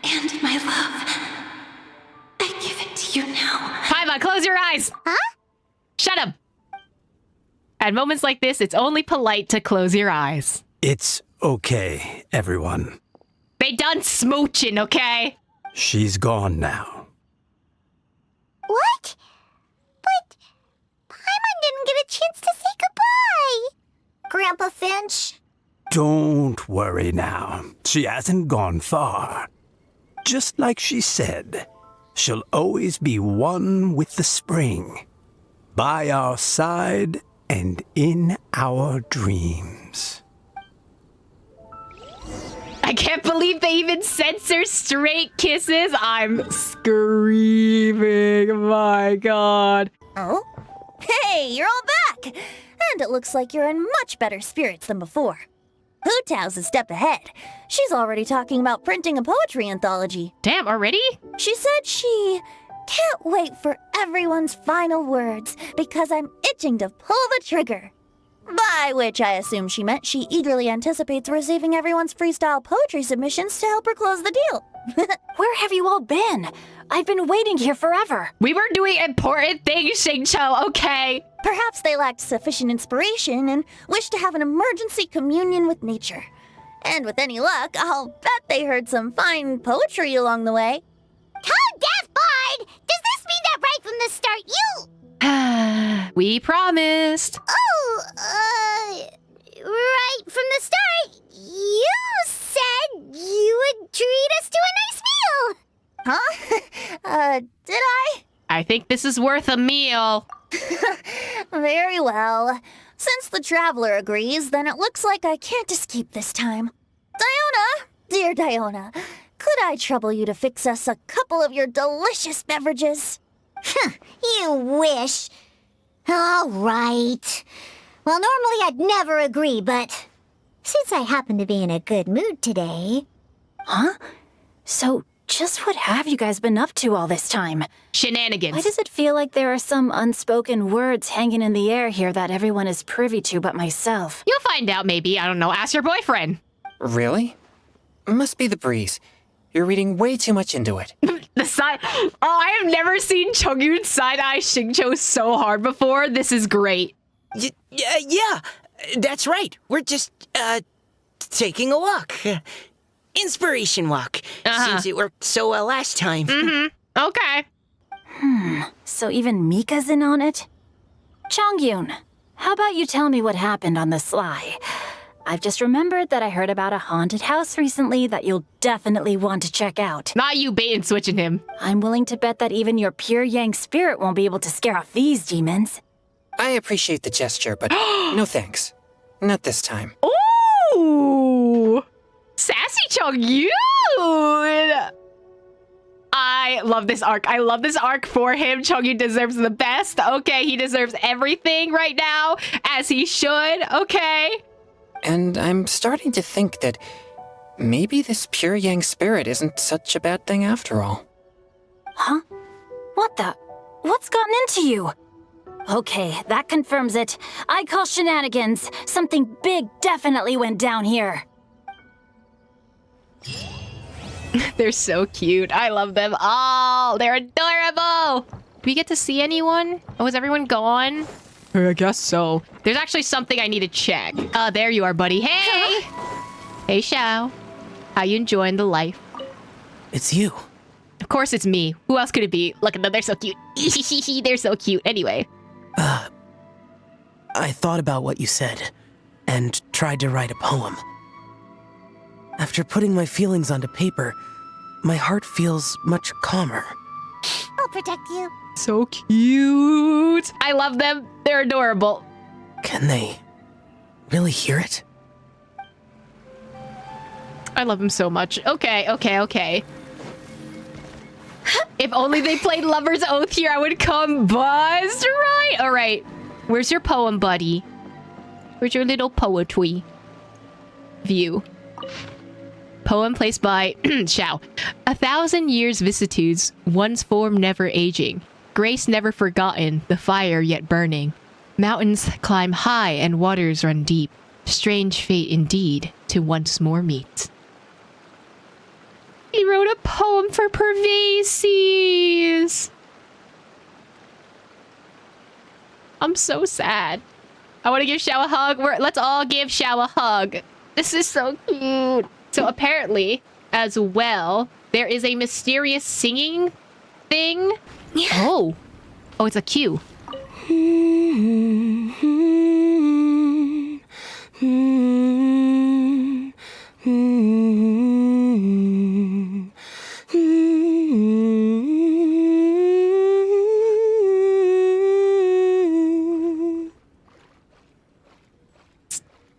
and my love. I give it to you now. Paimon, close your eyes! Huh? Shut up! At moments like this, it's only polite to close your eyes. It's okay, everyone. They done smooching, okay? She's gone now. What? But Paimon didn't get a chance to say goodbye. Grandpa Finch? Don't worry now. She hasn't gone far. Just like she said, she'll always be one with the spring. By our side and in our dreams. I can't believe they even censor straight kisses. I'm screaming. My God. Oh? Hey, you're all back! And it looks like you're in much better spirits than before. Hootow's a step ahead. She's already talking about printing a poetry anthology. Damn, already? She said she can't wait for everyone's final words because I'm itching to pull the trigger. By which I assume she meant she eagerly anticipates receiving everyone's freestyle poetry submissions to help her close the deal. Where have you all been? I've been waiting here forever. We were doing important things, Xingqiu, okay? Perhaps they lacked sufficient inspiration and wished to have an emergency communion with nature. And with any luck, I'll bet they heard some fine poetry along the way. Tone deaf Bard! Does this mean that right from the start We promised. Right from the start, you said you would treat us to a nice meal! Huh? Did I? I think this is worth a meal. Very well. Since the traveler agrees, then it looks like I can't escape this time. Diona, dear Diona, could I trouble you to fix us a couple of your delicious beverages? You wish. All right. Well, normally I'd never agree, but since I happen to be in a good mood today... Huh? So, just what have you guys been up to all this time? Shenanigans. Why does it feel like there are some unspoken words hanging in the air here that everyone is privy to but myself? You'll find out, maybe. I don't know. Ask your boyfriend. Really? Must be the breeze. You're reading way too much into it. The side... Oh, I have never seen Chongyun side-eye Xingqiu so hard before. This is great. Yeah, that's right. We're just, taking a walk. Inspiration walk. Since it worked so well last time. Okay. So even Mika's in on it? Chongyun, how about you tell me what happened on the sly? I've just remembered that I heard about a haunted house recently that you'll definitely want to check out. Not you bait and switching him. I'm willing to bet that even your pure yang spirit won't be able to scare off these demons. I appreciate the gesture, but no thanks. Not this time. Ooh! Sassy Chongyun! I love this arc. I love this arc for him. Chongyun deserves the best. Okay, he deserves everything right now, as he should. Okay. And I'm starting to think that maybe this pure yang spirit isn't such a bad thing after all. Huh? What the? What's gotten into you? Okay, that confirms it. I call shenanigans. Something big definitely went down here. They're so cute. I love them all. They're adorable. Do we get to see anyone? Oh, is everyone gone? I guess so. There's actually something I need to check. There you are, buddy. Hey! Hey, Xiao. How you enjoying the life? It's you. Of course it's me. Who else could it be? Look at them. They're so cute. They're so cute. Anyway. I thought about what you said and tried to write a poem. After putting my feelings onto paper, my heart feels much calmer. I'll protect you. So cute. I love them. They're adorable. Can they really hear it? I love them so much. Okay. If only they played Lover's Oath here, I would come buzzed. Right. All right. Where's your poem, buddy? Where's your little poetry? View. Poem placed by Xiao. 1,000 years vicissitudes, one's form never aging. Grace never forgotten, the fire yet burning. Mountains climb high and waters run deep. Strange fate indeed to once more meet. He wrote a poem for Pervases. I'm so sad. I want to give Xiao a hug. Let's all give Xiao a hug. This is so cute. So apparently, as well, there is a mysterious singing thing. Oh, it's a cue.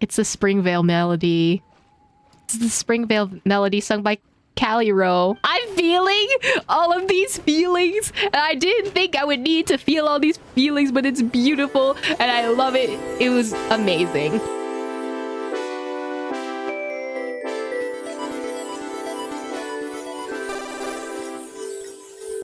It's the Springvale melody. It's the Springvale melody sung by Caliro. I'm feeling all of these feelings, and I didn't think I would need to feel all these feelings, but it's beautiful, and I love it. It was amazing.